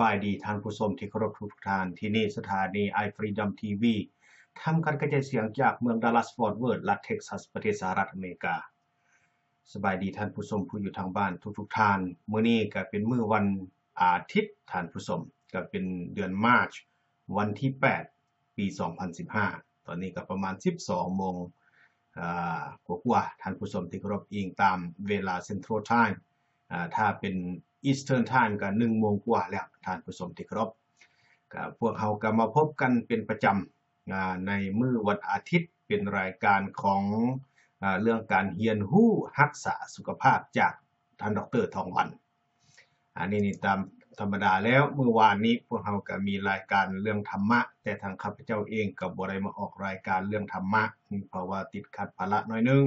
บายดีท่านผู้ชมที่เคารพทุกท่านที่นี่สถานี iFreedom TV ทำการกระจายเสียงจากเมืองดัลลัสฟอร์ตเวิร์ธรัฐเท็กซัสประเทศสหรัฐอเมริกาสบายดีท่านผู้ชมผู้อยู่ทางบ้านทุกท่านมื้อนี้ก็เป็นมื้อวันอาทิตย์ท่านผู้ชมก็เป็นเดือนมาร์ชวันที่8ปี2015ตอนนี้ก็ประมาณ 12 โมงกว่าท่านผู้ชมที่เคารพอิงตามเวลา Central Time ถ้าเป็น Eastern Time ก็1 โมงกว่าแล้วท่านผู้ชมที่เคารพก็พวกเราก็มาพบกันเป็นประจำในมื้อวันอาทิตย์เป็นรายการของเรื่องการเรียนรู้รักษาสุขภาพจากท่านดร.ทองวันอันนี้ตามธรรมดาแล้วเมื่อวานนี้พวกเราก็มีรายการเรื่องธรรมะแต่ทางข้าพเจ้าเองก็บ่ได้มาออกรายการเรื่องธรรมะเพราะว่าติดขัดภาระน้อยนึง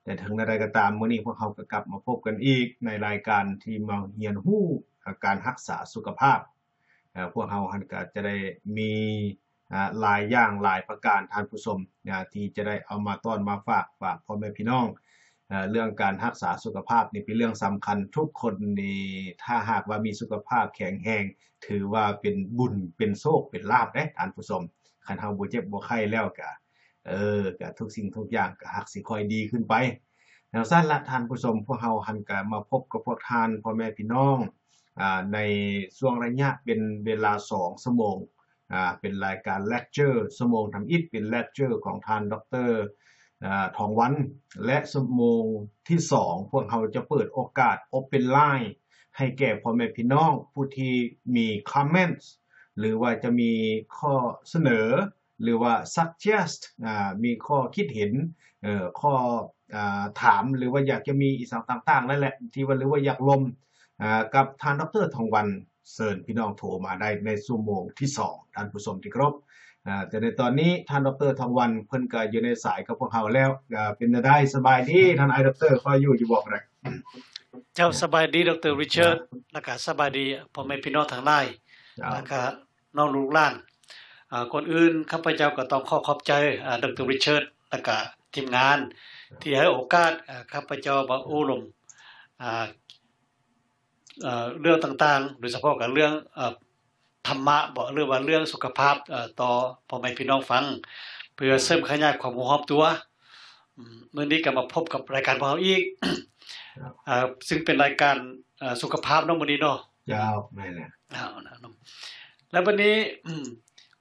แต่ถึงใดก็ตามมื้อนี้พวกเราก็กลับมาพบกันอีกในรายการที่มาเรียนรู้การรักษาสุขภาพพวกเราก็จะได้มีหลายอย่างหลายประการท่านผู้ชมที่จะได้เอามาต้อนมาฝากพ่อแม่พี่น้องเรื่องการรักษาสุขภาพนี่เป็นเรื่องสำคัญทุกคนนี่ถ้าหากว่ามีสุขภาพแข็งแรงถือว่าเป็นบุญเป็นโชคเป็นลาภเด้ท่านผู้ชมคันเฮาบ่เจ็บบ่ไข้แล้วก็ก็ทุกสิ่งทุกอย่างก็ฮักสิค่อยดีขึ้นไปดังนั้นล่ะท่านผู้ชมพวกเฮาหันก็มาพบกับพวกท่านพ่อแม่พี่น้องในช่วงระยะเป็นเวลา2ชั่วโมงเป็นรายการเลคเชอร์ชั่วโมงทำอิฐเป็นเลคเชอร์ของท่านดร.ทองวันและชั่วโมงที่2พวกเราจะเปิดโอกาส Open Line ให้แก่พ่อแม่พี่น้องผู้ที่มีคอมเมนต์หรือว่าจะมีข้อเสนอหรือว่า suggest มีข้อคิดเห็นข้อถามหรือว่าอยากจะมีอีสังต่างๆนั่นแหละที่ว่าหรือว่าอยากลมกับท่านดร.ทองวันเชิญพี่น้องโทรมาได้ในชั่วโมงที่2ท่านผู้ชมที่เคารพแต่ในตอนนี้ท่านดร.ทองวันเพิ่นก็อยู่ในสายกับพวกเราแล้วเป็นได้สบายดีท่านดร.ขออยู่บอกได้เจ้าสบายดีดร.ริชาร์ดแล้วก็สบายดีพ่อแม่พี่น้องทั้งหลายแล้วก็น้องลูกหลานคนอื่นข้าพเจ้าก็ต้องขอบใจดร.ริชาร์ดแล้วก็ทีมงานที่ให้โอกาสข้าพเจ้ามาอบรมเรื่องต่างๆโดยเฉพาะกับเรื่องธรรมะบ่หรือว่าเรื่องสุขภาพต่อพ่อแม่พี่น้องฟังเพื่อเสริมขยายความรู้รอบตัวมื้อนี้ก็มาพบกับรายการของเราอีกซึ่งเป็นรายการสุขภาพเนาะมื้อนี้เนาะยาวแม่นนะแล้ววันนี้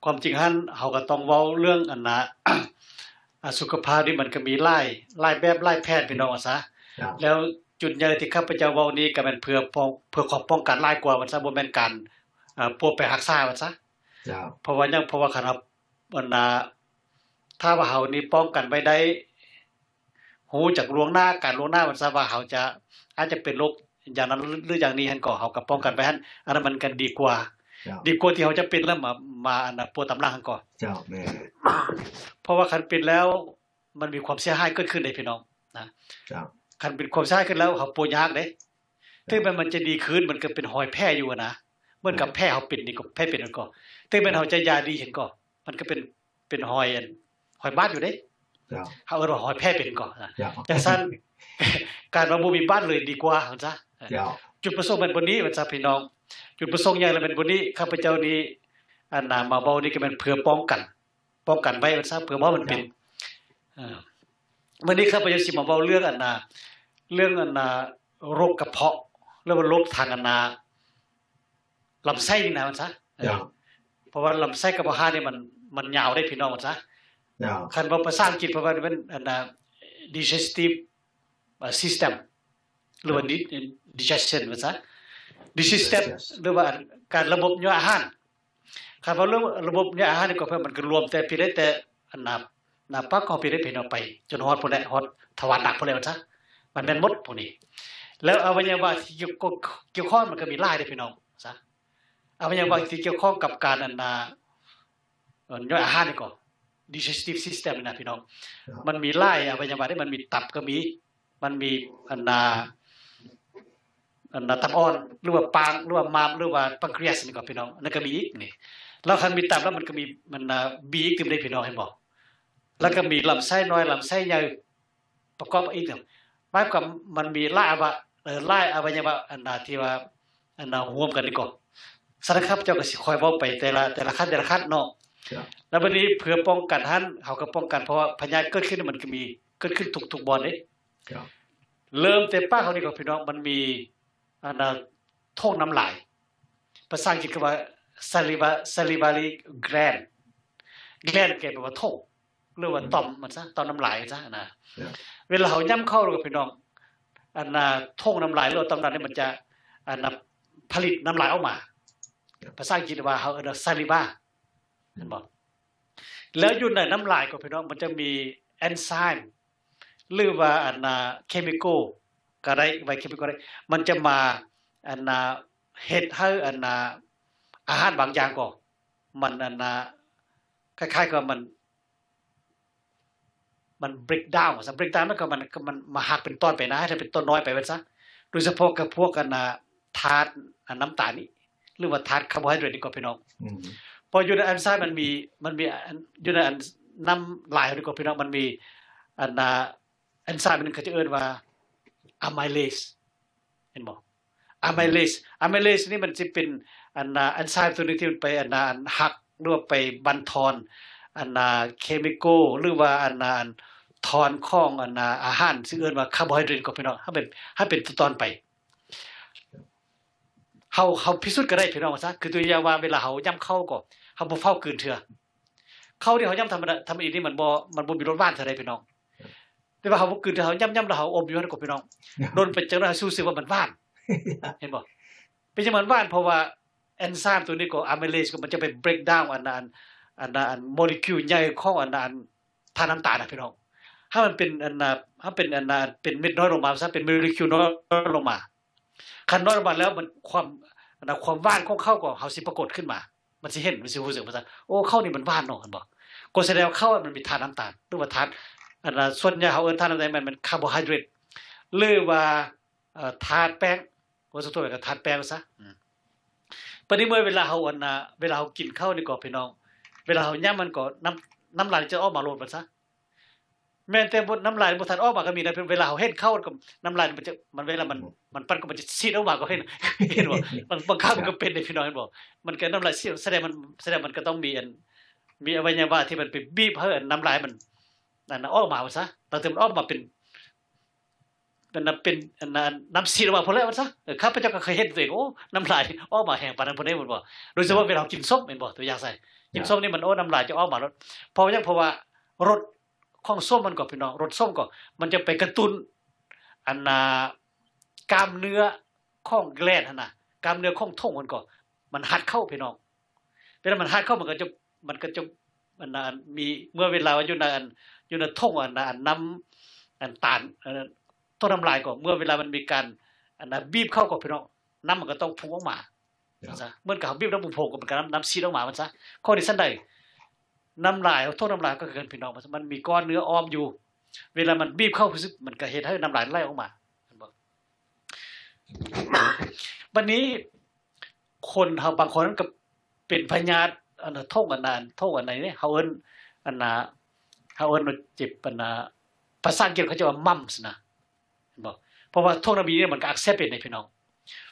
ความจริงหั่นเฮาก็ต้องเว้าเรื่องอันน่ะสุขภาพนี่มันก็มีหลายแบบหลายแพทย์พี่น้องว่าซะแล้วจุดใหญ่ที่ข้าพเจ้าเว้านี้ก็แม่นเพื่อความป้องกันหลายกว่าว่าซะบ่แม่นการพวกไปรักษาว่าซะเพราะว่าคันอันน่ะถ้าว่าเฮานี่ป้องกันไว้ได้ฮู้จักล่วงหน้าการล่วงหน้าว่าซะว่าเฮาจะอาจจะเป็นโรคอย่างนั้นหรืออย่างนี้หั่นก็เฮาก็ป้องกันไว้หั่นอันนั้นมันก็ดีกว่าที่เฮาจะเป็นแล้วมาอันน่ะปวดตำราหั่นก็เจ้าแม่เพราะว่าคันเป็นแล้วมันมีความเสียหายเกิดขึ้นได้พี่น้องนะเจ้าคันเป็นความเสียหายขึ้นแล้วเฮาป่วยยากเด้ถึงมันจะดีขึ้นมันก็เป็นรอยแผลอยู่นะเหมือนกับแผลเฮาเป็นนี่ก็แผลเป็นมันก็ถึงเฮาจะยาดีเห็นก็มันก็เป็นรอยบาดอยู่เด้เจ้าเฮาเอิ้นว่ารอยแผลเป็นก็จังซั่นการว่าบ่มีบาดเลยดีกว่าซั่นซะเจ้าจุดประสงค์เป็นบ่นี้ว่าซะพี่น้องจุดประสงค์ใหญ่แล้วเป็นบ่นี้ข้าพเจ้านี้อันน่ะมาเว้านี่ก็เป็นเพื่อป้องกันไว้ว่าซะเพื่อบ่มันเป็นมื้อนี้ข้าพเจ้าสิมาเว้าเรื่องอันน่ะโรคกระเพาะหรือว่าโรคทางอันน่ะลำไส้นี่นะว่าซะเพราะว่าลำไส้กับอาหารนี่มันยาวได้พี่น้องว่าซะคันว่าภาษาอังกฤษเพราะว่ามันอันน่ะ digestive system หรือว่า digestion ว่าซะ digestion หรือว่าการระบบย่อยอาหารคันว่าระบบย่อยอาหารนี่ก็เพิ่นมันก็รวมแต่พี่ได้แต่อันน่ะหน้าปากของพี่ได้พี่น้องไปจนฮอดพุ่นแหละฮอดทวารหนักพุ่นแล้วว่าซะมันแม่นหมดพวกนี้แล้วอวัยวะที่เกี่ยวข้องมันก็มีหลายเด้พี่น้องซะอวัยวะที่เกี่ยวข้องกับการอันน่ะย่อยอาหารนี่ก็ digestive system นะพี่น้องมันมีหลายอวัยวะที่มันมีตับก็มีมันมีอันน่ะตับอ่อนหรือว่าปางหรือว่าม้ามหรือว่าปังครีสนี่ก็พี่น้องนั่นก็มีอีกนี่แล้วคันมีตับแล้วมันก็มีมันบีอีกตึมได้พี่น้องเห็นบ่แล้วก็มีลำไส้น้อยลำไส้ใหญ่ประกอบอีกหมายความมันมีหลายอวัยวะอันน่ะที่ว่าอันน่ะรวมกันนี่ก็ สารคับเจ้าก็สิคอยเว้าไปแต่ละขั้นเนาะแล้ววันนี้เพื่อป้องกันหันเฮาก็ป้องกันเพราะว่าพยาธิเกิดขึ้นมันก็มีเกิดขึ้นทุกบ่อนเด้เริ่มแต่ป้าเขานี่ก็พี่น้องมันมีอันท้องน้ำลายภาษาอังกฤษก็ว่า salivary gland แปลว่าท้องหรือว่าต่อมมันซะต่อมน้ำลายซะนะเวลาเฮาย่ำเข้าแล้วก็พี่น้องอันท้องน้ำลายหรือต่อมน้ำลายนี่มันจะผลิตน้ำลายออกมาภาษาอังกฤษว่าเฮาsaliva เห็นบ่แล้วอยู่ในน้ำลายก็พี่น้องมันจะมีเอนไซม์หรือว่าเคมีคอลก็ได้ไว้เคมีคอลได้มันจะมาเฮ็ดให้อาหารบางอย่างก็มันคล้ายๆกับมัน break down ซะ break down แล้วก็มันมาหักเป็นตอนไปนะให้เป็นต้นน้อยไปว่าซะโดยเฉพาะกับพวกธาตุน้ำตาลนี่หรือว่าธาตุคาร์โบไฮเดรตนี่ก็พี่น้องพออยู่ในเอนไซม์มันมีอยู่ในน้ำลายนี่ก็พี่น้องมันมีเอนไซม์มันก็จะเอิ้นว่าอะไมเลสเห็นบ่อะไมเลสนี่มันสิเป็นเอนไซม์ตัวนึงที่มันไปหักหรือว่าไปบั่นทอนเคมีคอลหรือว่าถอนของอาหารซึ่งเอิ้นว่าคาร์โบไฮเดรตก็พี่น้องให้เป็นตอนไปเฮาพิสูจน์ก็ได้พี่น้องว่าซะคือตัวอย่างว่าเวลาเฮาย่ำเข้าก็เฮาบ่เฝ้ากลืนเถื่อเข้าที่เฮาย่ำธรรมดาอีนี่มันบ่มีรสหวานเท่าใดพี่น้องแต่ว่าเฮาบ่กลืนเฮาย่ำแล้วเฮาอมอยู่นั่นก็พี่น้องโดนไปจังได๋รู้สึกว่ามันหวานเห็นบ่เป็นจังมันหวานเพราะว่าเอนไซม์ตัวนี้ก็อะไมเลสก็มันจะไป break down โมเลกุลใหญ่ของธาตุน้ำตาลนะพี่น้องถ้ามันเป็นถ้าเป็นเป็นเม็ดน้อยลงมาซะเป็นโมเลกุลน้อยลงมาคันน้อยลงมาแล้วมันความหวานของข้าวก็เฮาสิปรากฏขึ้นมามันสิเห็นมันสิรู้สึกว่าโอ้ข้าวนี่มันหวานเนาะเห็นบ่ก็แสดงว่าข้าวมันมีธาตุน้ำตาลหรือว่าธาตุส่วนใหญ่เฮาเอิ้นธาตุน้ำตาลมันคาร์โบไฮเดรตหรือว่าธาตุแป้งว่าสุดท้ายก็ธาตุแป้งซะปานนี้เมื่อเวลาเฮากินข้าวนี่ก็พี่น้องเวลาเฮาย่ำมันก็น้ำลายจะออกมาโลดมันซะแม้แต่บ่น้ำลายบ่ทันออกมาก็มีนะเวลาเฮาเฮ็ดข้าวก็น้ำลายมันเวลามันปั่นก็มันจะซีดออกมาก็เห็นบ่บางครั้งมันก็เป็นได้พี่น้องเห็นบ่มันก็น้ำลายซีดแสดงมันก็ต้องมีอวัยวะที่มันไปบีบให้น้ำลายมันออกมาว่าซะบางทีมันออกมาเป็นน้ำซีดออกมาพุ่นแล้วว่าซะข้าพเจ้าก็เคยเห็นตัวเองโอ้น้ำลายออกมาแห้งปานนั้นพุ่นได้บ่โดยเฉพาะเวลากินส้มแม่นบ่ตัวอย่างใส่กินส้มนี่มันโอ้น้ำลายจะออกมาแล้วเพราะว่ารสของส้มมันก็พี่น้องรสส้มก็มันจะไปกระตุ้นกล้ามเนื้อของแกลนหั่นน่ะกล้ามเนื้อของท้องมันหัดเข้าพี่น้องเวลามันหัดเข้ามันก็จะมีเมื่อเวลาอยู่ในท้องน้ำตาลต้นน้ำลายก็เมื่อเวลามันมีการบีบเข้าก็พี่น้องน้ำมันก็ต้องพุ่งออกมาซะเหมือนกับบีบน้ำพุ่งก็มันก็น้ำซีดออกมามันซะข้อนี้ซั่นใดน้ำลายโทษน้ำลายก็คือพี่น้องมันมีก้อนเนื้ออ้อมอยู่เวลามันบีบเข้ามันก็เฮ็ดให้น้ำลายไหลออกมาบัดนี้คนเฮาบางคนก็เป็นพยาธิท้องท้องอันไหนเนี่ยเฮาเอิ้นเฮาเอิ้นว่าเจ็บภาษาอังกฤษเขาจะว่า mumps นะเห็นบ่เพราะว่าท้องน้ำดีเนี่ยมันก็อักเสบเป็นพี่น้อง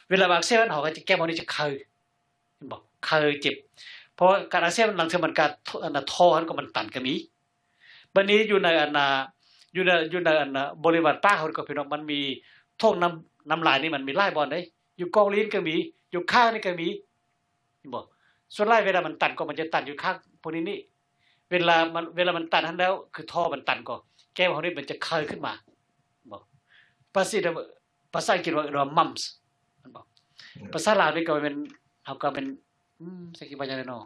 เวลาอักเสบเฮาก็จะแก้บ่นี้จะคันเห็นบ่คันเจ็บเพราะการอักเสบหลังจากมันก็ท่อมันก็มันตันก็มีบัดนี้อยู่ในบริเวณปากเฮาก็พี่น้องมันมีท้องน้ำลายนี่มันมีหลายบ่อนเด้อยู่กองลิ้นก็มีอยู่ข้างนี่ก็มีเห็นบ่ส่วนหลายเวลามันตันก็มันจะตันอยู่ข้างพวกนี้นี่เวลามันตันหั่นแล้วคือท่อมันตันก็แก้วเฮานี่มันจะคันขึ้นมาบ่ภาษาอังกฤษว่า mumps มันบ่ภาษาลาวนี่ก็เป็นเฮาก็เป็นสักกี่ว่าจังได๋เนาะ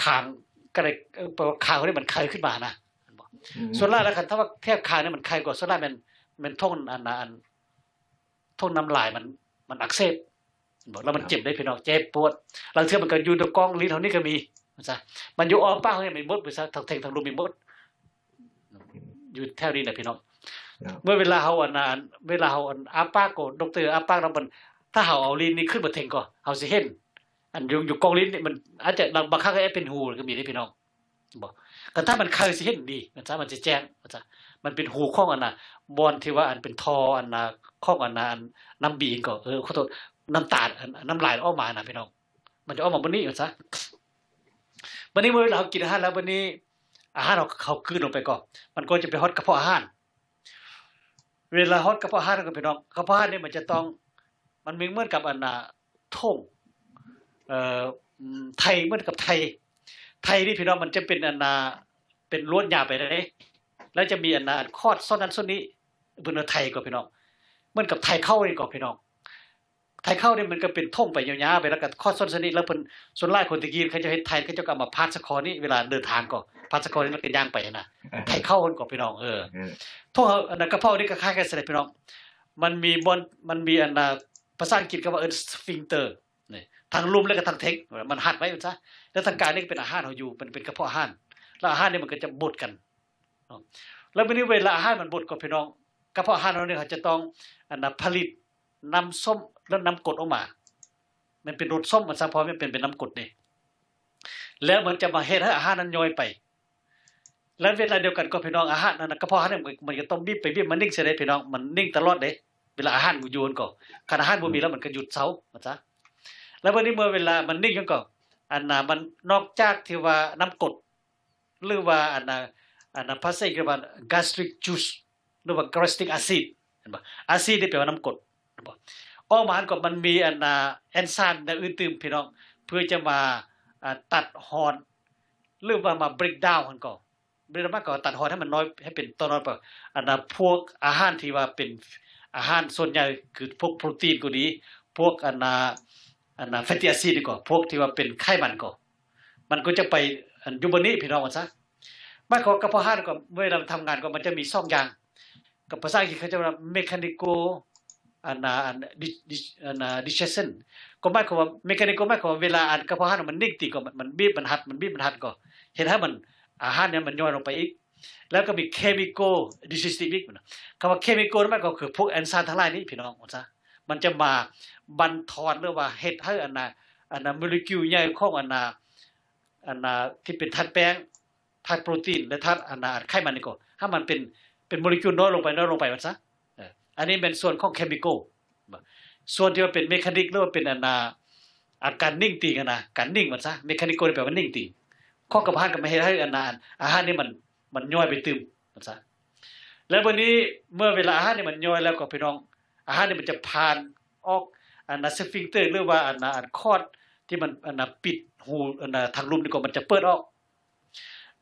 คางก็ได้แปลว่าคางนี่มันคันขึ้นมานะมันบ่ส่วนหลายแล้วคันถ้าว่าแทบคางนี่มันคันกว่าส่วนหลายมันท้องท้องน้ำลายมันอักเสบบ่แล้วมันเจ็บได้พี่น้องเจ็บปวดบางเทื่อมันก็อยู่ตรงกองลิ้นเฮานี่ก็มีว่าซะมันอยู่อ้อมปากเฮานี่มีมดไปซะทั้งแทงทั้งรูมีมดอยู่แถวนี้น่ะพี่น้องเมื่อเวลาเฮาอาปากก็ดรอาปากแล้วมันถ้าเฮาเอาลิ้นนี่ขึ้นมาเท่งก็เฮาสิเห็นอยู่กองลิ้นนี่มันอาจจะบางครั้งก็เป็นหูก็มีได้พี่น้องบ่ก็ถ้ามันคันสิเห็นดีมันสิแจ้งว่าซะมันเป็นหูของบอนที่ว่าเป็นทอของน้ำบีนก็ขอโทษ น้ำตาลน้ำลายออกมานะพี่น้องมันจะออกมาบนนี้ก่อนซะวันนี้เมื่อเรากินอาหารแล้ววันนี้อาหารเราเข้ากลืนลงไปก่อนมันก็จะไปฮอตกระเพาะอาหารเวลาฮอตกระเพาะอาหารก็พี่น้องกระเพาะอาหารนี่มันจะต้องมันเหมือนกับท่งไทยเหมือนกับไทยนี่พี่น้องมันจะเป็นเป็นล้วนยาวไปได้แล้วจะมีคอดซ้อนนั้นซ้อนนี้เพิ่นว่าไทยก็พี่น้องเหมือนกับไทยเข้านี่ก็พี่น้องไทยเข้านี่มันก็เป็นท่งไปยาวๆไปแล้วก็คอดซ้อนซ้อนนี้แล้วเพิ่นส่วนหลายคนตะกี้เขาจะเฮ็ดไทยเขาจะเอามาพาสคอนี่เวลาเดินทางก็พาสคอนี่มันก็ย่างไปนะไทยเข้าก็พี่น้องท่งกระเพาะนี่ก็คล้ายกันสิพี่น้องมันมีภาษาอังกฤษก็ว่าsphincter นี่ทางลุ่มแล้วก็ทางเทคมันหัดไว้ซะแล้วทางกายนี่เป็นอาหารเฮาอยู่เป็นกระเพาะอาหารแล้วอาหารนี่มันก็จะบดกันแล้ววันนี้เวลาอาหารมันบดก็พี่น้องกระเพาะอาหารเราเนี่ยเขาจะต้องผลิตน้ำส้มแล้วน้ำกรดออกมามันเป็นรสส้มมันซะพอมันเป็นน้ำกรดนี่แล้วมันจะมาเฮ็ดให้อาหารนั้นย่อยไปแล้วเวลาเดียวกันก็พี่น้องอาหารนั้นกระเพาะอาหารมันก็ต้องบีบไปบีบมันนิ่งเสียได้พี่น้องมันนิ่งตลอดเด้เวลาอาหารอยู่นก็คันอาหารบ่มีแล้วมันก็หยุดเซาว่าซะแล้ววันนี้เมื่อเวลามันนิ่งจังก็มันนอกจากที่ว่าน้ำกรดหรือว่าภาษาอังกฤษว่า gastric juice หรือว่า gastric acid เห็นบ่ acid นี่แปลว่าน้ำกรดเห็นบ่ออกมาก็มันมีเอนไซม์อื่นๆพี่น้องเพื่อจะมาตัดฮอนหรือว่ามา break down มันก็เรียกว่าก็ตัดฮอนให้มันน้อยให้เป็นตัวน้อยไปพวกอาหารที่ว่าเป็นอาหารส่วนใหญ่คือพวกโปรตีนก็ดีพวกfatty acid นี่ก็พวกที่ว่าเป็นไขมันก็มันก็จะไปอยู่บนนี้พี่น้องว่าซะมันก็กระเพาะอาหารก็เวลาทำงานก็มันจะมี2อย่างกับภาษาอังกฤษเขาจะว่า mechanical digestion ก็หมายความว่า mechanical หมายความว่าเวลากระเพาะอาหารมันนิ่งติก็มันบีบมันหัดก็เห็นให้มันอาหารเนี่ยมันย่อยลงไปอีกแล้วก็มี chemical digestive อีกคำว่า chemical หมายก็คือพวกเอนไซม์ทั้งหลายนี้พี่น้องว่าซะมันจะมาบั่นทอนหรือว่าเฮ็ดให้โมเลกุลใหญ่ของที่เป็นธาตุแป้งธาตุโปรตีนและธาตุไขมันนี่ก็ให้มันเป็นโมเลกุลน้อยลงไปว่าซะอันนี้เป็นส่วนของเคมีคอลส่วนที่ว่าเป็นเมคานิกหรือว่าเป็นอาการนิ่งติงการนิ่งว่าซะเมคานิคอลแปลว่านิ่งติงข้อกับอาหารก็มาเฮ็ดให้อาหารนี่มันย่อยไปตึมว่าซะแล้ววันนี้เมื่อเวลาอาหารนี่มันย่อยแล้วก็พี่น้องอาหารนี่มันจะผ่านออกสฟิงเตอร์หรือว่าคอดที่มันปิดหูทางลมนี่ก็มันจะเปิดออก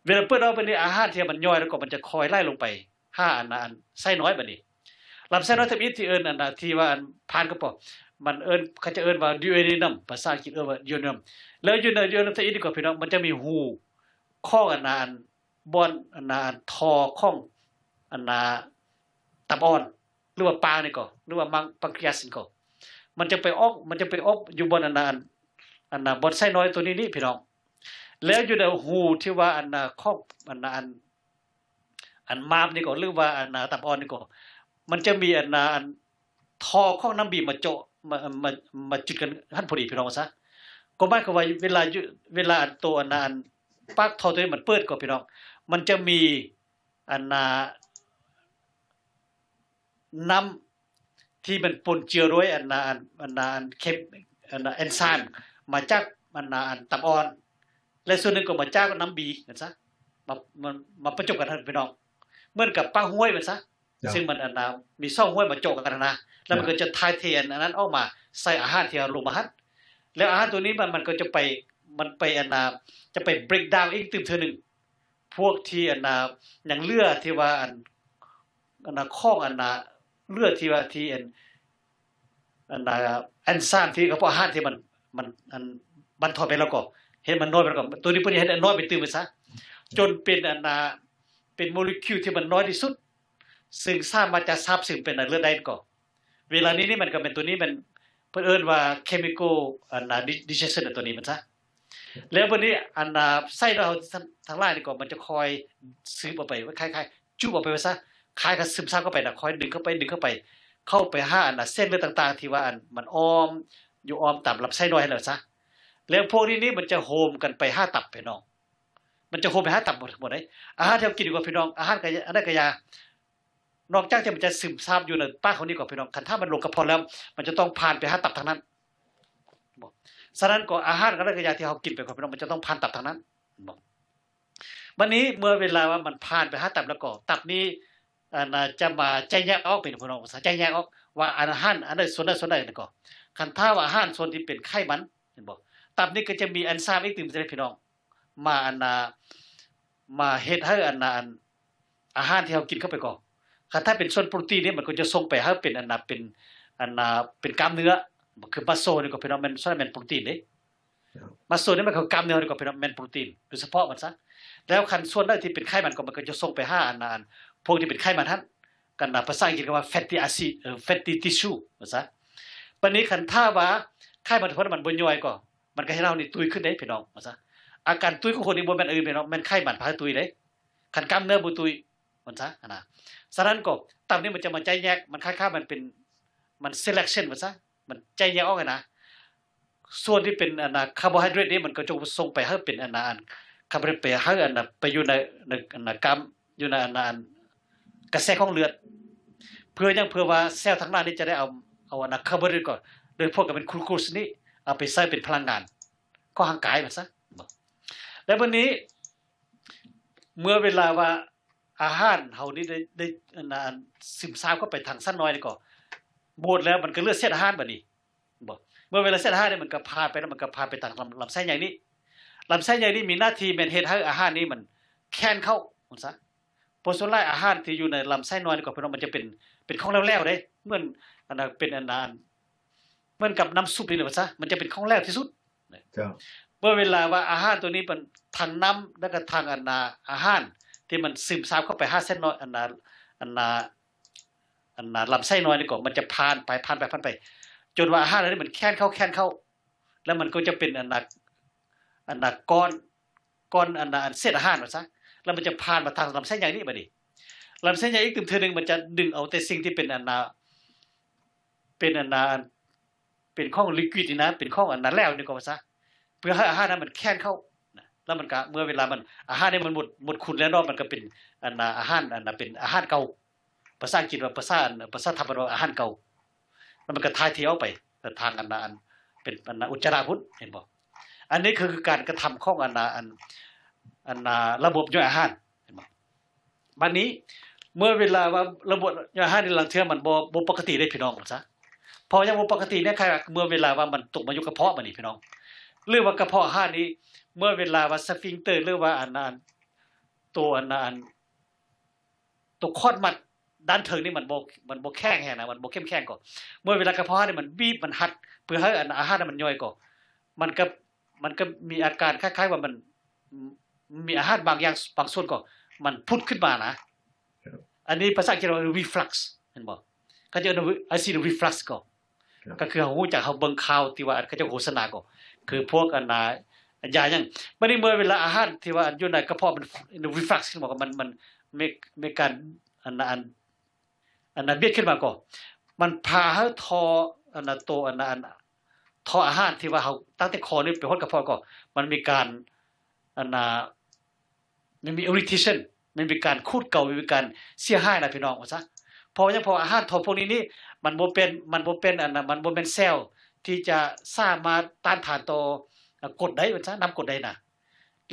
เวลาเปิดออกไปนี่อาหารที่มันย่อยแล้วก็มันจะคอยไล่ลงไปไส้น้อยบัดนี้ลำไส้น้อยทำอิฐที่เอิ้นที่ว่าผ่านกระเพาะมันเขาจะเอิ้นว่าดูโอเนนัมภาษาอังกฤษว่ายูเนนัมแล้วยูเนนัมทำอิฐนี่ก็พี่น้องมันจะมีหูข้องบอนทอข้องตับอ่อนหรือว่าปลานี่ก็หรือว่าปังครียัสนี่ก็มันจะไปออกอยู่บนบนไส้น้อยตัวนี้พี่น้องแล้วอยู่ในหูที่ว่าข้องม้ามนี่ก็หรือว่าตับอ่อนนี่ก็มันจะมีทอข้องน้ำบีบมาเจาะมาจุดกันหั่นพอดีพี่น้องซะก็หมายความว่าเวลาตัวปากทอตัวนี้มันเปิดก็พี่น้องมันจะมีน้ำที่มันปนเจือด้วยเค็มเอนไซม์มาจากตับอ่อนและส่วนหนึ่งก็มาจากน้ำบีกันซะมาประจบกันพี่น้องเหมือนกับปลาห้วยมันซะซึ่งมันมีช่องห้วยมาโจกกันนะแล้วมันก็จะทายเทนั้นออกมาใส่อาหารที่เราลงมาหั่นแล้วอาหารตัวนี้มันก็จะไปจะไป break down อีกตึมเทื่อนึงพวกที่อย่างเลือดที่ว่าข้องเลือดที่ว่าที่เอนไซม์ที่กระเพาะอาหารที่มันบันทอนไปแล้วก็เห็นมันน้อยไปแล้วก็ตัวนี้เพิ่นเฮ็ดน้อยไปตึมไปซะจนเป็นเป็นโมเลกุลที่มันน้อยที่สุดซึ่งสามารถจะซาบซึ้งเป็นเลือดได้ก็เวลานี้นี่มันก็เป็นตัวนี้มันเพิ่นเอิ้นว่า chemical digestion ตัวนี้มันซะแล้ววันนี้ไส้เราทั้งหลายนี่ก็มันจะคอยซึมออกไปคล้ายๆจุบออกไปว่าซะคล้ายกับซึมซาบเข้าไปคอยดึงเข้าไปหาเส้นเลือดต่างๆที่ว่ามันอ้อมอยู่อ้อมตามลำไส้น้อยแล้วซะแล้วพวกนี้มันจะโฮมกันไปหาตับพี่น้องมันจะโฮมไปหาตับหมดเลยอาหารที่เรากินดีกว่าพี่น้องอาหารอันนั้นก็ยานอกจากจะมันจะซึมซาบอยู่ในปากของนี่ก็พี่น้องคันถ้ามันลงกระเพาะแล้วมันจะต้องผ่านไปหาตับทางนั้น บ่ฉะนั้นก็อาหารกับยาที่เฮากินไปก็พี่น้องมันจะต้องผ่านตับทางนั้นบ่บัดนี้เมื่อเวลาว่ามันผ่านไปหาตับแล้วก็ตับนี้จะมาใจแยกออกเป็นพี่น้องภาษาใจแยกออกว่าอาหารอันใดส่วนใดนั่นก็คันถ้าว่าอาหารส่วนที่เป็นไขมันเห็นบ่ตับนี้ก็จะมีเอนไซม์อีกตึมใส่พี่น้องมามาเฮ็ดให้อาหารที่เฮากินเข้าไปก็คันถ้าเป็นส่วนโปรตีนนี่มันก็จะส่งไปให้เป็นเป็นกล้ามเนื้อคือมัสโซนี่ก็พี่น้องมันส่วนเป็นโปรตีนเด้มัสโซนี่มันคือกล้ามเนื้อนี่ก็พี่น้องเป็นโปรตีนโดยเฉพาะมันซะแล้วคันส่วนใดที่เป็นไขมันก็มันก็จะส่งไปหาพวกที่เป็นไขมันนั้นกันภาษาอังกฤษก็ว่า fatty acid fatty tissue ว่าซะบัดนี้คันถ้าว่าไขมันเพราะมันบ่ย่อยก็มันก็ให้เรานี่ตุยขึ้นได้พี่น้องว่าซะอาการตุยของคนนี่บ่แม่นอื่นพี่น้องแม่นไขมันพาตุยได้คันกล้ามเนื้อบ่ตุยว่าซะนะฉะนั้นก็ตับนี่มันจะมาใจแยกมันคล้ายๆมันเป็นมัน selection ว่าซะมันใจแยกออกนะส่วนที่เป็นคาร์โบไฮเดรตนี่มันก็จะส่งไปให้เป็นคาร์โบไฮเดรตไปให้ไปอยู่ในกล้ามอยู่ในกระแสของเลือดเพื่อว่าเซลล์ทั้งหน้านี้จะได้เอาคาร์โบไฮเดรตก่อนโดยพวกกับเป็นกลูโคสนี่เอาไปใช้เป็นพลังงานก็ร่างกายมันซะแล้ววันนี้เมื่อเวลาว่าอาหารเฮานี่ได้ซึมซาบเข้าไปทางสั้นน้อยนี่ก็หมดแล้วมันก็เลือดเส้นอาหารบัดนี้บ่เมื่อเวลาเส้นอาหารนี่มันก็ผ่านไปแล้วมันก็ผ่านไปทางลำไส้ใหญ่นี้ลำไส้ใหญ่นี้มีหน้าที่เป็นเฮ็ดให้อาหารนี้มันแค้นเข้ามันซะเพราะส่วนหลายอาหารที่อยู่ในลำไส้น้อยนี่ก็พี่น้องมันจะเป็นของแล้วๆเด้เหมือนเป็นเหมือนกับน้ำซุปนี่แหละว่าซะมันจะเป็นของแล้วที่สุดจ้ะเมื่อเวลาว่าอาหารตัวนี้มันทางน้ำแล้วก็ทางอาหารที่มันซึมซาบเข้าไปหาเส้นน้อยลำไส้น้อยนี่ก็มันจะผ่านไปจนว่าอาหารนั้นมันแค้นเข้าแล้วมันก็จะเป็นก้อนเศษอาหารว่าซะแล้วมันจะผ่านมาทางลำไส้ใหญ่นี่บัดนี้ลำไส้ใหญ่อีกเทื่อนึงมันจะดึงเอาแต่สิ่งที่เป็นเป็นของลิควิดนี่นะเป็นของแล้วนี่ก็ว่าซะเพื่อให้อาหารนั้นมันแค้นเข้าแล้วมันก็เมื่อเวลามันอาหารนี่มันหมดคุณแล้วเนาะมันก็เป็นอาหารเป็นอาหารเก่าภาษาอังกฤษว่าภาษาไทยว่าอาหารเก่าแล้วมันก็ถ่ายเทออกไปทางเป็นอุจจาระพุทธเห็นบ่อันนี้คือการกระทำของระบบย่อยอาหารเห็นบ่บัดนี้เมื่อเวลาว่าระบบย่อยอาหารนี่ลังเทื่อมันบ่ปกติได้พี่น้องซะพอยังบ่ปกติเนี่ยใครเมื่อเวลาว่ามันตกมาอยู่กระเพาะบัดนี้พี่น้องหรือว่ากระเพาะอาหารนี้เมื่อเวลาว่าสฟิงเตอร์หรือว่าตัวคอดมัดด้านเทิงนี่มันบ่แข็งแฮงนะมันบ่เข้มแข็งก็เมื่อเวลากระเพาะนี่มันบีบมันหัดเพื่อให้อาหารมันย่อยก็มันก็มีอาการคล้ายๆว่ามันมีอาหารบางอย่างบางส่วนก็มันพุดขึ้นมานะอันนี้ภาษาอังกฤษว่า reflux เห็นบ่เขาจะacid reflux ก็คือเฮาฮู้จักเฮาเบิ่งข่าวที่ว่าเขาจะโฆษณาก็คือพวกยาหยังบัดนี้เมื่อเวลาอาหารที่ว่าอยู่ในกระเพาะมัน reflux ขึ้นมาก็มันมีการเบียดขึ้นมาก็มันพาให้ทอทออาหารที่ว่าเฮาตั้งแต่คอนี่ไปฮอดกระเพาะก็มันมีการมันมี irritation มันมีการคูดเกามีการเสียหายนะพี่น้องว่าซะเพราะยังพออาหารทอพวกนี้นี่มันบ่เป็นมันบ่เป็นเซลล์ที่จะสามารถต้านทานต่อกรดได้ว่าซะน้ำกรดได้น่ะ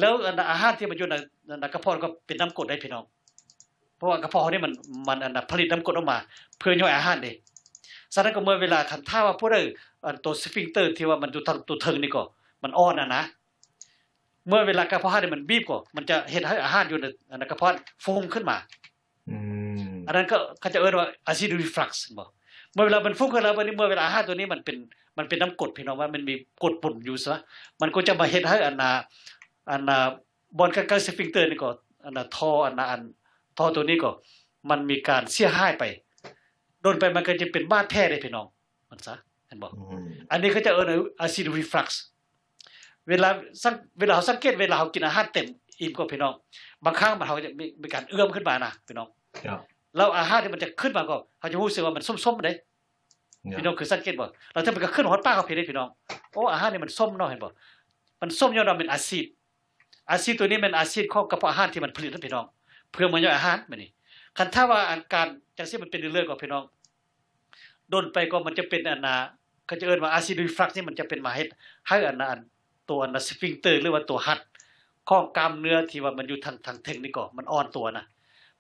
แล้วอาหารที่มันอยู่ในกระเพาะก็เป็นน้ำกรดได้พี่น้องเพราะว่ากระเพาะนี่มันผลิตน้ำกรดออกมาเพื่อย่อยอาหารเด้ฉะนั้นก็เมื่อเวลาคันถ้าว่าผู้ใดตัวสฟิงเตอร์ที่ว่ามันอยู่ทางตัวเทิงนี่ก็มันอ่อนนะเมื่อเวลากระเพาะอาหารมันบีบก็มันจะเฮ็ดให้อาหารอยู่ในกระเพาะฟูมขึ้นมาอันนั้นก็เขาจะเอิ้นว่า acid reflux บ่เมื่อเวลามันฟุ้งขึ้นแล้วบัดนี้เมื่อเวลาอาหารตัวนี้มันเป็นน้ำกรดพี่น้องว่ามันมีกรดปนอยู่ซะมันก็จะมาเฮ็ดให้บอนกลางสฟิงเตอร์นี่ก็ท่อท่อตัวนี้ก็มันมีการเสียหายไปโดนไปมันก็จะเป็นบาดแผลได้พี่น้องมันซะเห็นบ่อันนี้เขาจะเอิ้น acid reflux เวลาเฮาสังเกตเวลาเฮากินอาหารเต็มอิ่มก็พี่น้องบางครั้งมันเฮาจะมีการเอื้อมขึ้นมานะพี่น้องครับแล้วอาหารที่มันจะขึ้นมาก็เฮาจะรู้สึกว่ามันส้มๆเด้พี่น้องคือสังเกตบ่แล้วถ้ามันก็ขึ้นฮอดปากเฮาพี่ได้พี่น้องโอ้อาหารนี่มันส้มเนาะเห็นบ่มันส้มย้อนว่าเป็นอาซิดตัวนี้เป็นอาซิดของกระเพาะอาหารที่มันผลิตนะพี่น้องเพื่อมันย่อยอาหารบัดนี้คันถ้าว่าอาการจังซี่มันเป็นเรื่อยๆก็พี่น้องโดนไปก็มันจะเป็น ก็จะเอิ้นว่า acid reflux นี่มันจะเป็นมาให้อันนั้นตัวอันสฟิงเตอร์หรือว่าตัวหัดของกล้ามเนื้อที่ว่ามันอยู่ทางเทคนิคก็มันอ่อนตัวนะ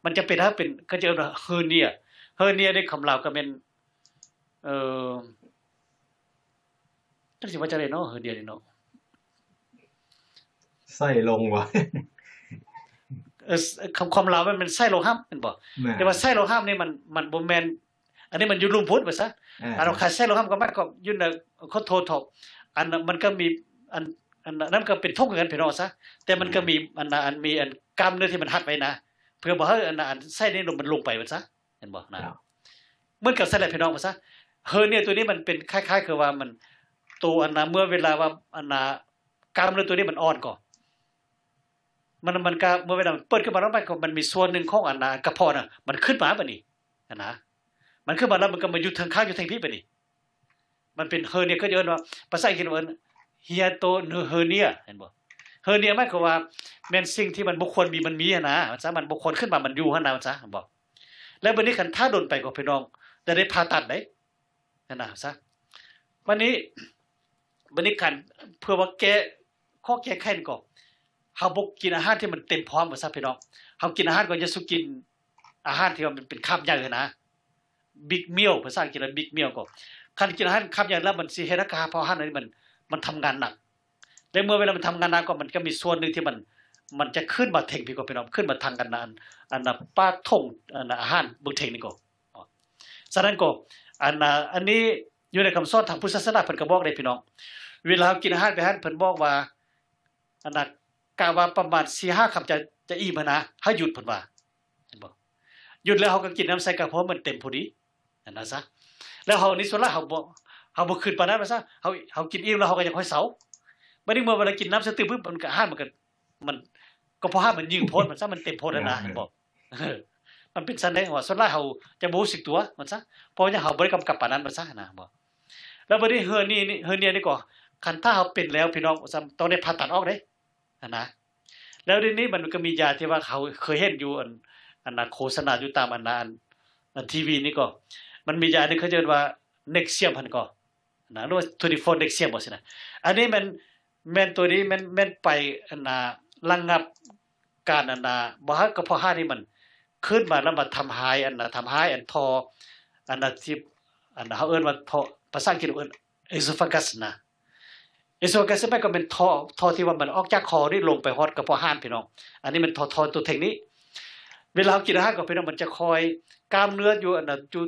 มันจะเป็นถ้าเป็นก็จะเอิ้นว่าเฮอร์เนียในคำลาวก็เป็นจังสิว่าจะได้เนาะเฮอร์เนียนี่เนาะไส้ลงวะความลาวมันเป็นไส้โลหะแม่นบ่แต่ว่าไส้โลหะนี่มันบ่แม่นอันนี้มันอยู่ลุมพุทธว่าซะอันเราขาดไส้โลหะก็มันก็อยู่ในเขาโทษอันมันก็มีอันนั้นก็เป็นทุกข์กันพี่น้องซะแต่มันก็มีอันมีอันกล้ามเนื้อที่มันหัดไว้นะเพื่อบ่ให้อันไส้นี่มันลงไปว่าซะเห็นบ่นะเหมือนกับไส้พี่น้องว่าซะเฮอเนี่ยตัวนี้มันเป็นคล้ายๆคือว่ามันตัวอันน่ะเมื่อเวลาว่าอันน่ะกล้ามเนื้อตัวนี้มันอ่อนก่อนมันก็เมื่อเวลาเปิดขึ้นมาแล้วมันมีส่วนนึงของอันน่ะกระเพาะน่ะมันขึ้นมาบัดนี้นะมันขึ้นมาแล้วมันก็มาอยู่ทางข้างอยู่ทางพี่บัดนี้มันเป็นเฮอเนี่ยก็เอิ้นว่าภาษาอังกฤษว่าhiatus-hernia เห็นบ่ hernia หมายความว่าแม่นสิ่งที่มันบ่ควรมีมันมีนะว่าซะมันบ่ควรขึ้นมามันอยู่หั่นน่ะว่าซะบ่แล้วบัดนี้คันถ้าโดนไปก็พี่น้องจะได้ผ่าตัดได้นั่นน่ะซะบัดนี้คันเพื่อว่าข้อแก้ไขก็เฮาบ่กินอาหารที่มันเต็มพร้อมว่าซะพี่น้องเฮากินอาหารก็อย่าสุกินอาหารที่ว่ามันเป็นคาบใหญ่นะ big meal ภาษาอังกฤษว่า big meal ก็คันกินอาหารคาบใหญ่แล้วมันสิเฮ็ดให้กระเพาะอาหารนั้นมันทำงานหนักและเมื่อเวลามันทำงานหนักก็มันก็มีส่วนนึงที่มันจะขึ้นมาเทคนิคก็พี่น้องขึ้นมาทางกันอันน่ะปลาท่งอาหารเบิ่งเทคนิคก็ฉะนั้นก็อันนี้อยู่ในคำสอนทางพุทธศาสนาเพิ่นก็บอกได้พี่น้องเวลากินอาหารไปหันเพิ่นบอกว่าอันน่ะกะว่าประมาณ 4-5 คำจะอิ่มนะให้หยุดเพิ่นว่าเห็นบ่หยุดแล้วเฮาก็กินน้ำใส่กระเพาะมันเต็มพอดีนั่นน่ะซะแล้วเฮานี่ส่วนละเฮาบ่ขึ้นปานนั้นว่าซะเฮากินอิ่มแล้วเฮาก็ยังค่อยเซาบัดนี้เมื่อเวลากินน้ำซะตึมปึ๊บมันก็อาหารมันก็เพราะอาหารมันยิ่งโพดมันซะมันเต็มโพดนะเห็นบ่มันเป็นซั่นเด้ว่าส่วนละเฮาจะบ่รู้สึกตัวมันซะเพราะว่าเฮาบ่ได้กำกับปานนั้นว่าซะนะบ่แล้วบัดนี้เฮอเนี่ยนี่ก็คันถ้าเฮาเป็นแล้วพี่น้องต้องได้ผ่าตัดออกเด้นะแล้วทีนี้มันก็มียาที่ว่าเขาเคยเห็นอยู่อันน่ะโฆษณาอยู่ตามอันทีวีนี่ก็มันมียานึงเขาเรียกว่า Nexium หั่นก็นะหรือว่า24 Nexium บ่ซี่นะอันนี้มันแม่นตัวนี้แม่นไปอันน่ะระงับการอันน่ะบ่ให้กระเพาะอาหารนี่มันขึ้นมาแล้วมาทำหายอันน่ะทำหายอันทออันน่ะที่อันน่ะเฮาเอิ้นว่าทอภาษาอังกฤษเอิ้น esophagus นะesophagus มันก็เป็นท่อที่ว่ามันออกจากคอนี่ลงไปฮอดกระเพาะอาหารพี่น้องอันนี้มันท่อตัวเทคนิคเวลากินอาหารก็พี่น้องมันจะคอยกล้ามเนื้ออยู่อันน่ะอยู่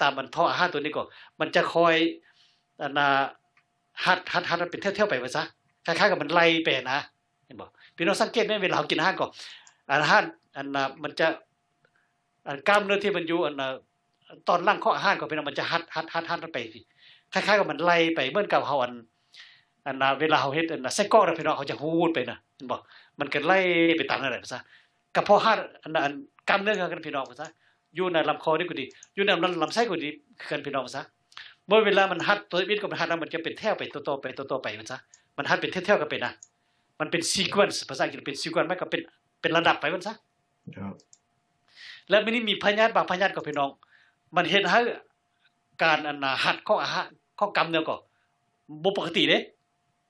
ตามมันท่ออาหารตัวนี้ก็มันจะคอยอันน่ะหัดเป็นเที่ยวๆไปว่าซะคล้ายๆกับมันไล่ไปนะเห็นบ่พี่น้องสังเกตได้เวลากินอาหารก็อาหารอันน่ะมันจะกล้ามเนื้อที่มันอยู่อันน่ะตอนล่างของอาหารก็พี่น้องมันจะหัดไปคล้ายๆกับมันไล่ไปเหมือนกับเฮาอันน่ะเวลาเฮาเฮ็ดอันน่ะไส้กรอกน่ะพี่น้องเขาจะฮูดไปน่ะเห็นบ่มันก็ไล่ไปตามนั่นแหละว่าซะกระเพาะอาหารอันน่ะกล้ามเนื้อกันพี่น้องว่าซะอยู่ในลำคอนี่ก็ดีอยู่ในลำไส้ก็ดีคือกันพี่น้องว่าซะเมื่อเวลามันหัดตัววิตก็มันหัดแล้วมันจะเป็นแถวไปต่อๆไปว่าซะมันหัดเป็นแถวๆกันไปนะมันเป็น sequence ภาษาอังกฤษเป็น sequence มันก็เป็นระดับไปว่าซะครับแล้วมันนี่มีพยาธิบางพยาธิก็พี่น้องมันเฮ็ดให้การอันน่ะหัดของอาหารของกล้ามเนื้อก็บ่ปกติเด้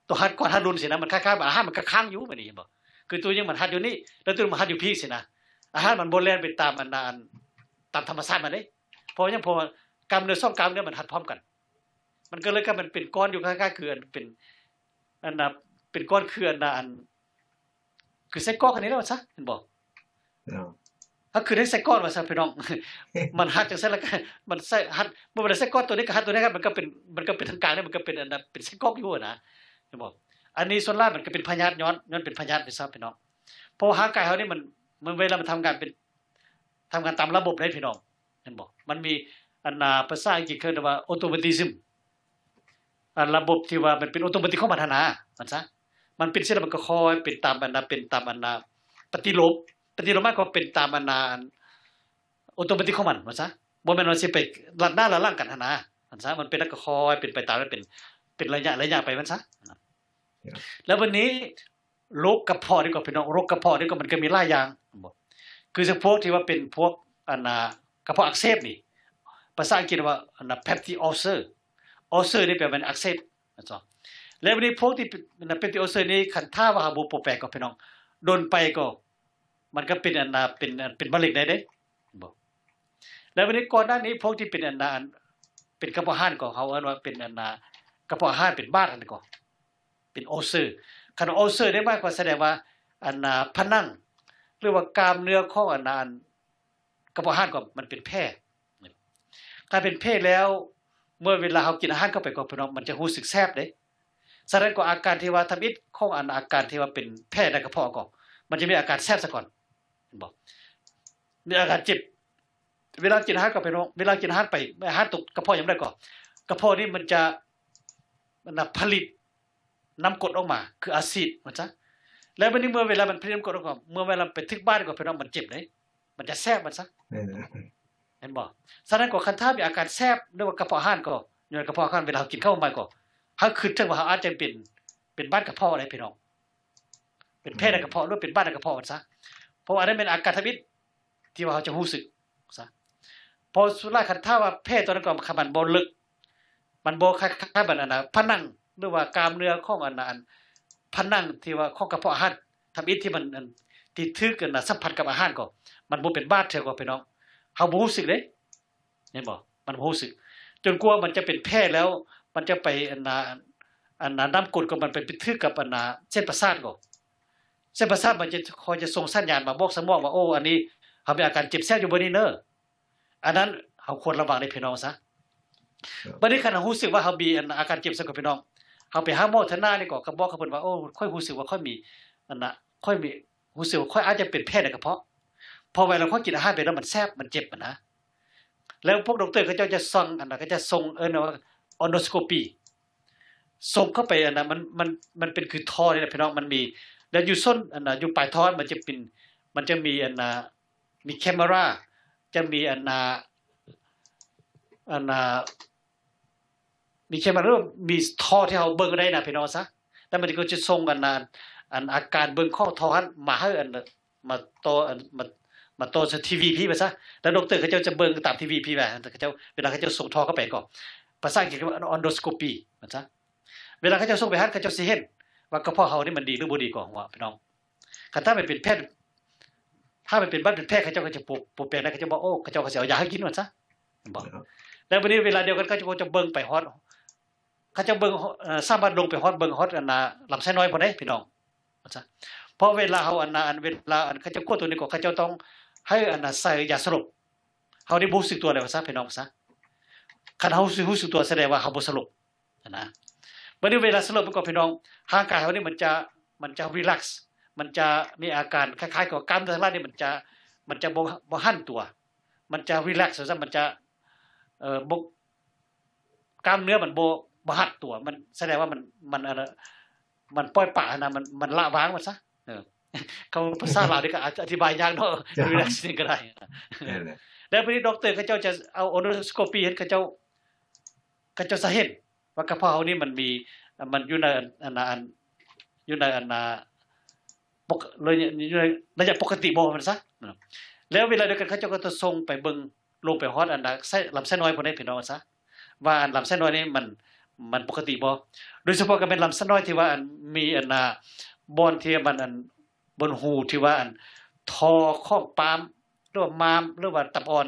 ตัวหัดก่อนหัดรุนสินะมันคล้ายๆอาหารมันก็ค้างอยู่บัดนี้บ่คือตัวยังมันหัดอยู่นี่แล้วตัวมันหัดอยู่พี่สินะอาหารมันบ่แล่นไปตามอันนั้นตามธรรมชาติมันเด้เพราะยังพอกล้ามเนื้อ2กล้ามเนื้อมันหัดพร้อมกันมันก็เลยก็มันเป็นก้อนอยู่คล้ายๆคือเป็นอันน่ะเป็นก้อนคืออันน่ะคือไส้กรอกอันนี้แล้วซะเห็นบ่ถ้าคือได้ไส้กรอกว่าซะพี่น้องมันหัดจังซั่นแล้วมันใส่หัดบ่ว่าไส้กรอกตัวนี้ก็หัดตัวนี้ครับมันก็เป็นทางกลางนี่มันก็เป็นอันน่ะเป็นไส้กรอกอยู่นะเห็นบ่อันนี้ส่วนล่างมันก็เป็นพยาธิย้อนเป็นพยาธิไปซะพี่น้องเพราะร่างกายเฮานี่มันเวลามันทำงานตามระบบได้พี่น้องเห็นบ่มันมีอันน่ะภาษาอังกฤษเขาเรียกว่าออโตเมติซึมระบบที่ว่ามันเป็นออโตเมติกของมันนะมันซะมันเป็นเสร็จแล้วมันก็คอยเป็นตามอันน่ะปฏิโลมหมายความเป็นตามอันน่ะออโตเมติกของมันว่าซะบ่แม่นว่าสิไปลัดหน้าละล่างกันนะมันซะมันเป็นแล้วก็คอยเป็นไปตามนั้นเป็นระยะไปมันซะแล้ววันนี้โรคกระเพาะนี่ก็พี่น้องโรคกระเพาะนี่ก็มันก็มีหลายอย่างบ่คือพวกที่ว่าเป็นพวกอันน่ะกระเพาะอักเสบนี่ภาษาอังกฤษว่าอันน่ะ peptic ulcer อัลเซอร์นี่แปลว่าอักเสบนะจ๊ะแล้ววันนี้พวกที่เป็นอัลเซอร์นี่คันถ้าว่าบ่ปกแปลก็พี่น้องโดนไปก็มันก็เป็นอันน่ะเป็นมะเร็งได้เด้บ่แล้ววันนี้ก่อนหน้านี้พวกที่เป็นอันน่ะเป็นกระเพาะอาหารก็เขาเอิ้นว่าเป็นอันน่ะกระเพาะอาหารเป็นบาดอันนี้ก็เป็นอัลเซอร์คันอัลเซอร์ได้มากกว่าแสดงว่าอันน่ะผนังหรือว่ากล้ามเนื้อของอันน่ะกระเพาะอาหารก็มันเป็นแผลการเป็นแผลแล้วเมื่อเวลาเฮากินอาหารเข้าไปก็พี่น้องมันจะรู้สึกแซ่บเด้ฉะนั้นก็อาการที่ว่าทำอิฐของอันอาการที่ว่าเป็นแผลในกระเพาะก็มันจะมีอาการแซ่บซะก่อนเห็นบ่มีอาการเจ็บเวลากินอาหารก็พี่น้องเวลากินอาหารไปอาหารตกกระเพาะยังได้ก็กระเพาะนี่มันจะผลิตน้ำกรดออกมาคืออาซิดว่าซะแล้วบัดนี้เมื่อเวลามันผลิตน้ำกรดออกมาเมื่อเวลาไปถึงบ้านก็พี่น้องมันเจ็บเด้มันจะแซ่บมันซะเห็นบ่ฉะนั้นก็คันถ้ามีอาการแซ่บหรือว่ากระเพาะอาหารก็อยู่ในกระเพาะอาหารเวลากินเข้าไปก็เฮาคิดถึงว่าเฮาอาจจะเป็นบ้านกระเพาะอะไรพี่น้องเป็นแผลในกระเพาะหรือเป็นบ้านในกระเพาะมันซะเพราะอันนั้นเป็นอาการทมิตที่ว่าเฮาจะรู้สึกซะพอสุดท้ายคันถ้าว่าแผลตัวนั้นก็มันบ่ลึกมันบ่คล้ายๆแบบนั้นน่ะผนังหรือว่ากล้ามเนื้อของอันนั้นผนังที่ว่าของกระเพาะอาหารทมิตที่มันที่ถึกกันน่ะสัมผัสกับอาหารก็มันบ่เป็นบาดเท่ากับพี่น้องเฮาบ่รู้สึกเด้เห็นบ่มันบ่รู้สึกจนกว่ามันจะเป็นแผลแล้วมันจะไปอันน่ะน้ำกรดก็มันไปทึกกับอันน่ะเส้นประสาทก็เส้นประสาทมันจะคอยจะส่งสัญญาณมาบอกสมองว่าโอ้อันนี้เฮามีอาการเจ็บแซ่บอยู่บ่นี่เด้ออันนั้นเฮาควรระวังในพี่น้องซะบัดนี้คันเฮารู้สึกว่าเฮามีอาการเจ็บซะกับพี่น้องเฮาไปหาหมอทนานี่ก็บอกกับเพิ่นว่าโอ้ค่อยรู้สึกว่าค่อยมีอันน่ะค่อยมีรู้สึกว่าค่อยอาจจะเป็นแผลในกระเพาะพอเวลาค่อยกินอาหารไปแล้วมันแซ่บมันเจ็บนะแล้วพวกด็อกเตอร์เขาจะส่องอันน่ะก็จะส่งว่าendoscopy ส่งเข้าไปอันน่ะมันเป็นคือท่อนี่แหละพี่น้องมันมีแล้วอยู่ส้นอันน่ะอยู่ปลายท่อมันจะมีอันน่ะมีแคมราจะมีอันน่ะมีแคมรามีท่อที่เฮาเบิ่งได้นะพี่น้องซะแล้วมันก็จะส่งอันน่ะอาการเบิ่งของท่อหันมาให้อันมาต่อมาต่อทีวีพี่ว่าซะแล้วด็อกเตอร์เขาจะเบิ่งตามทีวีพี่ว่าเขาจะเวลาเขาจะส่งท่อเข้าไปก็ภาษาอังกฤษว่า endoscopy ว่าซะเวลาเขาจะส่งไปหันเขาจะสิเห็นว่ากระเพาะเฮานี่มันดีหรือบ่ดีก่อนว่าพี่น้องคันถ้ามันเป็นแพทย์ถ้ามันเป็นบ้านเป็นแพทย์เขาเจ้าก็จะปลูกแปลงได้เขาจะบอกโอ้เขาเจ้าก็สิเอายาให้กินว่าซะบ่แล้วบัดนี้เวลาเดียวกันเขาจะเบิ่งไปฮอดเขาจะเบิ่งสามารถลงไปฮอดเบิ่งฮอดอันน่ะลำไส้น้อยบ่ได้พี่น้องว่าซะเพราะเวลาเฮาอันน่ะเวลาเขาจะกดตัวนี้ก็เขาจะต้องให้อันน่ะใส่ยาสลบเฮานี่บ่รู้สึกตัวเลยว่าซะพี่น้องซะคันเฮารู้สึกตัวแสดงว่าเฮาบ่สลบนะบัดนี้เวลาสลบมันก็พี่น้องร่างกายเฮานี่มันจะรีแลกซ์มันจะมีอาการคล้ายๆกับกล้ามเนื้อทั้งหลายนี่มันจะบ่หั่นตัวมันจะรีแลกซ์ซะมันจะบ่กล้ามเนื้อมันบ่หัดตัวมันแสดงว่ามันปล่อยปละนะมันละวางมันซะเขาภาษาลาวนี่ก็อธิบายยากเนาะรีแลกซ์นี่ก็ได้แล้วบัดนี้ด็อกเตอร์เขาเจ้าจะเอา endoscopy เฮ็ดเขาเจ้าสิเห็นว่ากระเพาะเฮานี่มันมีมันอยู่ในอยู่ในเลยอยู่ในระดับปกติบ่มันซะแล้วเวลาเดียวกันเขาเจ้าก็จะส่งไปเบิ่งลงไปฮอดอันไส้ลำไส้น้อยบ่ได้พี่น้องซะว่าอันลำไส้น้อยนี่มันปกติบ่โดยเฉพาะก็เป็นลำไส้น้อยที่ว่าอันมีอันบอนที่มันอันบนหูที่ว่าอันทอข้องปามหรือว่ามามหรือว่าตับอ่อน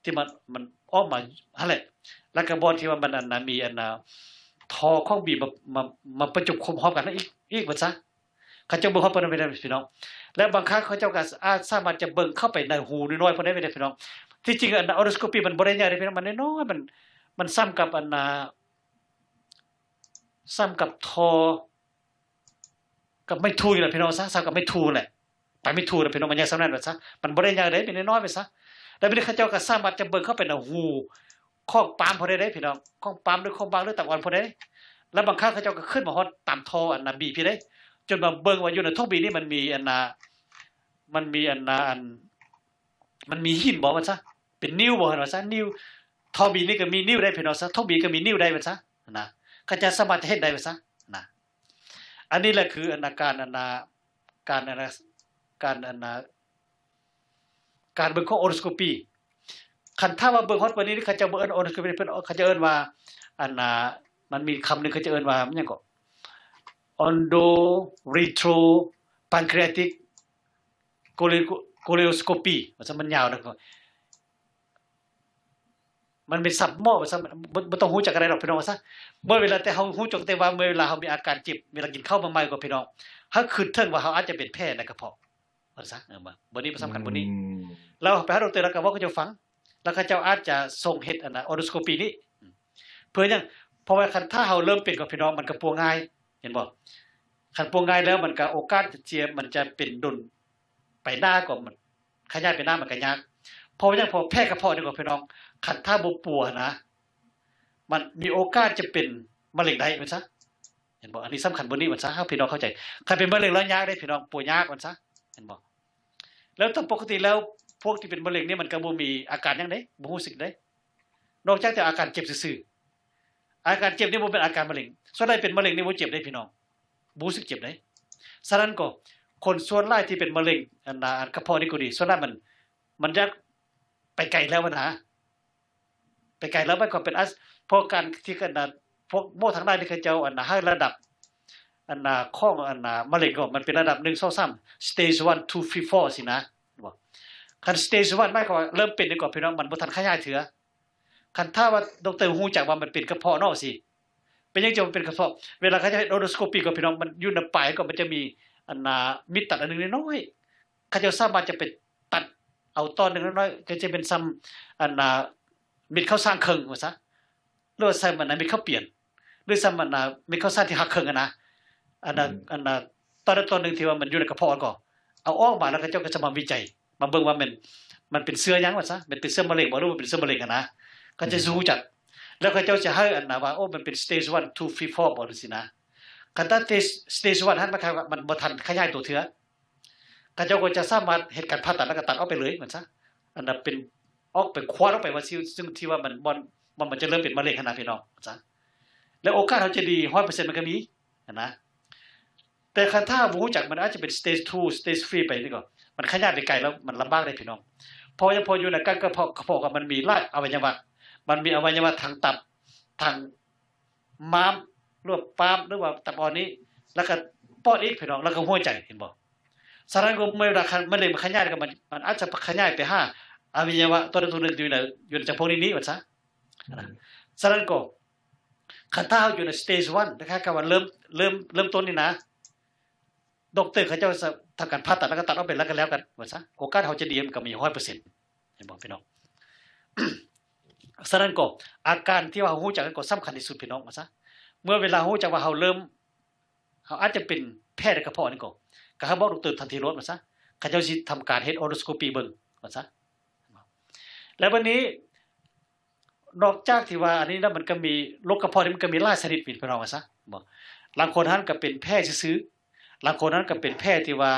ที่มันออกมาหั่นแหละแล้วก็บอนที่ว่ามันอันมีอันทอข้องบีบมาประจุพร้อมกันอีกว่าซะเขาเจ้าเบิ่งเข้าไปในพี่น้องแล้วบางครั้งเขาเจ้าก็สามารถจะเบิ่งเข้าไปในหูน้อยๆพอได้พี่น้องที่จริงอัน endoscopy มันบ่ได้ใหญ่เด้พี่น้องมันน้อยมันซ้ำกับซ้ำกับทอกับไม่ทูนี่แหละพี่น้องซะซ้ำกับไม่ทูแหละไปไม่ทูนะพี่น้องมันใหญ่ซำนั้นว่าซะมันบ่ได้ใหญ่เด้เป็นน้อยๆไปซะแล้วบัดนี้เขาเจ้าก็สามารถจะเบิ่งเข้าไปในหูข้องปามพอได้เด้พี่น้องข้องปามหรือข้องบางหรือตับอ่อนพอได้แล้วบางครั้งเขาเจ้าก็ขึ้นมาฮอดตามทอบีพี่ได้จนมาเบิ่งว่าอยู่ในท้องบีนี่มันมีมันมีหินบ่ว่าซะเป็นนิ้วบ่ว่าซะนิ้วทอบีนี่ก็มีนิ้วได้พี่น้องซะท้องบีก็มีนิ้วได้ว่าซะนะก็จะสามารถเฮ็ดได้ว่าซะนะอันนี้แหละคือการเบิ่งของ endoscopy คันถ้าว่าเบิ่งฮอดวันนี้เขาจะเบิ่งคือเป็นเขาจะเอิ้นว่าอันน่ะมันมีคำนึงเขาจะเอิ้นว่ามันหยังก็ endoretropancreatic cholecystoscopy มันยาวนะมันเป็นศัพท์หม้อว่าบ่ต้องฮู้จักอะไรหรอกพี่น้องว่าซะเมื่อเวลาแต่เฮาฮู้จักแต่ว่าเมื่อเวลาเฮามีอาการเจ็บเวลากินข้าวใหม่ๆก็พี่น้องเฮาคิดถึงว่าเฮาอาจจะเป็นแพ้ในกระเพาะว่าซะบ่นี้สำคัญบ่นี้แล้วไปหาดอกเตอร์แล้วก็เว้าเขาเจ้าฟังแล้วเขาเจ้าอาจจะส่งเฮ็ดอันน่ะ endoscopy นี้เพื่อหยังเพราะว่าคันถ้าเฮาเริ่มเป็นกับพี่น้องมันก็ปัวง่ายเห็นบ่คันปัวง่ายแล้วมันก็โอกาสมันจะเป็นดุลไปหน้าก็มันขยายไปหน้ามันก็ยากเพราะว่าหยังพอแพ้กระเพาะนี่ก็พี่น้องคันถ้าบ่ปัวนะมันมีโอกาสจะเป็นมะเร็งได้ว่าซะเห็นบ่อันนี้สำคัญบ่นี้ว่าซะเฮาพี่น้องเข้าใจคันเป็นมะเร็งแล้วยากได้พี่น้องปัวยากว่าซะเห็นบ่แล้วตามปกติแล้วพวกที่เป็นมะเร็งนี่มันก็บ่มีอาการหยังเด้บ่รู้สึกเด้นอกจากแต่อาการเจ็บซื่อๆอาการเจ็บนี่บ่เป็นอาการมะเร็งส่วนใหญ่เป็นมะเร็งนี่บ่เจ็บได้พี่น้องบ่รู้สึกเจ็บได้ฉะนั้นก็คนส่วนหลายที่เป็นมะเร็งอันน่ะกระเพาะนี่ก็ดีส่วนนั้นมันจะไปไกลแล้วนะไปไกลแล้วมันก็เป็นพวกการที่กันน่ะพวกโมทางด้านที่เขาเจ้าอันน่ะให้ระดับอันน่ะของอันน่ะมะเร็งก็มันเป็นระดับ1 2 3 stage 1 2 3 4สินะบ่คัน stage 1หมายความว่าเริ่มเป็นนี่ก็พี่น้องมันบ่ทันขยายเถือคันถ้าว่าดอกเตอร์ฮู้จักว่ามันเป็นกระเพาะเนาะสิเป็นยังจะมันเป็นกระเพาะเวลาเขาจะเฮ็ด endoscopy ก็พี่น้องมันอยู่ในปลายก็มันจะมีอันน่ะมิดตัดอันนึงน้อยๆเขาจะสามารถจะไปตัดเอาตอนนึงน้อยๆก็จะเป็นซ้ำอันน่ะมิดเข้าสร้างครึ่งว่าซะหรือว่าซ้ำมันน่ะมิดเข้าเปลี่ยนหรือซ้ำมันน่ะมิดเข้าสร้างที่หักครึ่งนะอันน่ะตอนนึงที่ว่ามันอยู่ในกระเพาะก็เอาออกมาแล้วเขาเจ้าก็จะมาวิจัยมาเบิ่งว่ามันเป็นเชื้อหยังว่าซะมันเป็นเชื้อมะเร็งบ่หรือว่าเป็นเชื้อมะเร็งนะก็จะรู้จักแล้วเขาเจ้าจะให้อันน่ะว่าโอ้มันเป็น stage 1 2 3 4บ่สินะคันถ้า stage 1นั้นมันบ่ทันขยายตัวเถือเขาเจ้าก็จะสามารถเฮ็ดการผ่าตัดแล้วก็ตัดออกไปเลยเหมือนซะอันนั้นเป็นออกไปคว้าออกไปว่าซึ่งที่ว่ามันจะเริ่มเป็นมะเร็งขนาดพี่น้องจ้ะแล้วโอกาสเขาจะดี 100% มันก็มีนะแต่คันถ้าบ่รู้จักมันอาจจะเป็น stage 2 stage 3ไปนี่ก็มันขยายไปไกลแล้วมันลำบากได้พี่น้องพออยู่ในกระเพาะก็มันมีหลายอวัยวะมันมีอวัยวะทางตับทางม้ามหรือว่าปามหรือว่าตับอ่อนนี้แล้วก็ปอดอีกพี่น้องแล้วก็หัวใจเห็นบ่ฉะนั้นก็เมื่อเวลามะเร็งมันขยายก็มันอาจจะขยายไปหาอวัยวะตัวนึงอยู่ในจำพวกนี้ว่าซะฉะนั้นก็คันถ้าอยู่ใน stage 1นะครับก็ว่าเริ่มต้นนี่นะดอกเตอร์เขาเจ้าจะทำการผ่าตัดแล้วก็ตัดออกไปแล้วกันว่าซะโอกาสเขาจะดีมันก็มี 100% เห็นบ่พี่น้องฉะนั้นก็อาการที่ว่าฮู้จักก็สำคัญที่สุดพี่น้องว่าซะเมื่อเวลาฮู้จักว่าเฮาอาจจะเป็นแพ้ในกระเพาะนี่ก็เขาบอกดอกเตอร์ทันทีรถว่าซะเขาเจ้าสิทำการเฮ็ด endoscopy เบิ่งว่าซะแล้ววันนี้นอกจากที่ว่าอันนี้แล้วมันก็มีโรคกระเพาะนี่มันก็มีหลายชนิดพี่น้องว่าซะบ่บางคนท่านก็เป็นแพ้ซื่อๆบางคนนั้นก็เป็นแพ้ที่ว่า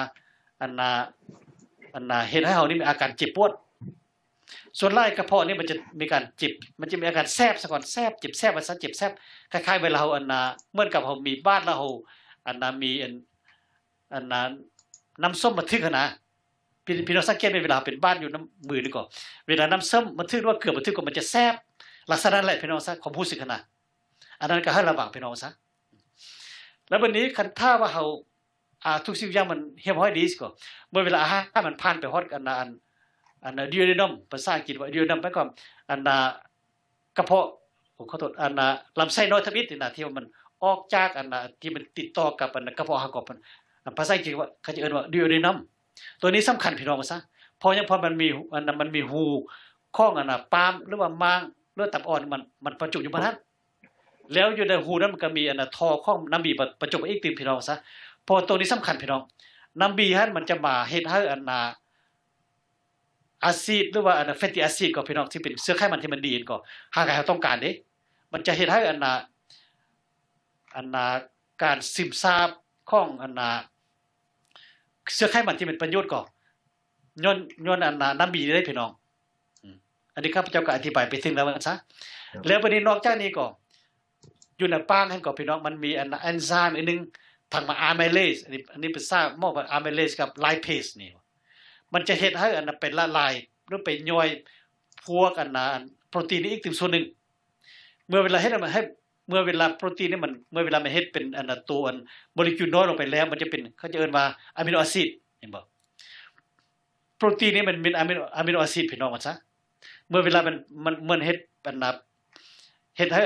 อันน่ะเฮ็ดให้เฮานี่มีอาการเจ็บปวดส่วนหลายกระเพาะนี่มันจะมีการเจ็บมันจะมีอาการแสบซะก่อนแสบเจ็บแสบว่าซะเจ็บแสบคล้ายๆเวลาเฮาเหมือนกับเฮามีบ้านแล้วเฮามีน้ำส้มบันทึกนะพี่น้องสังเกตเวลาเป็นบ้านอยู่น้ำมือนี่ก็เวลาน้ำส้มบันทึกว่าเกลือบันทึกก็มันจะแสบลักษณะนั้นแหละพี่น้องซะความรู้สึกนะอันนั้นก็ให้ระวังพี่น้องซะแล้ววันนี้คันถ้าว่าเฮาทุกสิ่งอย่างมันเรียบร้อยดีสิก็เมื่อเวลาอาหารมันผ่านไปฮอดduodenum ภาษาอังกฤษว่า duodenum หมายความกระเพาะขอโทษลำไส้น้อยทมิดนี่นะที่มันออกจากที่มันติดต่อกับกระเพาะอาหารภาษาอังกฤษว่าเขาจะเอิ้นว่า duodenum ตัวนี้สำคัญพี่น้องซะเพราะยังพอมันมีหูของปามหรือว่ามางหรือตับอ่อนมันประจุอยู่บนนั้นแล้วอยู่ในหูนั้นมันก็มีท่อของน้ำบีประจุอีกติมพี่น้องซะพอตัวนี้สำคัญพี่น้องน้ำบีฮั่นมันจะมาเฮ็ดให้อาซิดหรือว่าแฟตติแอซิดก็พี่น้องที่เป็นเชื้อไขมันที่มันดีก็หากเราต้องการเด้มันจะเฮ็ดให้การซึมซาบของเชื้อไขมันที่เป็นประโยชน์ก็ย้อนน้ำบีได้พี่น้องอันนี้ข้าพเจ้าก็อธิบายไปถึงแล้วซะแล้วประเด็นนอกจากนี้ก็อยู่ในปางให้ก็พี่น้องมันมีเอนไซม์อันนึงทางมาอะไมเลสอันนี้เป็นทราบมอกว่าอะไมเลสกับไลเพสนี่มันจะเฮ็ดให้เป็นละลายหรือไปย่อย พวกโปรตีนนี่อีกส่วนหนึ่งเมื่อเวลาเฮ็ดมันให้เมื่อเวลาโปรตีนนี่มันเมื่อเวลามันเฮ็ดเป็นตัวโมเลกุลน้อยลงไปแล้วมันจะเป็นเขาจะเอิ้นว่าอะมิโนแอซิดเห็นบ่โปรตีนนี่มันเป็นอะมิโนแอซิดพี่น้องว่าซะเมื่อเวลามันเฮ็ดเฮ็ดให้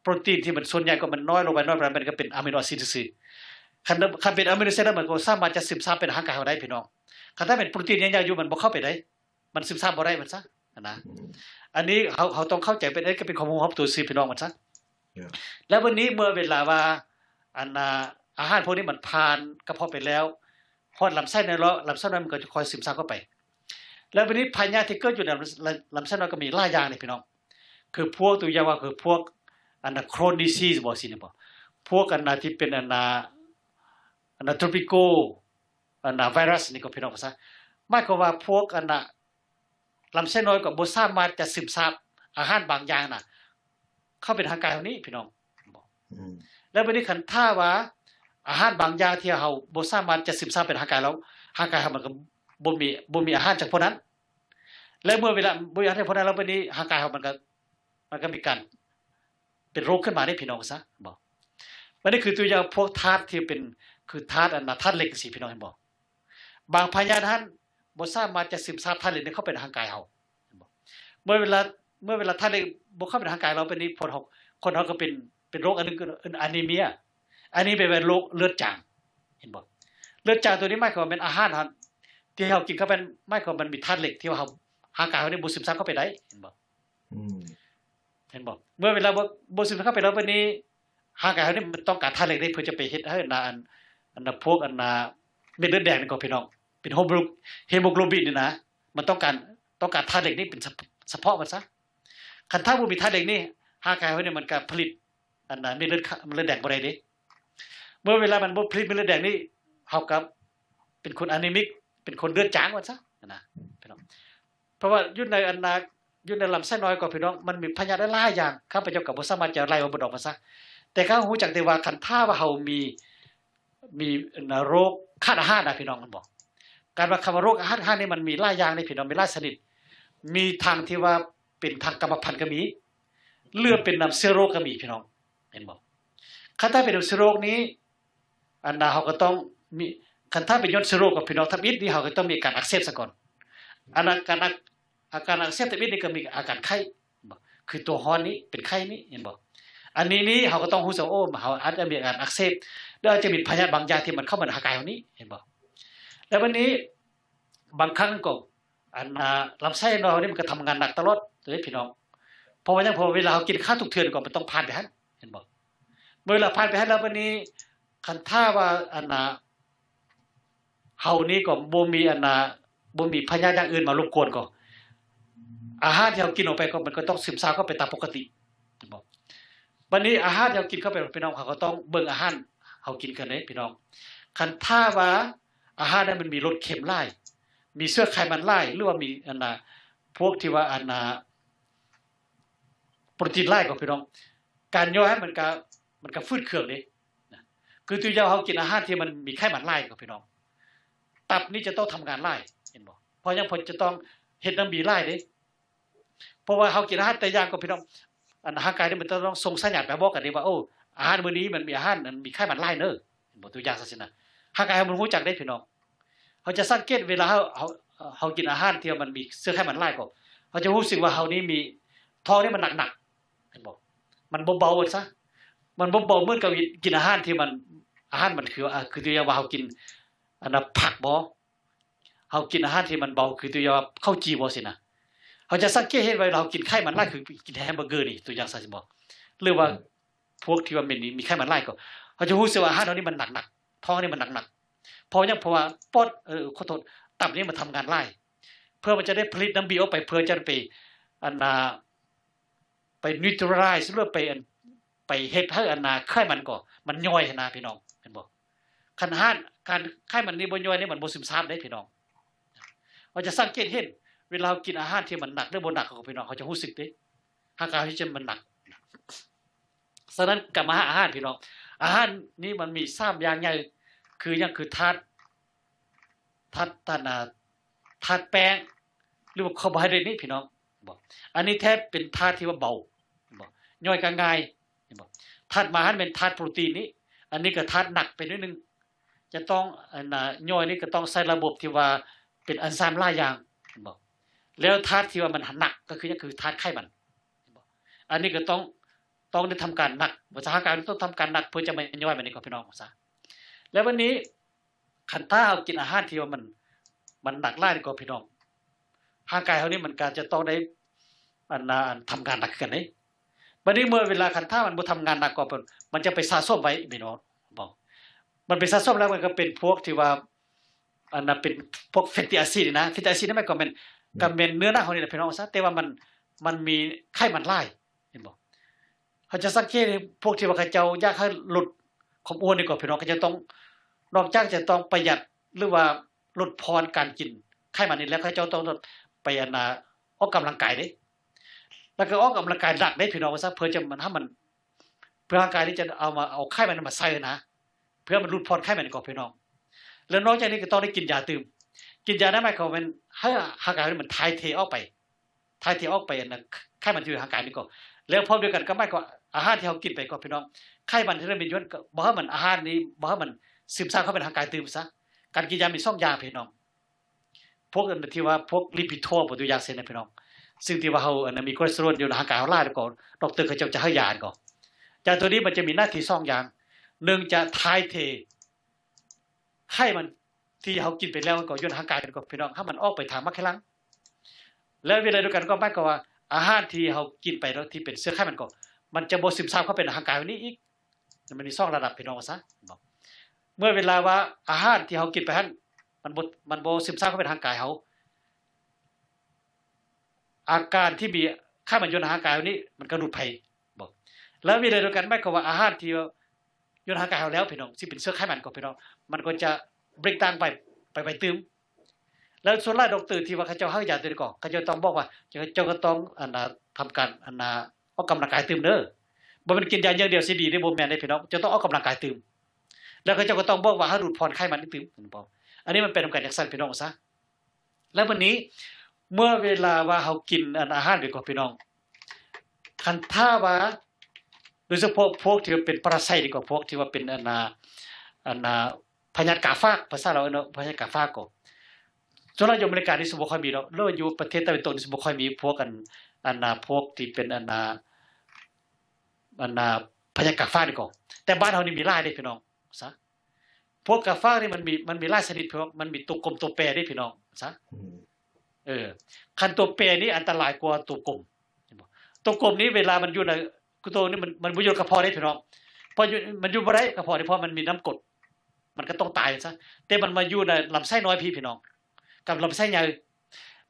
โปรตีนที่มันส่วนใหญ่ก็มันน้อยลงไปมันก็เป็นอะมิโนแอซิดซื่อๆคันเป็นอะมิโนแอซิดมันก็สามารถจะซึมซับเป็นร่างกายเราได้พี่น้องคันถ้าเป็นโปรตีนใหญ่ๆอยู่มันบ่เข้าไปได้มันซึมซับบ่ได้มันซะนะอันนี้เขาต้องเข้าใจเป็นก็เป็นข้อมูลของตัวซื่อพี่น้องมันซะแล้ววันนี้เมื่อเวลาว่าอาหารพวกนี้มันผ่านกระเพาะไปแล้วฮอดลำไส้ในลำไส้นั้นมันก็จะคอยซึมซับเข้าไปแล้ววันนี้พยาธิที่เกิดอยู่ในลำไส้นั้นก็มีหลายอย่างนี่พี่น้องคือพวกตัวอย่างว่าคือพวกCrohn disease บ่สิเนี่ยบ่พวกที่เป็นtropical ไวรัสนี่ก็พี่น้องซะหมายความว่าพวกลำไส้น้อยก็บ่สามารถจะซึมซับอาหารบางอย่างน่ะเข้าไปในร่างกายเฮานี้พี่น้องแล้วบัดนี้คันถ้าว่าอาหารบางอย่างที่เฮาบ่สามารถจะซึมซับเป็นร่างกายแล้วร่างกายเฮามันก็บ่มีอาหารจากพวกนั้นและเมื่อเวลาบ่มีอาหารจากพวกนั้นแล้วบัดนี้ร่างกายเฮามันก็มีการเป็นโรคขึ้นมาได้พี่น้องซะบ่มันนี่คือตัวอย่างพวกธาตุที่เป็นคือธาตุธาตุเหล็กสิพี่น้องเห็นบ่บางพยาธินั้นบ่สามารถจะซึมซับธาตุเหล็กนี้เข้าไปในร่างกายเฮาเห็นบ่เมื่อเวลาธาตุเหล็กบ่เข้าไปในร่างกายเราเป็นนี้คนเฮาก็เป็นโรคอันนึงคืออะนีเมียอันนี้เป็นโรคเลือดจางเห็นบ่เลือดจางตัวนี้หมายความว่าเป็นอาหารที่เฮากินเข้าไปหมายความมันมีธาตุเหล็กที่ว่าเฮาร่างกายเฮานี่บ่ซึมซับเข้าไปได้เห็นบ่เห็นบ่เมื่อเวลาบ่ซึมซับเข้าไปแล้วบัดนี้ร่างกายเฮานี่มันต้องการธาตุเหล็กนี้เพื่อจะไปเฮ็ดให้พวกเม็ดเลือดแดงนี่ก็พี่น้องเป็นเฮโมโกลบินนี่นะมันต้องการธาตุเหล็กนี่เป็นเฉพาะมันซะคันถ้าบ่มีธาตุเหล็กนี่ร่างกายเฮานี่มันก็ผลิตเม็ดเลือดแดงบ่ได้เด้เมื่อเวลามันบ่ผลิตเม็ดเลือดแดงนี่เฮาก็เป็นคนอะนีมิกเป็นคนเลือดจางว่าซะนะพี่น้องเพราะว่าอยู่ในลำไส้น้อยก็พี่น้องมันมีพยาธิหลายอย่างข้าพเจ้าก็บ่สามารถจะไล่บ่ออกมาซะแต่เขาฮู้จักได้ว่าคันถ้าว่าเฮามีโรคขาดอาหารนะพี่น้องมันบอกการว่าคำว่าโรคอาหารนี่มันมีหลายอย่างนี่พี่น้องมีหลายชนิดมีทางที่ว่าเป็นทางกรรมพันธุ์ก็มีเลือดเป็นเชื้อโรคก็มีพี่น้องเห็นบ่คันถ้าเป็นเชื้อโรคนี้เฮาก็ต้องมีคันถ้าเป็นย้อนเชื้อโรคกับพี่น้องทำอิดนี่เฮาก็ต้องมีการอักเสบซะก่อนอาการอักเสบทำอิดนี่ก็มีอาการไข้บ่คือตัวฮ้อนนี้เป็นไข้นี้เห็นบ่อันนี้เฮาก็ต้องรู้สึกโอ้เฮาอาจจะมีอาการอักเสบแล้วอาจจะมีพยาธิบางอย่างที่มันเข้ามาในร่างกายเฮานี้เห็นบ่แล้ววันนี้บางครั้งก็ลำไส้เรานี่มันก็ทำงานหนักตลอดเลยพี่น้องเพราะว่าจังพอเวลาเฮากินข้าวทุกเทื่อก็มันต้องผ่านไปหั่นเห็นบ่เมื่อเวลาผ่านไปหั่นแล้ววันนี้คันถ้าว่าเฮานี่ก็บ่มีพยาธิอย่างอื่นมารบกวนก็อาหารที่เฮากินออกไปก็มันก็ต้องซึมซาบเข้าไปตามปกติเห็นบ่วันนี้อาหารที่เรากินเข้าไปพี่น้องเขาก็ต้องเบิ่งอาหารเฮากินกันเด้พี่น้องคันถ้าว่าอาหารนั้นมันมีรสเค็มหลายมีเชื้อไขมันหลายหรือว่ามีพวกที่ว่าโปรตีนหลายก็พี่น้องการย่อยให้มันก็ฝืดเคืองเด้คือตัวอย่างเฮากินอาหารที่มันมีไขมันหลายก็พี่น้องตับนี่จะต้องทำงานหลายเห็นบ่เพราะยังพอจะต้องเฮ็ดน้ำบีหลายเด้เพราะว่าเฮากินอาหารแต่อย่างก็พี่น้องร่างกายนี่มันต้องส่งสัญญาณไปบอกกันนี่ว่าโอ้อาหารมื้อนี้มันมีอาหารมีไขมันหลายเด้อเห็นบ่ตัวอย่างซะสินะร่างกายมันรู้จักได้พี่น้องเฮาจะสังเกตเวลาเฮากินอาหารที่มันมีเชื้อไขมันหลายก็เฮาจะรู้สึกว่าเฮานี่มีท้องนี่มันหนักๆเห็นบ่มันบ่เบาซะมันบ่เบาเหมือนกับกินอาหารที่มันอาหารมันคือตัวอย่างว่าเฮากินผักบ่เฮากินอาหารที่มันเบาคือตัวอย่างว่าข้าวจี่บ่สินะเฮาจะสังเกตเห็นว่าเรากินไขมันหลายคือกินแฮมเบอร์เกอร์นี่ตัวอย่างซะสิบ่หรือว่าพวกที่ว่ามีไขมันหลายก็เฮาจะรู้สึกว่าอาหารเหล่านี้มันหนักๆท้องนี่มันหนักๆเพราะว่าปอดขอโทษตับนี่มันทำงานหลายเพื่อมันจะได้ผลิตน้ำบีออกไปเพื่อจะไปไปนิวทรัลไลซ์หรือไปเฮ็ดให้ไขมันก็มันย่อยนะพี่น้องเห็นบ่คันอาหารการไขมันนี่บ่ย่อยนี่มันบ่ซึมซับได้พี่น้องเราจะสังเกตเห็นเวลากินอาหารที่มันหนักหรือบ่หนักของพี่น้องเขาจะรู้สึกเด้ร่างกายที่มันหนักฉะนั้นกลับมาอาหารพี่น้องอาหารนี้มันมี3อย่างใหญ่คือธาตุแป้ง หรือว่าคาร์โบไฮเดรตนี่พี่น้องบ่อันนี้แท้เป็นธาตุที่ว่าเบาบ่ย่อยก็ง่ายบ่ธาตุอาหารเป็นธาตุโปรตีนนี้อันนี้ก็ธาตุหนักไปนิดนึงจะต้องย่อยนี่ก็ต้องใช้ระบบที่ว่าเป็นเอนไซม์หลายอย่างบ่แล้วธาตุที่ว่ามันหนักก็คือธาตุไขมันบ่อันนี้ก็ต้องได้ทำการหนักภาษาการต้องทำการหนักเพื่อจะมาย่อยมันนี่ก็พี่น้องซะแล้ววันนี้คันถ้าเอากินอาหารที่ว่ามันหนักหลายนี่ก็พี่น้องร่างกายเฮานี่มันก็จะต้องได้ทำงานหนักกันนี่บัดนี้เมื่อเวลาคันถ้ามันบ่ทำงานหนักก็มันจะไปสะสมไว้พี่น้องบ่มันไปสะสมแล้วมันก็เป็นพวกที่ว่าเป็นพวกแฟตติแอซิดนะแฟตติแอซิดนี่มันก็เป็นเนื้อหนังเฮานี่แหละพี่น้องซะแต่ว่ามันมีไขมันหลายเห็นบ่เฮาจะสังเกตพวกที่ว่าเขาเจ้าอยากให้ลดความอ้วนนี่ก็พี่น้องก็จะต้องนอกจากจะต้องประหยัดหรือว่าลดพรการกินไขมันนี่แล้วเขาเจ้าต้องไปออกกำลังกายเด้แล้วก็ออกกำลังกายหนักได้พี่น้องว่าซะเพื่อจะมันให้มันเพื่อร่างกายที่จะเอาไขมันมาใส่นะเพื่อมันลดพรไขมันนี่ก็พี่น้องแล้วนอกจากนี้ก็ต้องได้กินยาตื่มกินยาได้หมายความว่าให้ร่างกายมันถ่ายเทออกไปไขมันที่อยู่ในร่างกายนี่ก็แล้วพร้อมด้วยกันก็หมายความอาหารที่เฮากินไปก็พี่น้องไขมันที่มันมีอยู่บ่ให้มันอาหารนี้บ่ให้มันซึมซาบเข้าไปในร่างกายตื่มซะการกินยามี2อย่างพี่น้องพวกที่ว่าพวกลิปิโทบ่ตัวอย่างเช่นนะพี่น้องซึ่งที่ว่าเฮามีคอเลสเตอรอลอยู่ในร่างกายเฮาหลายแล้วก็ดอกเตอร์เขาจะให้ยาก่อนยาตัวนี้มันจะมีหน้าที่2อย่าง1จะถ่ายเทไขมันที่เฮากินไปแล้วก็อยู่ในร่างกายก็พี่น้องให้มันออกไปทางมะไขลังแล้วเวลาเดียวกันก็หมายความว่าอาหารที่เฮากินไปแล้วที่เป็นเชื้อไขมันก็มันจะบ่ซึมซาบเข้าไปในร่างกายนี้อีกมันมี2ระดับพี่น้องว่าซะเมื่อเวลาว่าอาหารที่เฮากินไปหั่นมันบ่ซึมซาบเข้าไปในร่างกายเฮาอาการที่มีไขมันอยู่ในร่างกายนี้มันก็หลุดไปบ่แล้วเวลาเดียวกันหมายความว่าอาหารที่อยู่ในร่างกายเฮาแล้วพี่น้องที่เป็นเชื้อไขมันก็พี่น้องมันก็จะเบรกดาวน์ไปตืมแล้วส่วนหลายดอกเตอร์ที่ว่าเขาเจ้าให้ยาตัวนี้ก็เขาเจ้าต้องบอกว่าเจ้าก็ต้องทำการออกกำลังกายตืมเด้อบ่แม่นกินยาอย่างเดียวสิดีเด้บ่แม่นเด้พี่น้องจะต้องออกกำลังกายตืมแล้วเขาเจ้าก็ต้องบอกว่าให้ดูดผ่อนไขมันตืมบ่อันนี้มันเป็นกันจังซั่นพี่น้องซะแล้ววันนี้เมื่อเวลาว่าเฮากินอาหารดีกว่าพี่น้องคันถ้าว่าโดยเฉพาะพวกที่เป็นปรสิตดีกว่าพวกที่ว่าเป็นพยาธิกาฟากภาษาเราเนาะพยาธิกาฟากก็ส่วนอยู่อเมริกานี่สิบ่ค่อยมีดอกแล้วอยู่ประเทศตะวันตกนี่สิบ่ค่อยมีพวกพวกที่เป็นพยาธิกาฟากนี่ก็แต่บ้านเฮานี่มีหลายเด้พี่น้องซะพวกกาฟากนี่มันมีหลายชนิดพวกมันมีตัวกลมตัวแปรเด้พี่น้องซะคันตัวแปรนี่อันตรายกว่าตัวกลมเห็นบ่ตัวกลมนี้เวลามันอยู่ในตัวนี้มันบ่อยู่กระเพาะได้พี่น้องพอมันอยู่บ่ได้กระเพาะนี่เพราะมันมีน้ำกรดมันก็ต้องตายซะแต่มันมาอยู่ในลำไส้น้อยพี่น้องกับลำไส้ใหญ่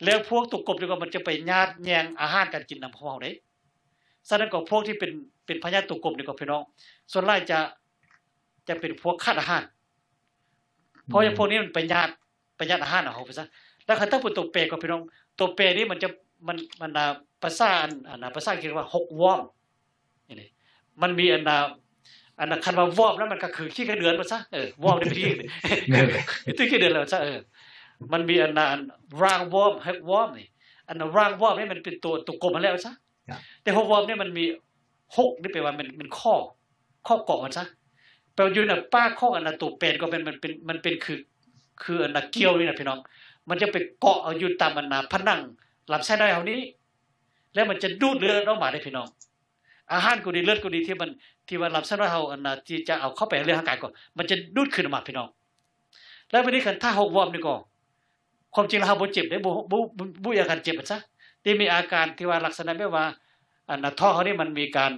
แล้วพวกตุกกบนี่ก็มันจะไปญาติแย่งอาหารการกินนำของเฮาได้ฉะนั้นก็พวกที่เป็นพยาธิตุกกบนี่ก็พี่น้องส่วนหลายจะเป็นพวกขาดอาหารเพราะอย่างพวกนี้มันไปญาติอาหารเอาเฮาไปซะแล้วคันถ้าเป็นตัวเปก็พี่น้องตัวเปนี่มันจะภาษาภาษาอังกฤษว่า6วอร์มนี่มันมีคันว่าวอร์มแล้วมันก็คือขี้กระเดือนว่าซะวอร์มนี่ที่ขี้เดือนแล้วซะมันมีร่างวอร์มให้วอร์มนี่ร่างวอร์มนี่มันเป็นตัวกลมมาแล้วซะแต่6วอร์มนี่มันมี6นี่แปลว่ามันข้อเกาะมันซะแปลว่าอยู่ในปากของตัวเป็นก็มันเป็นคือเกี่ยวนี่นะพี่น้องมันจะไปเกาะอยู่ตามผนังลำไส้น้อยเฮานี้แล้วมันจะดูดเลือดออกมาได้พี่น้องอาหารก็ดีเลือดก็ดีที่ว่าลำไส้น้อยเฮาที่จะเอาเข้าไปในร่างกายก็มันจะดูดขึ้นออกมาพี่น้องแล้ววันนี้คันถ้า6วอร์มนี่ก็ความจริงแล้วเฮาบ่เจ็บได้บ่อาการเจ็บซะแต่มีอาการที่ว่าลักษณะแบบว่าท้องเฮานี่มันมีการ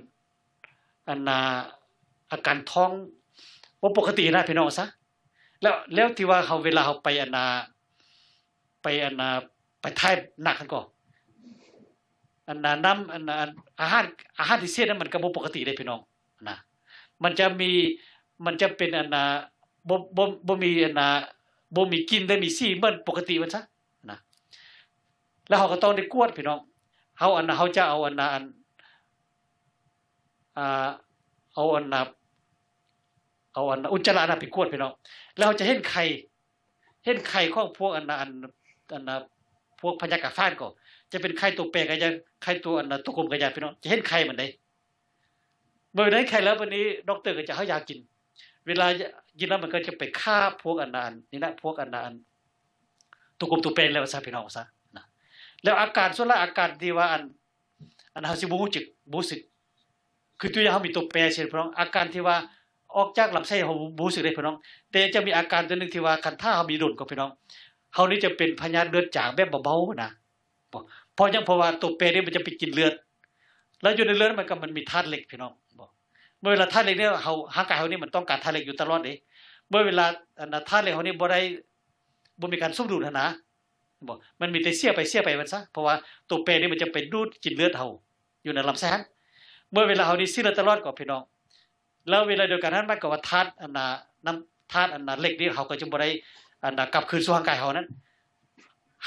อาการท้องบ่ปกตินะพี่น้องซะแล้วที่ว่าเฮาเวลาเฮาไปไปถ่ายหนักกันก็น้ำอาหารที่เสียนั้นมันก็บ่ปกติได้พี่น้องนะมันจะเป็นบ่มีบ่มีกลิ่นได้มีสีเหมือนปกติมันซะนะแล้วเฮาก็ต้องได้กวดพี่น้องเฮาจะเอาอุจจาระไปกวดพี่น้องแล้วเฮาจะเห็นไข่ของพวกพ พวกพยากาฟ้านก็จะเป็นไข่ตัวแปรก็จะไข่ตัวอันตัวกลมก็จะพี่น้องจะเห็นไข่มันได้เมื่อได้ไข่แล้ววันนี้ดอกเตอร์ก็จะให้ยากินเวลากินแล้วมันก็จะไปฆ่าพวกอันนั้นนี่นะพวกอันนั้นตัวกลมตัวแปรแล้วซะพี่น้องซะนะแล้วอาการส่วนละอาการที่ว่าอันเฮาสิบ่ฮู้จักบ่รู้สึกคือตัวอย่างเฮามีตัวแปรเช่นพี่น้องอาการที่ว่าออกจากลำไส้เฮาบ่รู้สึกได้พี่น้องแต่จะมีอาการตัวนึงที่ว่าคันถ้าเฮามีดุลก็พี่น้องเฮานี่จะเป็นพยาธิเลือดจางแบบเบาๆนะเพราะว่าตัวแปรนี่มันจะไปกินเลือดแล้วอยู่ในเลือดมันก็มันมีธาตุเหล็กพี่น้องบ่เมื่อเวลาธาตุเหล็กเนี่ยเฮาร่างกายเฮานี่มันต้องการธาตุเหล็กอยู่ตลอดเด้เมื่อเวลาธาตุเหล็กเฮานี่บ่มีการสมดุลนะบ่มันมีแต่เสียไปมันซะเพราะว่าตัวแปรนี่มันจะไปดูดกินเลือดเฮาอยู่ในลำไส้เมื่อเวลาเฮานี่เสียเลือดตลอดก็พี่น้องแล้วเวลาเดียวกันนั้นมันก็ว่าธาตุน้ำธาตุเหล็กนี่เฮาก็จะบ่ได้กลับคืนสู่ร่างกายเฮานั้น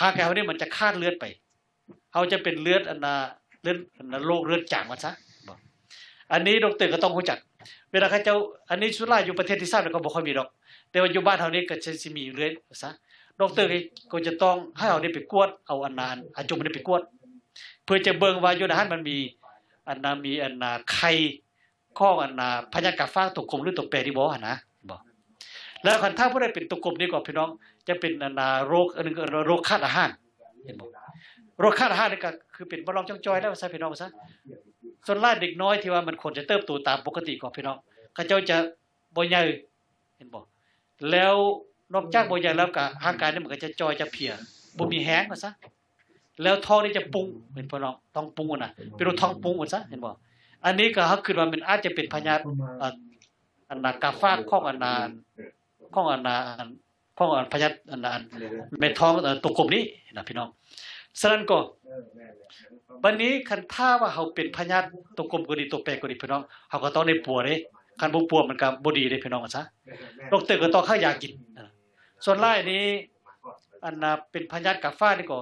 ร่างกายเฮานี่มันจะขาดเลือดไปเฮาจะเป็นเลือดเลือดโรคเลือดจางว่าซะบ่อันนี้ดอกเตอร์ก็ต้องรู้จักเวลาเขาเจ้าอันนี้สุราอยู่ประเทศที่ทราบแล้วก็บ่ค่อยมีดอกแต่ว่าอยู่บ้านเฮานี่ก็สิมีเรื่อยซะดอกเตอร์ก็จะต้องให้เฮาได้ไปกวดเอาอาจุมนี่ไปกวดเพื่อจะเบิ่งว่าอยู่ในนั้นมันมีมีไข่ของพยากาฟ้าตัวกลมหรือตัวแปรที่บ่นะบ่แล้วคันถ้าผู้ใดเป็นตัวกลมนี่ก็พี่น้องจะเป็นโรคอันนึงโรคขาดอาหารเห็นบ่โรคขาดอาหารนี่ก็คือเป็นบ่ลองจ้องจอยแล้วซะพี่น้องซะส่วนหลายเด็กน้อยที่ว่ามันควรจะเติบโตตามปกติของพี่น้องเขาเจ้าจะบ่ใหญ่เห็นบ่แล้วนอกจากบ่ใหญ่แล้วก็ร่างกายนี่มันก็จะจอยจะเพลียบ่มีแฮงว่าซะแล้วท้องนี่จะปุงเห็นพี่น้องท้องปุงน่ะเป็นโรคท้องปุงว่าซะเห็นบ่อันนี้ก็คิดว่ามันอาจจะเป็นพยาธิกาฟ้าของพยาธิเม็ดท้องตัวกลมนี้นะพี่น้องฉะนั้นก็วันนี้คันถ้าว่าเฮาเป็นพยาธิตัวกลมก็ดีตัวแปรก็ดีพี่น้องเฮาก็ต้องได้ปัวเด้คันบ่ปัวมันก็บ่ดีเด้พี่น้องซะดอกเตอร์ก็ต้องให้ยากินส่วนหลายนี้เป็นพยาธิกาฟ้านี่ก็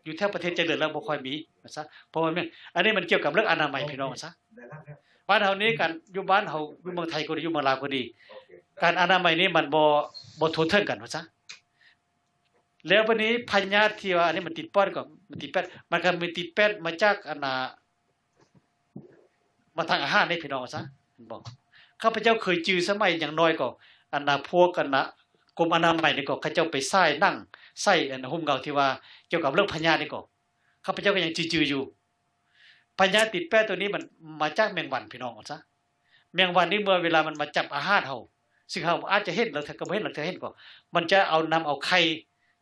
อยู่แถวประเทศเจริญแล้วบ่ค่อยมีซะเพราะว่าอันนี้มันเกี่ยวกับเรื่องอนามัยพี่น้องซะบ้านเฮานี้กันอยู่บ้านเฮาอยู่เมืองไทยก็ดีอยู่เมืองลาวก็ดีการอนามัยนี้มันบ่ทั่วถึงกันว่าซะแล้ววันนี้พยาธิที่ว่าอันนี้มันติดปอดก็มันติดแป๊ดมันก็มีติดแป๊ดมาจากมาทางอาหารนี่พี่น้องซะบอกข้าพเจ้าเคยจื้อสมัยอย่างน้อยก็พวกกรมอนามัยนี่ก็เขาเจ้าไปใส่นั่งใส่ห่มเงาที่ว่าเกี่ยวกับเรื่องพยาธินี่ก็ข้าพเจ้าก็ยังจื้ออยู่พยาธิติดแป๊ดตัวนี้มันมาจากแมงวันพี่น้องซะแมงวันนี่เมื่อเวลามันมาจับอาหารเฮาซึ่งเฮาอาจจะเห็นแล้วถ้าก็บ่เห็นแล้วถ้าเห็นก็มันจะเอาไข่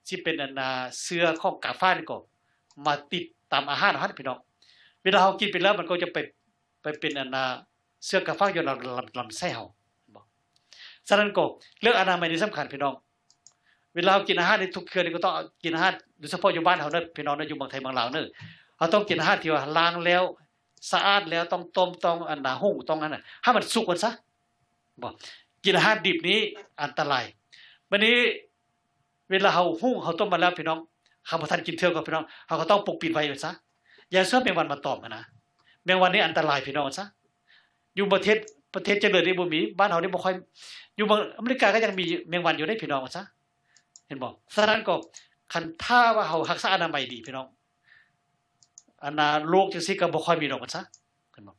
ที่เป็นเสื้อของกาฟ้านี่ก็มาติดตามอาหารเฮาพี่น้องเวลาเฮากินไปแล้วมันก็จะไปเป็นเสื้อกาฟ้าอยู่ในลำไส้เฮาบ่ฉะนั้นก็เรื่องอนามัยนี่สำคัญพี่น้องเวลาเฮากินอาหารในทุกเทื่อนี่ก็ต้องกินอาหารโดยเฉพาะอยู่บ้านเฮาเด้อพี่น้องอยู่เมืองไทยเมืองลาวเด้อเฮาต้องกินอาหารที่ว่าล้างแล้วสะอาดแล้วต้องต้มต้องหุงต้องน่ะให้มันสุกก่อนซะบ่กินอาหารดิบนี้อันตรายบัดนี้เวลาเฮาหุงเฮาต้มมาแล้วพี่น้องเฮาบ่ทันกินเทื่อก็พี่น้องเฮาก็ต้องปกปิดไว้ซะอย่าเสือแมงวันมาตอมนะแมงวันนี้อันตรายพี่น้องซะอยู่ประเทศเจริญนี่บ่มีบ้านเฮานี่บ่ค่อยอยู่เมืองอเมริกาก็ยังมีแมงวันอยู่ได้พี่น้องซะเห็นบ่ฉะนั้นก็คันถ้าว่าเฮารักษาอนามัยดีพี่น้องโรคจังซี่ก็บ่ค่อยมีดอกซะเห็นบ่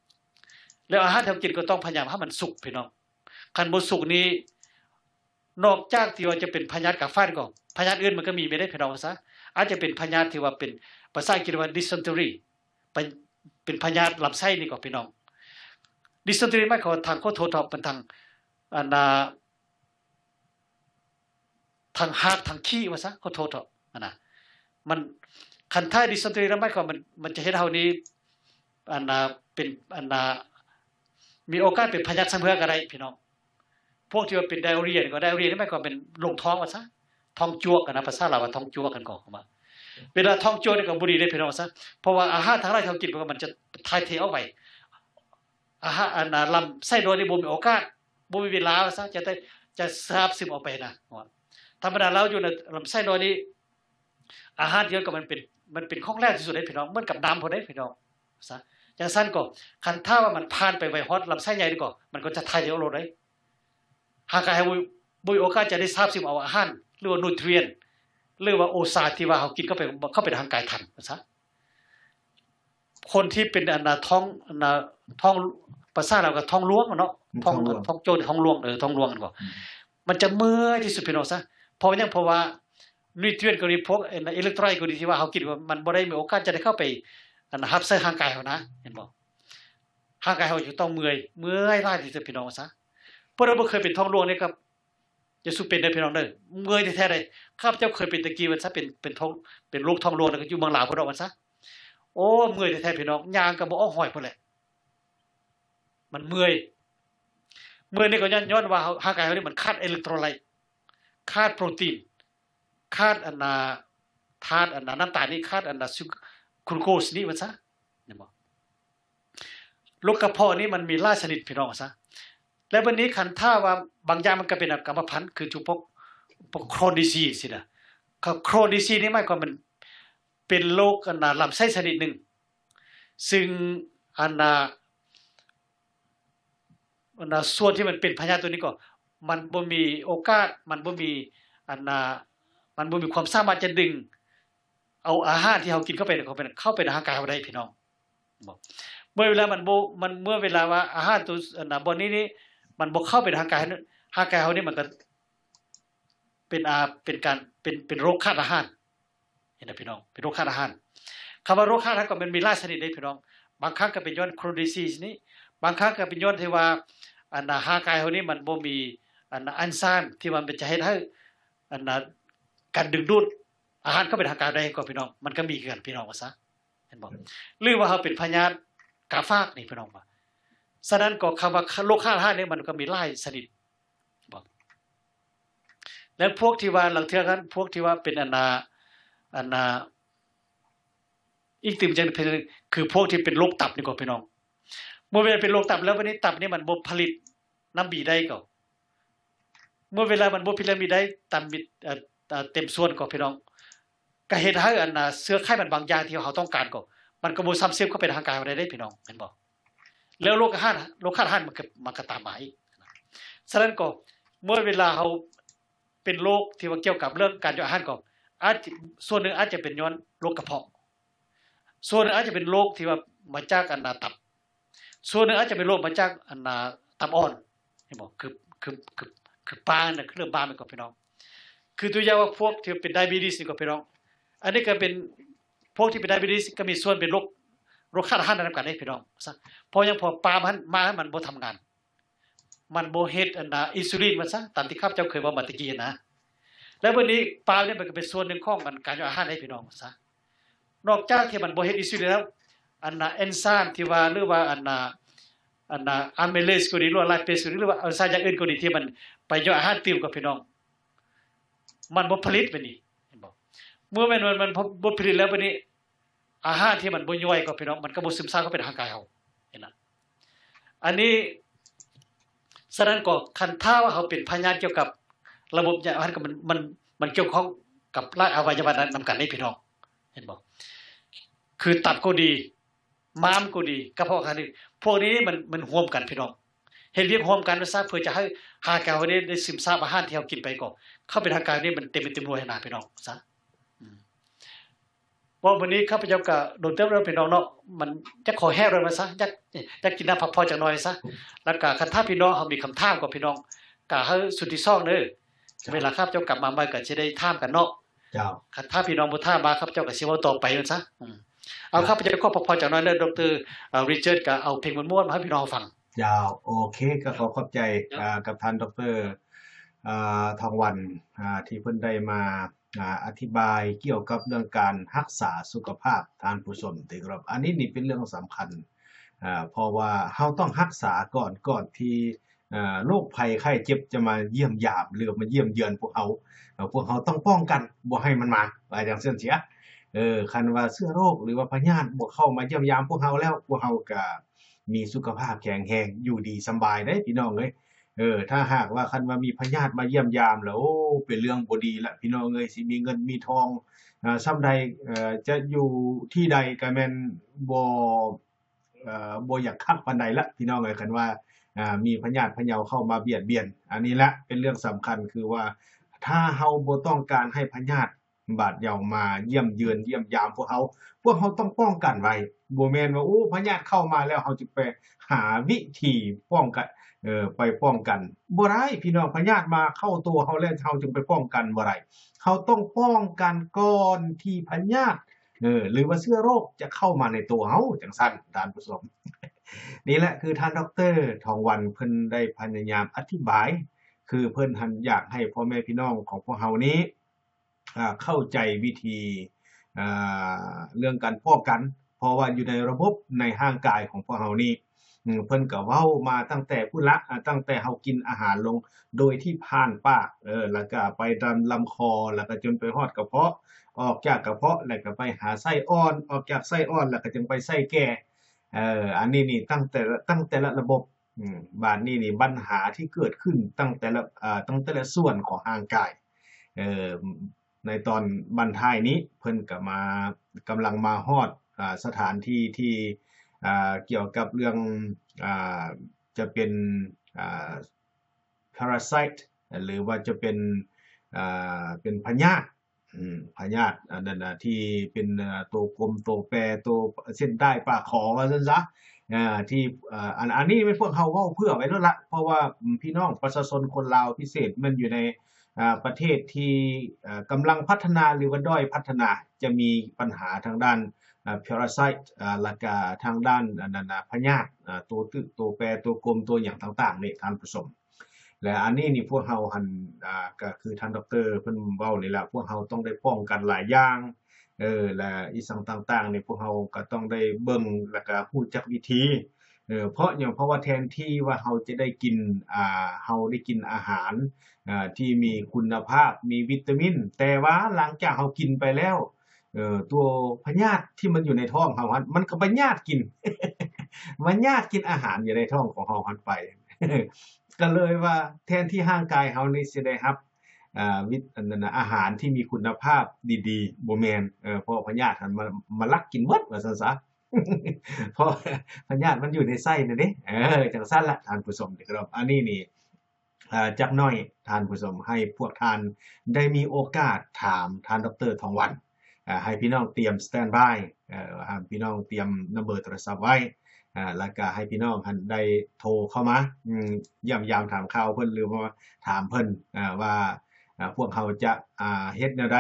แล้วอาหารที่เรากินก็ต้องพยายามให้มันสุกพี่น้องคันบ่สุกนี้นอกจากที่ว่าจะเป็นพยาธิกาฟ้าก็พยาธิอื่นมันก็มีไม่ได้พี่น้องซะอาจจะเป็นพยาธิที่ว่าเป็นภาษาอังกฤษว่า dysentery เป็นพยาธิลำไส้นี่ก็พี่น้อง dysentery หมายความว่าทางโคโททเป็นทางทางหากทางขี้ว่าซะโคโททนะมันคันถ้า dysentery แล้วหมายความมันจะเฮ็ดเฮานี้เป็นมีโอกาสเป็นพยาธิซ้ำเฮือก็ได้พี่น้องพวกที่ว่าเป็นไดอาเรียก็ไดอาเรียนี่หมายความเป็นลงท้องว่าซะท้องจ้วกกันนะภาษาลาวว่าท้องจ้วกกันก็มาเวลาท้องจ้วกนี่ก็บ่ดีเด้พี่น้องซะเพราะว่าอาหารทางไรที่เรากินมันจะถ่ายเทเอาไว้อาหารลำไส้โดยนี่บ่มีโอกาสบ่มีเวลาว่าซะจะซาบซึมออกไปนะธรรมดาแล้วอยู่ในลำไส้โดยนี้อาหารที่ก็มันเป็นของแรกที่สุดให้พี่น้องเหมือนกับน้ำพอได้พี่น้องซะจังซั่นก็คันถ้าว่ามันผ่านไปไวฮอตลำไส้ใหญ่นี่ก็มันก็จะถ่ายเทเอาโลดได้หากให้บ่มีโอกาสจะได้ทราบซึมเอาอาหารหรือว่านูทรีน หรือว่าโอซาที่ว่าเฮากินเข้าไปในร่างกายทันว่าซะคนที่เป็นท้องภาษาเราก็ท้องร่วงเนาะท้องโจรท้องร่วงท้องร่วงกันบ่มันจะเมื่อยที่สุดพี่น้องซะเพราะว่านิวทรีนก็ดีพวกอิเล็กโทรไลต์ก็ดีที่ว่าเฮากินว่ามันบ่ได้มีโอกาสจะได้เข้าไปรับใส่ร่างกายเฮานะเห็นบ่ร่างกายเฮาจะต้องเมื่อยหลายที่สุดพี่น้องซะเพราะเราบ่เคยเป็นท้องร่วงนี่ครับจะสู้เป็นได้พี่น้องเด้อเมื่อยแท้ๆเลยข้าพเจ้าเคยเป็นตะกี้ว่าซะเป็นท้องเป็นโรคท้องร่วงแล้วก็อยู่เมืองลาวพุ่นเนาะว่าซะโอ้เมื่อยแท้ๆพี่น้องย่างก็บ่ออกห้อยพุ่นแหละมันเมื่อยนี่ก็ย้อนว่าร่างกายเฮานี่มันขาดอิเล็กโทรไลต์ขาดโปรตีนขาดธาตุน้ำตาลนี่ขาดกลูโคสนี่ว่าซะเห็นบ่โรคกระเพาะนี่มันมีหลายชนิดพี่น้องซะแล้ววันนี้คันถ้าว่าบางอย่างมันก็เป็นกรรมพันธุ์คือพวกโครนดิซีสสินะโครนดิซีนี่หมายความมันเป็นโรคลำไส้ชนิดหนึ่งซึ่งส่วนที่มันเป็นพยาธิตัวนี้ก็มันบ่มีโอกาสมันบ่มีมันบ่มีความสามารถจะดึงเอาอาหารที่เฮากินเข้าไปในร่างกายเราได้พี่น้องบ่เมื่อเวลาเมื่อเวลาว่าอาหารตัวบ่นี้มันบ่เข้าไปในร่างกายเฮานี่มันก็เป็นโรคขาดอาหารเห็นมั้ยพี่น้องเป็นโรคขาดอาหารคำว่าโรคขาดอาหารก็มันมีหลายชนิดเด้พี่น้องบางครั้งก็เป็นย้อนโครนดิซีสนี่บางครั้งก็เป็นย้อนที่ว่าร่างกายเฮานี่มันบ่มีเอนไซม์ที่มันจะเฮ็ดให้การดึงดูดอาหารเข้าไปในร่างกายได้ก็พี่น้องมันก็มีคือกันพี่น้องว่าซะเห็นบ่หรือว่าเฮาเป็นพยาธิกาฟากนี่พี่น้องว่าฉะนั้นก็คำว่าโรคขาดอาหารนี่มันก็มีหลายชนิดบ่แล้วพวกที่ว่าลังเทื่อกันพวกที่ว่าเป็นอีกติมจังคือพวกที่เป็นโรคตับนี่ก็พี่น้องเมื่อเวลาเป็นโรคตับแล้ววันนี้ตับนี่มันบ่ผลิตน้ำบีได้ก็เมื่อเวลามันบ่ผลิตน้ำบีได้ตับเต็มส่วนก็พี่น้องก็เฮ็ดให้เชื้อไข้มันบางอย่างที่เฮาต้องการก็มันก็บ่ซ้ำเซฟเข้าไปในร่างกายเราได้พี่น้องเห็นบ่แล้วโรคขาดอาหารมันก็ตามมาอีกฉะนั้นก็เมื่อเวลาเฮาเป็นโรคที่ว่าเกี่ยวกับเรื่องการย่อยอาหารก็อาจส่วนนึงอาจจะเป็นย้อนโรคกระเพาะส่วนนึงอาจจะเป็นโรคที่ว่ามาจากตับส่วนนึงอาจจะเป็นโรคมาจากตับอ่อนเห็นบ่คือปานน่ะคือเรื่องบ้ามันก็พี่น้องคือตัวอย่างว่าพวกที่เป็นไดอะบีติสนี่ก็พี่น้องอันนี้ก็เป็นพวกที่เป็นไดอะบีติสก็มีส่วนเป็นโรคขาดอาหารนำกันได้พี่น้องซะเพราะยังพอปามันบ่ทำงานมันบ่เฮ็ดอินซูลินมันซะตามที่ข้าพเจ้าเคยว่ามาตะกี้นะแล้ววันนี้ปาเนี่ยมันก็เป็นส่วนหนึ่งของการย่อยอาหารให้พี่น้องซะนอกจากที่มันบ่เฮ็ดอินซูลินแล้วเอนไซม์ที่ว่าหรือว่าอะเมเลสก็ดีหรือว่าไลเปสก็ดีหรือว่าเอนไซม์อย่างอื่นก็ดีที่มันไปย่อยอาหารติวกับพี่น้องมันบ่ผลิตบัดนี้เห็นบ่เมื่อมันบ่ผลิตแล้วบัดนี้อาหารที่มันบ่ย่อยก็พี่น้องมันก็บ่ซึมซาบเข้าไปในร่างกายเฮาเห็นน่ะอันนี้ฉะนั้นก็คันถ้าว่าเฮาเป็นพยาธิเกี่ยวกับระบบย่อยอาหารก็มันเกี่ยวข้องกับหลายอวัยวะนำกันได้พี่น้องเห็นบ่คือตับก็ดีม้ามก็ดีกระเพาะก็ดีพวกนี้มันร่วมกันพี่น้องเฮ็ดเวียกร่วมกันซะเพื่อจะให้ร่างกายเราได้ซึมซาบอาหารที่เรากินไปก็เข้าไปในร่างกายนี้มันเต็มหน่วยหนาพี่น้องซะว่าวันนี้ข้าพเจ้าก็โดนเติบแล้วพี่น้องเนาะมันจะขอแห้เลยมาซะอยากกินน้ำพักผ่อนจักหน่อยซะแล้วก็คันถ้าพี่น้องเฮามีคำถามกับพี่น้องก็ให้สุดที่2เด้อเวลาข้าพเจ้ากลับมาใหม่ก็สิได้ถามกันเนาะเจ้าคันถ้าพี่น้องบ่ถามมาข้าพเจ้าก็สิเว้าต่อไปนั่นซะเอาข้าพเจ้าขอพักผ่อนจักหน่อยเด้อดร.ริชาร์ดก็เอาเพลงม่วนๆมาให้พี่น้องฟังยาวโอเคก็ขอบใจกับท่านดร.ทองวันที่เพิ่นได้มาอธิบายเกี่ยวกับเรื่องการรักษาสุขภาพท่านผู้ชมที่ครับอันนี้นี่เป็นเรื่องสำคัญเพราะว่าเฮาต้องรักษาก่อนที่โรคภัยไข้เจ็บจะมาเยี่ยมยามหรือมาเยี่ยมเยือนพวกเฮาต้องป้องกันบ่ให้มันมาว่าจังซั่นเสียคันว่าเชื้อโรคหรือว่าพยาธิบ่เข้ามาเยี่ยมยามพวกเฮาแล้วพวกเฮาก็มีสุขภาพแข็งแรงอยู่ดีสำบายเด้พี่น้องเอ้ยถ้าหากว่าคันว่ามีพยาธิมาเยี่ยมยามแล้วโอ้เป็นเรื่องบ่ดีละพี่น้องเอ้ยสิมีเงินมีทองส่ำใดจะอยู่ที่ใดก็แม่นบ่อยากคักปานใดละพี่น้องเอ้ยคันว่ามีพยาธิพะเยาเข้ามาเบียดเบียนอันนี้ละเป็นเรื่องสำคัญคือว่าถ้าเฮาบ่ต้องการให้พยาธิ บาดเหย่ามาเยี่ยมเยือนเยี่ยมยามพวกเขาต้องป้องกันไว้บ่แม่นว่าโอ้พยาธิเข้ามาแล้วเฮาจะไปหาวิธีป้องกันไปป้องกันบ่ได้พี่น้องพยาธิมาเข้าตัวเฮาแล้วเฮาจึงไปป้องกันบ่ได้เฮาต้องป้องกันก่อนที่พยาธิหรือว่าเชื้อโรคจะเข้ามาในตัวเฮาจังซั่นท่านผู้ชมนี่แหละคือท่านดอกเตอร์ทองวันเพิ่นได้พยายามอธิบายคือเพิ่นหันอยากให้พ่อแม่พี่น้องของพวกเฮานี้เข้าใจวิธีเรื่องการป้องกันเพราะว่าอยู่ในระบบในร่างกายของพวกเฮานี้เพิ่นก็เว้ามาตั้งแต่พุละตั้งแต่เฮากินอาหารลงโดยที่ผ่านปากแล้วก็ไปตามลำคอแล้วก็จนไปฮอดกระเพาะออกจากกระเพาะแล้วก็ไปหาไส้อ่อนออกจากไส้อ่อนแล้วก็จึงไปไส้แก่อันนี้นี่ตั้งแต่ละระบบบัดนี้นี่ปัญหาที่เกิดขึ้นตั้งแต่ละส่วนของร่างกายในตอนบรรท้ายนี้เพิ่นก็กำลังมาฮอดสถานที่ที่เกี่ยวกับเรื่องจะเป็นparasite หรือว่าจะเป็นพยาธิพยาธิอันนั้นน่ะที่เป็นตัวกลมตัวแปรตัวเส้นได้ปากขอว่าซั่นซะที่อันนี้เป็นพวกเฮาเว้าเพื่อไว้แล้วล่ะเพราะว่าพี่น้องประชาชนคนลาวพิเศษมันอยู่ในประเทศที่กำลังพัฒนาหรือว่าด้อยพัฒนาจะมีปัญหาทางด้านparasite แล้วก็ทางด้านอันนั้นน่ะพยาธิตัวตึกตัวแปรตัวกลมตัวหยังต่างๆนี่ท่านผู้ชมและอันนี้นี่พวกเฮาหั่นก็คือท่านดอกเตอร์เพิ่นเว้านี่ล่ะพวกเฮาต้องได้ป้องกันหลายอย่างและอีสังต่างๆนี่พวกเฮาก็ต้องได้เบิ่งแล้วก็รู้จักวิธีเพราะหยังเพราะว่าแทนที่ว่าเฮาจะได้กินเฮาได้กินอาหารที่มีคุณภาพมีวิตามินแต่ว่าหลังจากเฮากินไปแล้วตัวพยาธิที่มันอยู่ในท้องเฮาหั่นมันก็ไปญาติกิน มันญาติกินอาหารอยู่ในท้องของเฮาหั่นไป ก็เลยว่าแทนที่ร่างกายเฮานี่สิได้รับอันนั้นน่ะอาหารที่มีคุณภาพดีๆบ่แม่นเพราะพยาธิหั่นมาลักกินเบิดว่าซั่นซะ เพราะพยาธิมันอยู่ในไส้นั่นเด้จังซั่นล่ะท่านผู้ชมที่เคารพอันนี้นี่จักหน่อยท่านผู้ชมให้พวกท่านได้มีโอกาสถามท่านดร.ทองวันให้พี่น้องเตรียมสแตนด์บายให้พี่น้องเตรียมนัมเบอร์โทรศัพท์ไว้แล้วก็ให้พี่น้องหั่นได้โทรเข้ามาเยี่ยมยามถามข่าวเพิ่นหรือว่าถามเพิ่นว่าพวกเขาจะเฮ็ดแนวใด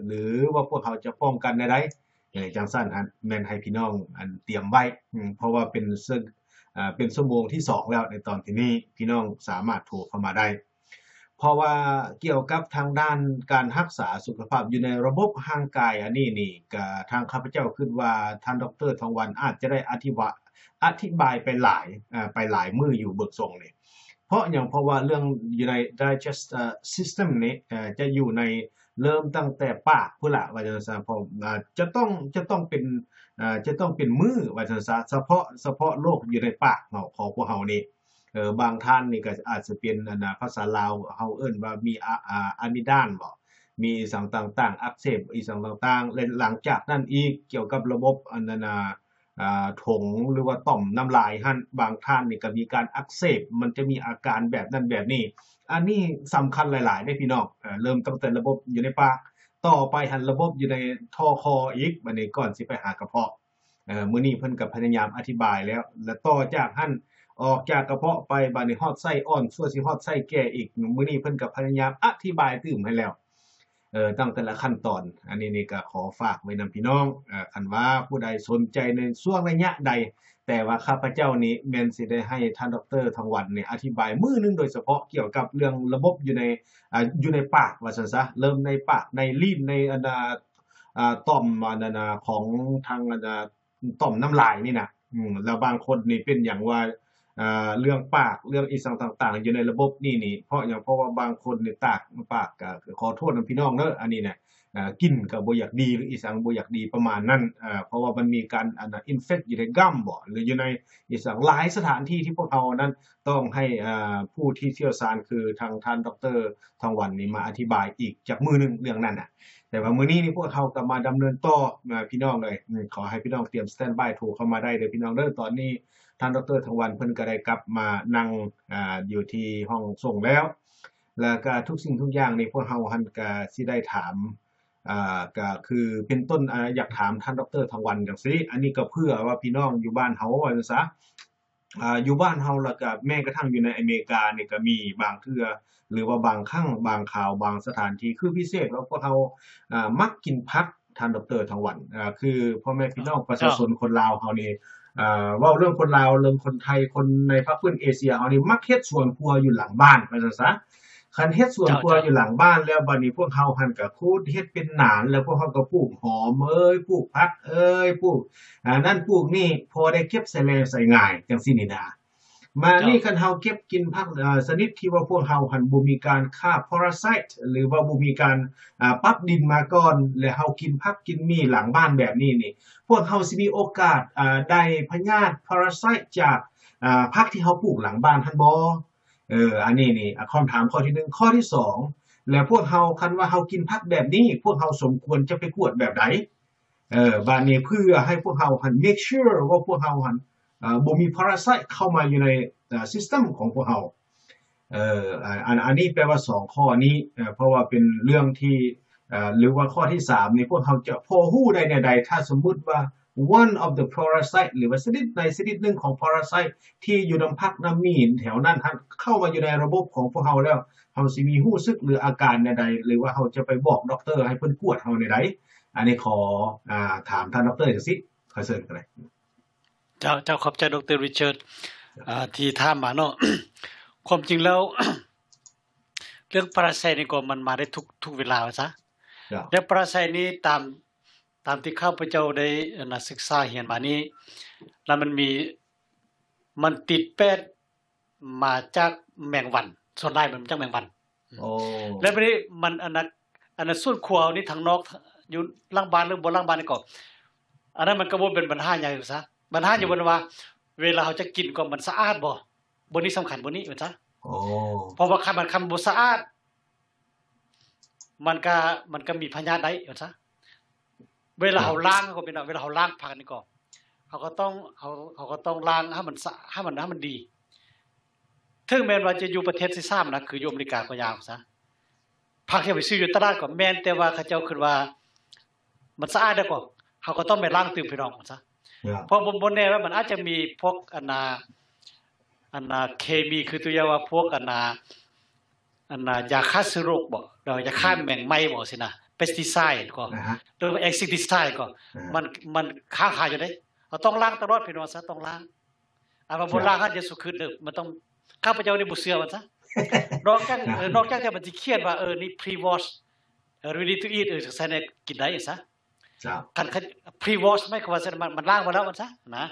หรือว่าพวกเขาจะป้องกันแนวใดจังซั่นหั่นแม่นให้พี่น้องเตรียมไว้เพราะว่าเป็นชั่วโมงที่2แล้วในตอนที่นี้พี่น้องสามารถโทรเข้ามาได้เพราะว่าเกี่ยวกับทางด้านการรักษาสุขภาพอยู่ในระบบร่างกายอันนี้นี่ก็ทางข้าพเจ้าคิดว่าท่านดร.ทองวันอาจจะได้อธิบายไปหลายมื้ออยู่เบิกทรงนี่เพราะหยังเพราะว่าเรื่องอยู่ใน digest system นี่จะอยู่ในเริ่มตั้งแต่ปากพุ่นล่ะว่าจังซั่นเพราะจะต้องเป็นมื้อว่าจังซั่นเฉพาะโรคอยู่ในปากเนาะของพวกเฮานี่บางท่านนี่ก็อาจจะเป็นภาษาลาวเฮาเอิ้นว่ามีอะมิดานบ่มีอีสังต่างๆอักเสบอีสังต่างๆและหลังจากนั้นอีกเกี่ยวกับระบบอันนั้นถงหรือว่าต่อมน้ำลายหั่นบางท่านนี่ก็มีการอักเสบมันจะมีอาการแบบนั้นแบบนี้อันนี้สำคัญหลายๆเด้พี่น้องเริ่มตั้งแต่ระบบอยู่ในปากต่อไปหั่นระบบอยู่ในท่อคออีกบัดนี้ก่อนสิไปหากระเพาะมื้อนี้เพิ่นก็พยายามอธิบายแล้วและต่อจากหั่นออกจากกระเพาะไปบัดนี้ฮอดไส้อ่อนซั่วสิฮอดไส้แก่อีกมื้อนี้เพิ่นก็พยายามอธิบายตื้มให้แล้วตั้งแต่ละขั้นตอนอันนี้นี่ก็ขอฝากไว้นำพี่น้องคันว่าผู้ใดสนใจในช่วงระยะใดแต่ว่าข้าพเจ้านี้แม่นสิได้ให้ท่านดร.ทองวันนี่อธิบายมื้อนึงโดยเฉพาะเกี่ยวกับเรื่องระบบอยู่ในปากว่าซั่นซะเริ่มในปากในลิ้นในต่อมอันนั้นของทางต่อมน้ำลายนี่น่ะแล้วบางคนนี่เป็นหยังว่าเรื่องปากเรื่องอีสังต่างๆอยู่ในระบบนี่เพราะหยังเพราะว่าบางคนนี่ปากก็ขอโทษนำพี่น้องเด้ออันนี้น่ะกินก็บ่อยากดีหรืออีสังบ่อยากดีประมาณนั้นเพราะว่ามันมีการอินเฟกต์อยู่ในกัมบ่หรืออยู่ในอีสังหลายสถานที่ที่พวกเรานั้นต้องให้ผู้ที่เชี่ยวชาญคือทางท่านดร.ทองวันนี่มาอธิบายอีกจักมื้อนึงเรื่องนั้นน่ะแต่ว่ามื้อนี้นี่พวกเราก็มาดำเนินต่อพี่น้องเลยขอให้พี่น้องเตรียมสแตนด์บายโทรเข้ามาได้เด้อพี่น้องเด้อตอนนี้ท่านดร.ทองวันเพิ่นก็ได้กลับมานั่งอยู่ที่ห้องส่งแล้วก็ทุกสิ่งทุกอย่างนี่พวกเราหั่นก็สิได้ถาม ก็คือเป็นต้นอยากถามท่านดร.ทวันจังซี่อันนี้ก็เพื่อว่าพี่น้องอยู่บ้านเฮาว่าจังซะอยู่บ้านเฮาแล้วก็แม้กระทั่งอยู่ในอเมริกานี่ก็มีบางเทื่อหรือว่าบางครั้งบางข่าวบางสถานที่คือพิเศษว่าพวกเฮามักกินผักท่านดร.ทวันคือพ่อแม่พี่น้องประชาชนคนลาวเฮานี่เว้าเรื่องคนลาวเรื่องคนไทยคนในภาคพื้นเอเชียเฮานี่มักเฮ็ดสวนครัวอยู่หลังบ้านว่าซั่นซะคันเฮ็ดสวนครัวอยู่หลังบ้านแล้วบัดนี้พวกเฮาหั่นก็คูดเฮ็ดเป็นหนานแล้วพวกเฮาก็ปลูกหอมปลูกผักปลูกนั่นปลูกนี่พอได้เก็บใส่แลใส่ง่ายจังซี่นี่นะมานี่คันเฮาเก็บกินผักชนิดที่ว่าพวกเฮาหั่นบ่มีการฆ่า parasite หรือว่าบ่มีการปรับดินมาก่อนแล้วเฮากินผักกินมีหลังบ้านแบบนี้นี่พวกเฮาสิมีโอกาสได้พยาธิ parasite จากผักที่เฮาปลูกหลังบ้านหั่นบ่อันนี้นี่คำถามข้อที่1ข้อที่2แล้วพวกเฮาคันว่าเฮากินผักแบบนี้พวกเฮาสมควรจะไปกวดแบบใดบัดนี้เพื่อให้พวกเฮาหั่น make sure ว่าพวกเฮาหั่นบ่มี parasite เข้ามาอยู่ในsystem ของพวกเฮาอันนี้แปลว่า2ข้อนี้เพราะว่าเป็นเรื่องที่หรือว่าข้อที่3นี่พวกเฮาจะพอฮู้ได้แนวใดถ้าสมมุติว่า one of the parasite หรือว่าชนิดหนึ่งของ parasite ที่อยู่นำผักนำมีแถวนั้นเข้ามาอยู่ในระบบของพวกเฮาแล้วเฮาสิมีรู้สึกหรืออาการแนวใดหรือว่าเฮาจะไปบอกด็อกเตอร์ให้เพิ่นกวดเฮาแนวใดอันนี้ขอถามท่านด็อกเตอร์จังซี่ขอเชิญกันเลยเจ้าขอบใจดร.ริชาร์ดที่ถามมาเนาะ ความจริงแล้ว เรื่องปราศัยนี่ก็มันมาได้ทุกเวลาซะและปราศัยนี้ตามที่ข้าพเจ้าได้ศึกษาเรียนมานี้แล้วมันติดแปดมาจากแมงวันส่วนใหญ่มันจากแมงวันแล้วบัดนี้มันอันนั้นส่วนครัวนี่ทางนอกอยู่หลังบ้านหรือบ่หลังบ้านนี่ก็อันนั้นมันก็บ่เป็นปัญหาใหญ่ซะปัญหาอยู่บนว่าเวลาเราจะกินก็มันสะอาดบ่นี้สำคัญบ่นี้ว่าซะเพราะว่าคันมันบ่สะอาดมันก็มีพยาธิได้ว่าซะเวลาเราล้างก็เป็นเวลาเราล้างผักนี่ก็เขาก็ต้องล้างให้มันดีถึงแม้ว่าจะอยู่ประเทศที่3นะคืออยู่อเมริกาก็ยาวซะผักที่ไปซื้ออยู่ตลาดก็แม่นแต่ว่าเขาเจ้าคิดว่ามันสะอาดได้ก็เขาก็ต้องไปล้างตื่มพี่น้องซะเพราะบนแน่ว่ามันอาจจะมีพวกอันนาเคมีคือตัวอย่างว่าพวกอันนายาฆ่าเชื้อโรคบ่เราจะฆ่าแมงไหม้บ่สินะเพสติไซด์ก็หรือว่าเอ็กซิติไซด์ก็มันค้างคาอยู่ได้เราต้องล้างตลอดพี่น้องซะต้องล้างว่าบ่ล้างจะสุขึ้นเด้อมันต้องข้าพเจ้านี่บ่เชื่อมันซะนอกจากจะมันสิเขียนว่านี่ pre wash ready to eat ใส่ในกินได้ซะคัน pre wash ไม่ก็ว่ามันล้างมาแล้วมันซะนะ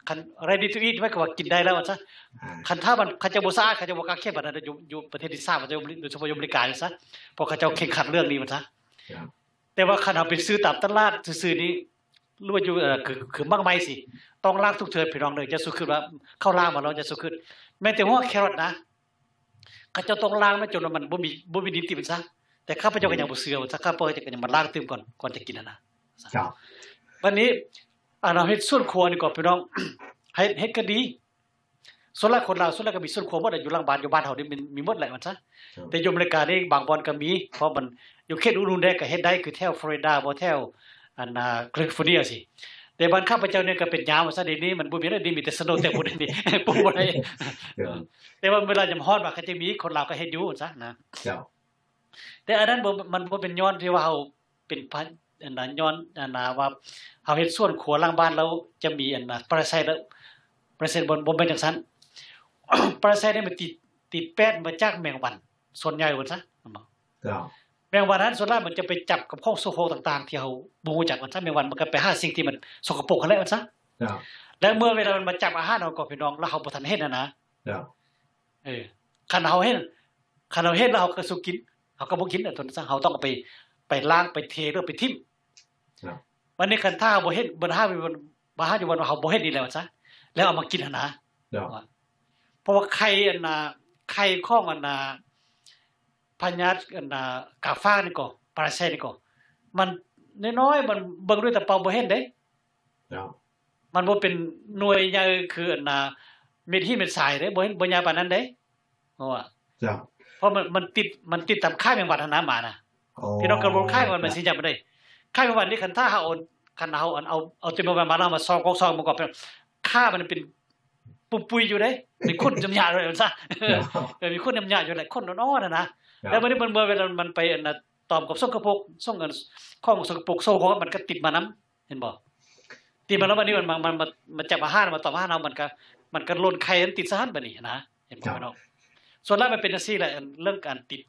คัน ready to eat ไม่ก็ว่ากินได้แล้วซะคันถ้ามันเขาจะบ่สะอาดเขาจะบ่กล้าเขียนบัดนั้นอยู่ประเทศที่3มันจะโดยเฉพาะอเมริกาซะเพราะเขาเจ้าเข่งขัดเรื่องนี้มันซะแต่ว่าคันเอาไปซื้อตามตลาดซื่อๆนี้รู้ว่าอยู่คือมากมายสิต้องล้างทุกเทื่อพี่น้องเด้อจะสุขึ้นว่าเข้าล้างมาแล้วจะสุขึ้นแม้แต่หัวแครอทนะเขาเจ้าต้องล้างแม้จนมันบ่มีดินติดมันซะแต่ข้าพเจ้าก็ยังบ่เชื่อว่าข้าพเจ้าก็ยังมาล้างตื่มก่อนจะกินนะครับวันนี้เราเฮ็ดส่วนครัวนี่ก็พี่น้องเฮ็ดก็ดีส่วนหลายคนลาวส่วนหลายก็มีส่วนครัวหมดอยู่หลังบ้านอยู่บ้านเฮานี่มีหมดแหละมันซะแต่อยู่อเมริกานี่บางบ่อนก็มีเพราะมันอยู่เขตอุดมแดงก็เฮ็ดได้คือแถวฟลอริดาบ่แถวแคลิฟอร์เนียสิแต่บ้านข้าพเจ้าเนี่ยก็เป็นยาวซะเดี๋ยวนี้มันบ่มีอะไรดีมีแต่สโนว์แต่บ่ได้นี่ปลูกบ่ได้แต่ว่าเวลายามร้อนว่าเขาจะมีคนลาวก็เฮ็ดอยู่ซะนะแต่อันนั้นมันบ่เป็นย้อนที่ว่าเฮาเป็นย้อนว่าเฮาเฮ็ดสวนครัวหลังบ้านแล้วจะมีปราศัยแล้วปราศัยบ่เป็นจังซั่น ปราศัยนี่มันติดแป้นมาจากแมงวันส่วนใหญ่ว่าซะแมงวันนั้นส่วนใหญ่มันจะไปจับกับของโซโคต่างๆที่เฮาบ่รู้จักมันซะแมงวันมันก็ไปหาสิ่งที่มันสกปรกนั่นแหละมันซะแล้วเมื่อเวลามันมาจับอาหารเฮาก็พี่น้องแล้วเฮาบ่ทันเฮ็ดนะคันเฮาเฮ็ดแล้วเฮาก็สุกินเฮาก็บ่กินตอนนั้นเฮาต้องเอาไปล้างไปเทหรือไปทิ่มวันนี้คันถ้าบ่เฮ็ดบ่หาอยู่วันเฮาบ่เฮ็ดนี่แหละว่าซะแล้วเอามากินนะเพราะว่าไข่ของพญาติกาฟ้านี่ก็ปราศัยนี่ก็มันน้อยๆมันเบิ่งด้วยตาเปล่าบ่เห็นเด้มันบ่เป็นหน่วยใหญ่คือเม็ดหินเม็ดทรายเด้บ่เห็นบ่ใหญ่ปานนั้นเด้เพราะว่าเพราะมันติดตามค่ายแมงวันหมาน่ะ พี่น้องกระบวนค่ายมันสิจับบ่ได้ค่ายวันนี้คันถ้าเฮาเอาตัวมามาซองกองซองมาก่อนค่ามันเป็นปุยอยู่เด้เป็นคนจำยาเลยซะมีคนจำยาอยู่แหละคนน้อๆนะแล้วมันเวลามันไปตอมกับส่งกระปกส่งกันข้องส่งกระปกโซ่ของมันก็ติดมานํเห็นบ่ติดมาแล้ววันนี้มันจับอาหารมาตอมอาหารเอามันก็ล่นไข่ติดซะหั่นบัดนี้นะเห็นบ่พี่น้องส่วนแล้วมันเป็นจังซี่แหละเรื่องการติด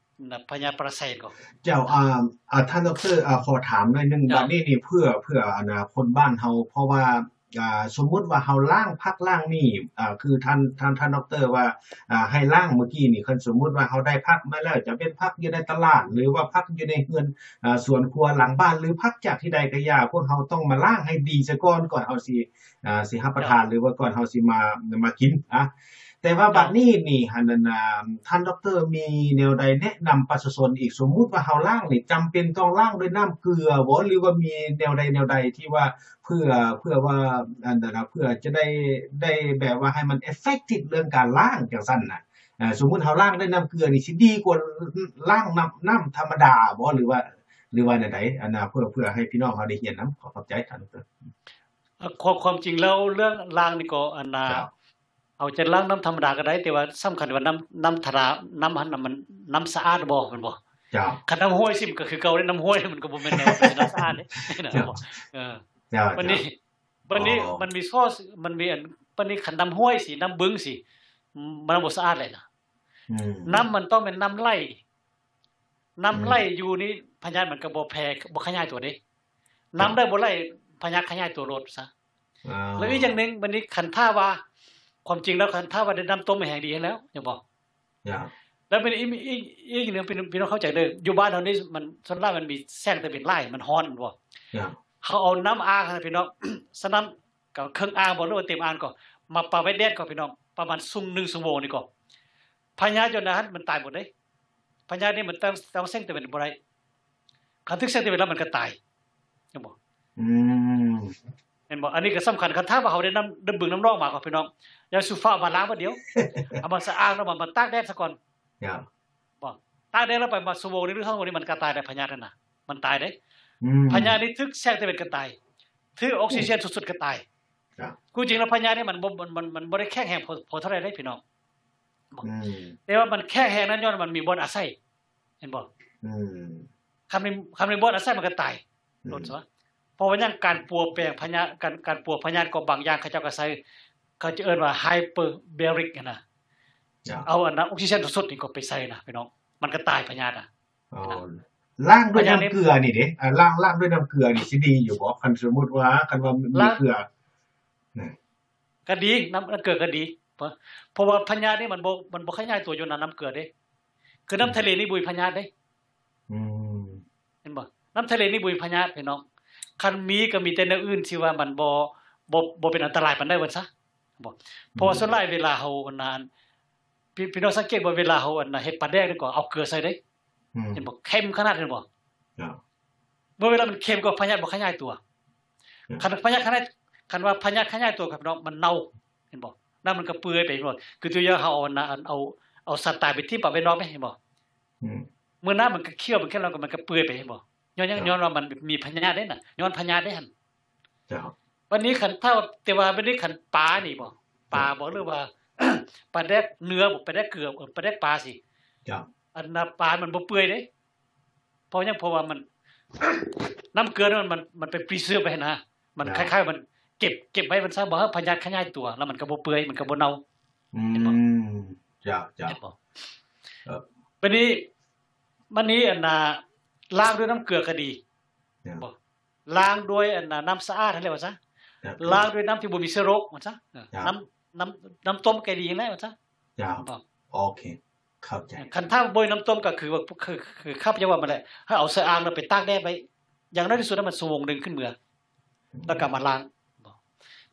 พญาปรสิตก็เจ้าท่านดรขอถามหน่อยนึงบัดนี้นี่เพื่ออนาคตบ้านเฮาเพราะว่าสมมุติว่าเฮาล้างพักล้างนี่คือท่านดรว่าให้ล้างเมื่อกี้นี่คันสมมุติว่าเฮาได้พักมาแล้วจะเป็นพักอยู่ในตลาดหรือว่าพักอยู่ในเรือนสวนครัวหลังบ้านหรือพักจากที่ใดก็อย่าพวกเฮาต้องมาล้างให้ดีซะก่อนเฮาสิรับประทานหรือว่าก่อนเฮาสิมากินแต่ว่าบัดนี้นี่หั่นน่ะท่านดรมีแนวใดแนะนำประชาชนอีกสมมุติว่าเฮาล้างนี่จำเป็นต้องล้างด้วยน้ำเกลือบ่หรือว่ามีแนวใดที่ว่าเพื่อว่าอันนั้นเพื่อจะได้แบบว่าให้มัน effective เรื่องการล้างจังซั่นน่ะสมมุติเฮาล้างด้วยน้ำเกลือนี่สิดีกว่าล้างน้ำธรรมดาบ่หรือว่าแนวใดอันน่ะเพื่อให้พี่น้องเฮาได้เรียนนำขอขอบใจท่านดรความจริงแล้วเรื่องล้างนี่ก็อันน่ะเอาจะล้างน้ำธรรมดาก็ได้แต่ว่าสำคัญว่าน้ำธราน้ำมันน้ำสะอาดบ่แม่นบ่จ้ะคันน้ำห้วยสิมันก็คือเก่าได้น้ำห้วยมันก็บ่แม่นแนวเป็นน้ำสะอาดเด้นะบ่วันนี้มันมีข้อมันมีอันวันนี้คันน้ำห้วยสิน้ำบึงสิมันบ่สะอาดเลยนะน้ำมันต้องเป็นน้ำไหลอยู่นี่พญาติมันก็บ่แผ่บ่ขยายตัวเด้น้ำได้บ่ไหลพญาติขยายตัวรถซะแล้วอีกอย่างนึงวันนี้คันท่าว่าความจริงแล้วคันถ้าว่าได้น้ำต้มแห้งดีแล้วอย่าบอกแล้วเป็นอีกนึงพี่น้องเข้าใจเด้ออยู่บ้านเฮานี่มันส่วนมากมันมีแสงแต่เป็นไร่มันร้อนบ่เขาเอาน้ำอ่างพี่น้องฉะนั้นก็ครึ่งอ่างบ่หรือว่าเต็มอ่างก็มาปาไว้แดดก็พี่น้องประมาณ1ชั่วโมงนี่ก็พญาจนนั้นมันตายหมดเด้พญานี่มันต้องแสงแต่เป็นบ่ได้คันถึงแสงแต่เป็นแล้วมันก็ตายอย่าบอกเห็นบ่อันนี้ก็สำคัญคันถ้าว่าเฮาได้น้ำบึงน้ำรองมาก็พี่น้องอย่าสุฟ้ามาล้างบ่เดียวเอามาสะอาดแล้วมาตากแดดซะก่อนบ่ตากแดดแล้วไปมาชั่วโมงนึงหรือ2ชั่วโมงนี้มันก็ตายได้พญานั่นน่ะมันตายเด้พญานี่ทึกแสงแต่เป็นก็ตายทึกออกซิเจนสุดๆก็ตายกูจริงแล้วพญานี่มันบ่ได้แข็งแรงพอเท่าไหร่ได้พี่น้องแต่ว่ามันแข็งแรงนั้นย้อนมันมีบ่อนอาศัยเห็นบ่คำในบ่อนอาศัยมันก็ตายโดนซะเพราะว่าอย่างการปัวแปลงพญาการปัวพญาก็บางอย่างเขาเจ้าก็ใช้เขาจะเอิ้นว่าไฮเปอร์เบริกนะเอาอันนั้นออกซิเจนสุดๆนี่ก็ไปใส่นะพี่น้องมันก็ตายพญาน่ะล้างด้วยน้ำเกลือนี่เด้ล้างด้วยน้ำเกลือนี่สิดีอยู่บ่คันสมมุติว่าคันว่ามีเกลือก็ดีน้ำเกลือก็ดีเพราะว่าพญานี่มันบ่ขยายตัวอยู่น้ำเกลือเด้คือน้ำทะเลนี่บุยพญาเด้เห็นบ่น้ำทะเลนี่บุยพญาพี่น้องคันมีก็มีแต่แนวอื่นที่ว่ามันบ่เป็นอันตรายปานใดว่าซะบ่เพราะว่าส่วนหลายเวลาเฮาอันนั้นพี่น้องสังเกตว่าเวลาเฮาอันน่ะเฮ็ดปลาแดกนี่ก็เอาเกลือใส่เด้เห็นบ่เค็มขนาดนั้นบ่เมื่อเวลามันเค็มก็พญาติบ่ขยายตัวคันพญาติคันว่าพญาติขยายตัวครับพี่น้องมันเน่าเห็นบ่น้ำมันก็เปื่อยไปหมดคือตัวอย่างเฮาเอาสัตว์ตายไปทิ้งปะไว้นอกมั้ยเห็นบ่เมื่อน้ำมันก็เคี่ยวแล้วก็มันก็เปื่อยไปเห็นบ่ย้อนว่ามันมีพญาติได้น่ะย้อนพญาติได้หั่นวันนี้คันถ้าแต่ว่าวันนี้คันปลานี่บ่ปลาบ่หรือว่าปลาแดกเนื้อบ่ปลาแดกเกลือปลาแดกปลาสิอันน่ะปลามันบ่เปื่อยเด้เพราะว่ามันน้ำเกลือมันไปพรีเซิร์ฟไว้นะมันคล้ายๆมันเก็บไว้มันซะบ่พญาติขยายตัวแล้วมันก็บ่เปื่อยมันก็บ่เน่าจ้ะวันนี้อันน่ะล้างด้วยน้ำเกลือก็ดีบ่ล้างด้วยอันน่ะน้ำสะอาดเรียกว่าซะล้างด้วยน้ำที่บ่มีเชื้อโรคว่าซะน้ำต้มก็ดีแล้วว่าซะโอเคเข้าใจคันถ้าบ่น้ำต้มก็คือว่าคือข้าพเจ้าว่ามันแหละให้เอาเสื้ออ่างแล้วไปตากแดดไว้อย่างน้อยที่สุดมันชั่วโมงนึงขึ้นเมื่อแล้วก็มาล้าง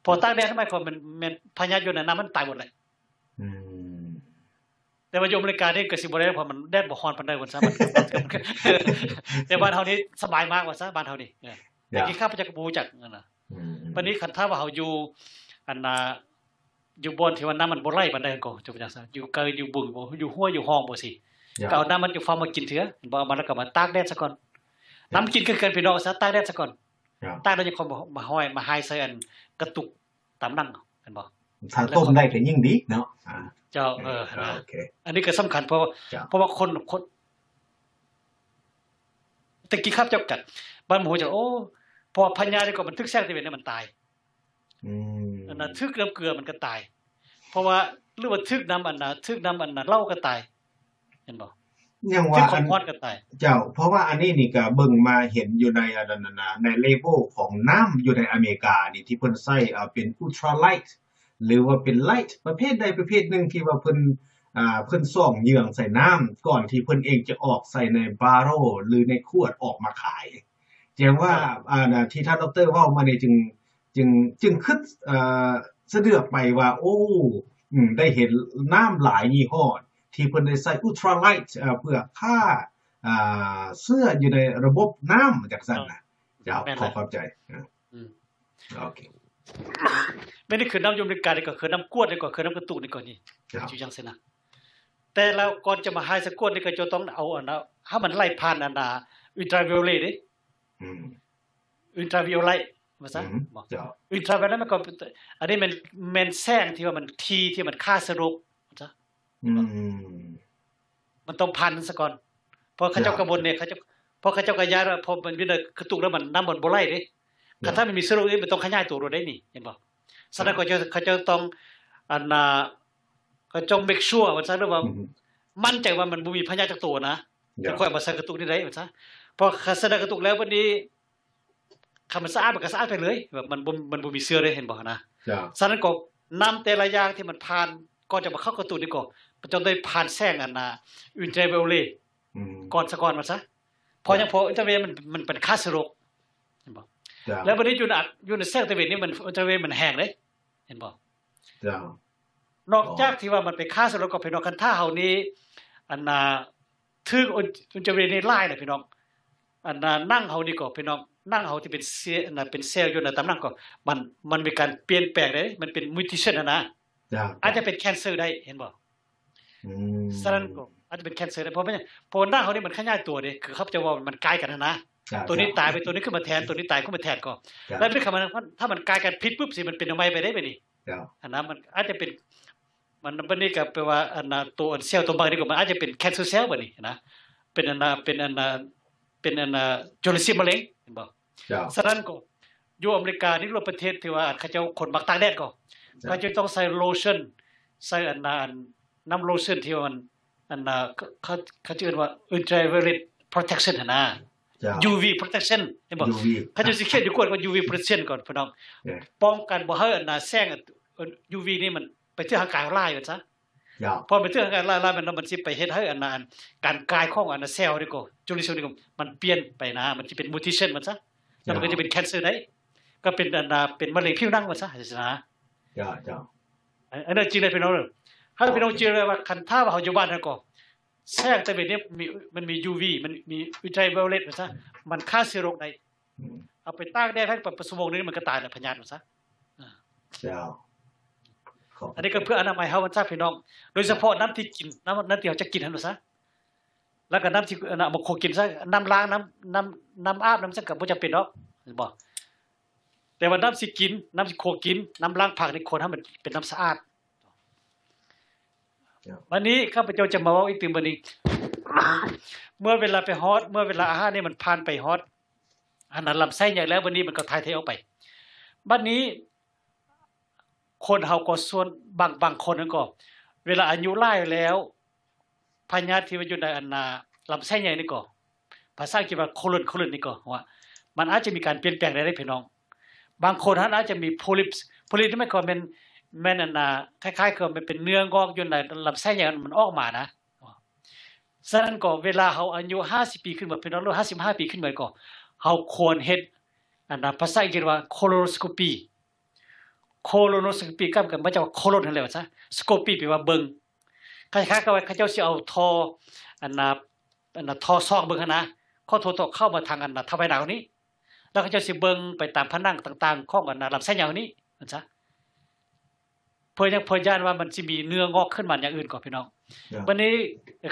พอตากแดดทำไมก็มันพญาติอยู่ในน้ำมันตายหมดเลยแต่ว่าอยู่อเมริกานี่ก็สิบ่ได้เพราะมันแดดบ่ร้อนปานใดว่าซะมันแต่บ้านเฮานี่สบายมากว่าซะบ้านเฮานี่แต่ที่ข้าพเจ้าก็บ่รู้จักนั่นน่ะวันนี้คันถ้าว่าเฮาอยู่อันน่ะอยู่บนที่ว่าน้ำมันบ่ไหลปานใดก็จะเป็นจังซั่นอยู่ไกลอยู่บึงบ่อยู่ห้วยอยู่ห้องบ่สิก็เอาน้ำมันอยู่ฟาร์มมากินเถือบ่มาแล้วก็มาตากแดดซะก่อน น้ำกินคือกันพี่น้องซะตากแดดซะก่อน ครับ ตากแล้วยังคงมาห้อยมาหายใส่อันกระตุกตามนั่งเห็นบ่ ถ้าต้มได้ก็ยิ่งดีเนาะเจ้าโอเคอันนี้ก็สำคัญเพราะว่าคนตะกี้ครับเจ้ากันบ้านหมู่จะโอ้พอพญานี่ก็มันทึกแซงตะเวนมันตายอันน่ะทึกน้ำเกลือมันก็ตายเพราะว่าหรือว่าทึกน้ำอันน่ะเหล้าก็ตายเห็นบ่ยังว่าของฮอดก็ตายเจ้าเพราะว่าอันนี้นี่ก็เบิ่งมาเห็นอยู่ในอันนั้นน่ะในเลเวลของน้ำอยู่ในอเมริกานี่ที่เพิ่นใช้เป็นอุลตราไลท์หรือว่าเป็นไลท์ประเภทใดประเภทหนึ่งที่ว่าเพิ่นส่องเหยื่องใส่น้ำก่อนที่เพิ่นเองจะออกใส่ในบาร์โรหรือในขวดออกมาขายแจ้งว่าที่ท่านดร.เว้ามานี่จึงคิดสะดวกไปว่าโอ้ได้เห็นน้ำหลายยี่ห้อที่เพิ่นได้ใส่อุลตราไลท์เพื่อฆ่าเสื้ออยู่ในระบบน้ำจังซั่นน่ะเจ้าขอเข้าใจโอเคไม่ได้คือน้ำยมริกานี่ก็คือน้ำกวดนี่ก็คือน้ำกระตุกนี่ก็นี่อยู่จังซี่นะแต่แล้วก่อนจะมาหายสะกวดนี่ก็จะต้องเอาอันนะถ้ามันไล่ผ่านอันน่ะอุลตราไวโอเลตดิอุลตราไวโอเลตว่าซะบ่อุลตราไวโอเลตมันก็อันนี้มันแสงที่ว่ามันที่มันฆ่าเชื้อโรคว่าซะมันต้องผ่านซะก่อนเพราะเขาเจ้ากระบวนเนี่ยเพราะเขาเจ้าก็ย้ายแล้วพอมันมีกระตุกแล้วมันน้ำมันบ่ไหลดิถ้ามันมีเชื้อโรคนี่มันต้องขยายตัวได้นี่เห็นบ่ฉะนั้นเขาจะต้องอันน่ะก็จง make sure ว่าซะว่ามั่นใจว่ามันบ่มีพยาธิจักตัวนะค่อยมาใส่กระตุกนี่ได้ว่าซะพอใส่กระตุกแล้ววันนี้คำมันสะอาดมันก็สะอาดไปเลยแบบมันบ่มีเชื้อเลยเห็นบ่นะฉะนั้นก็น้ำแต่ละอย่างที่มันผ่านก่อนจะมาเข้ากระตุกนี่ก็มันต้องได้ผ่านแสงอันน่ะอุลตราไวโอเลตก่อนว่าซะพอยังพออุลตราไวโอเลตมันเป็นฆ่าเชื้อโรคเห็นบ่แล้ววันนี้อยู่ในแสงตะเวนนี่มันอุลตราไวโอเลตมันแห้งเลยเห็นบ่จ้ะนอกจากที่ว่ามันไปฆ่าเชื้อโรคก็พี่น้องคันถ้าเฮานี้อันน่ะถึงอุลตราไวโอเลตหลายน่ะพี่น้องอันน่ะนั่งเฮานี่ก็พี่น้องนั่งเฮาที่เป็นเซลล์น่ะเป็นเซลล์อยู่ในตำนั่งก็มันมีการเปลี่ยนแปลงได้มันเป็นมิวเทชันนะอาจจะเป็นแคนเซอร์ได้เห็นบ่ฉะนั้นก็อาจจะเป็นแคนเซอร์ได้เพราะนั่งเฮานี่มันขยายตัวเด้คือเขาจะว่ามันกลายกันนะตัวนี้ตายไปตัวนี้ขึ้นมาแทนตัวนี้ตายขึ้นมาแทนก็แล้วถ้ามันกลายกันผิดปุ๊บสิมันเป็นใหม่ไปได้บัดนี้อันนั้นมันอาจจะเป็นมันบัดนี้ก็แปลว่าอันน่ะตัวเซลล์ตัวบางนี่ก็มันอาจจะเป็นแคนเซอร์เซลล์บัดนี้นะเป็นอันน่ะจุลทรีย์มะเร็งเห็นบ่ฉะนั้นก็อยู่อเมริกานี่รวมประเทศที่ว่าเขาเจ้าคนมักตากแดดก็เขาจะต้องใส่โลชั่นใส่อันน่ะน้ำโลชั่นที่มันอันน่ะเขาชื่อว่า ultraviolet protection นะ UV protection เห็นบ่เขาจะสิเขียนอยู่ก่อนว่า UV protection ก่อนพี่น้องป้องกันบ่ให้อันน่ะแสง UV นี่มันไปถึงร่างกายเราหลายว่าซะพอไปถึงร่างกายหลายมันสิไปเฮ็ดให้อันน่ะการกลายของอันน่ะเซลล์นี่ก็จุลทรีย์นี่ก็มันเปลี่ยนไปนะมันสิเป็น mutation มันซะแล้วมันก็จะเป็นแคนเซอร์ได้ก็เป็นอันน่ะเป็นมะเร็งผิวหนังว่าซะนะอันนั้นจริงเลยพี่น้องถ้าพี่น้องเจอเลยว่าคันถ้าว่าเฮาอยู่บ้านนั่นก็แสงตะเวนนี่มันมี UV มันมีอุลตราไวโอเลตว่าซะมันฆ่าเชื้อโรคได้เอาไปตากแดดให้ประชั่วโมงนึงมันก็ตายแล้วพยาธิว่าซะอันนี้ก็เพื่ออนามัยเฮาว่าซะพี่น้องโดยเฉพาะน้ำที่กินน้ำที่เฮาจะกินหั่นว่าซะแล้วก็น้ำที่บ่คงกินซะน้ำล้างน้ำอาบน้ำซักก็บ่จำเป็นดอกบ่แต่ว่าน้ำสิกินน้ำสิโคกินน้ำล้างผักนี่คนให้มันเป็นน้ำสะอาดวันนี้ข้าพเจ้าจะมาเว้าอีกตึงบัดนี้เมื่อเวลาไปฮอตเมื่อเวลาอาหารนี่มันผ่านไปฮอตอันนั้นลำไส้ใหญ่แล้ววันนี้มันก็ถ่ายเทออกไปบัดนี้คนเฮาก็ส่วนบางคนนั้นก็เวลาอายุหลายแล้วพยาธิที่ว่าอยู่ในอันน่ะลำไส้ใหญ่นี่ก็ภาษาอังกฤษว่าโคลอนนี่ก็ว่ามันอาจจะมีการเปลี่ยนแปลงได้พี่น้องบางคนอาจจะมีโพลิปนี่มันก็เป็นแม่นอันน่ะคล้ายๆคือมันเป็นเนื้องอกอยู่ในลำไส้ใหญ่มันออกมานะฉะนั้นก็เวลาเฮาอายุ50ปีขึ้นมาพี่น้องหรือ55ปีขึ้นมาก็เฮาควรเฮ็ดอันน่ะภาษาอังกฤษว่า colonoscopy กับมาจากว่า colon นั่นแหละว่าซะ scopy แปลว่าเบิ่งคล้ายๆกับว่าเขาเจ้าสิเอาท่ออันน่ะท่อซอกเบิ่งหั่นนะข้อโทรเข้ามาทางอันน่ะทวารหนักนี้แล้วเขาเจ้าสิเบิ่งไปตามผนังต่างๆของอันน่ะลำไส้ใหญ่นี้ว่าซะเพื่อย้านว่ามันสิมีเนื้องอกขึ้นมาอย่างอื่นก่อนพี่น้องวันนี้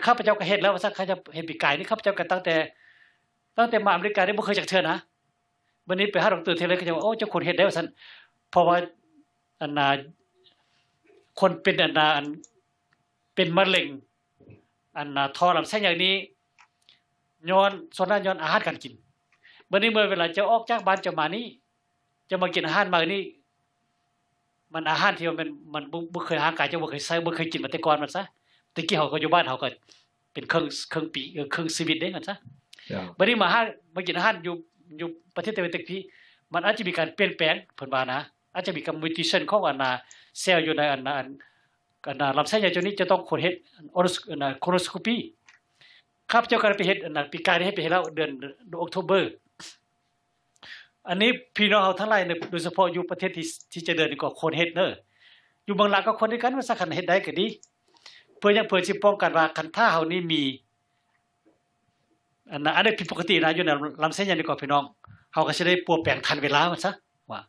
ข้าพเจ้าก็เฮ็ดแล้วว่าซะข้าจะเฮ็ดปีกายนี่ข้าพเจ้าก็ตั้งแต่ ตั้งแต่มาอเมริกาได้บ่เคยจักเทื่อนะวันนี้ไปหาดรเทเลก็จะว่าโอ้เจ้าคนเฮ็ดได้ว่าซั่นเพราะว่าอันน่ะคนเป็นอันน่ะอันเป็นมะเร็งอันน่ะท่อลำไส้อย่างนี้ย้อนส่วนนั้นย้อนอาหารการกินมื้อนี้เมื่อเวลาจะออกจากบ้านจะมานี่จะมากินอาหารมานี่มันอาหารที่มันบ่เคยหากายจะบ่เคยใช้บ่เคยกินมาแต่ก่อนมันซะตะกี้เฮาก็อยู่บ้านเฮาก็เป็นครึ่งปีครึ่งชีวิตเด้กันซะบัดนี้มากินอาหารอยู่ประเทศตะวันตกที่มันอาจจะมีการเปลี่ยนแปลงเพิ่นว่านะอาจจะมีการมิวเทชันของอันน่ะเซลล์อยู่ในอันน่ะลำไส้ใหญ่ตัวนี้จะต้องคนเฮ็ดโคโนสโคปีครับเจ้าก็ไปเฮ็ดอันน่ะปีกายได้เฮ็ดไปเฮ็ดแล้วเดือนออกโทเบอร์อันนี้พี่น้องเฮาทั้งหลายโดยเฉพาะอยู่ประเทศที่เจริญนี่ก็คนเฮ็ดเด้ออยู่บางหลังก็คนด้วยกันว่าสักคันเฮ็ดได้ก็ดีเพื่อสิป้องกันว่าคันถ้าเฮานี่มีอันนี้ผิดปกตินะอยู่ในลำไส้ใหญ่นี่ก็พี่น้องเฮาก็สิได้ปัวแปลงทันเวลามันซะว่า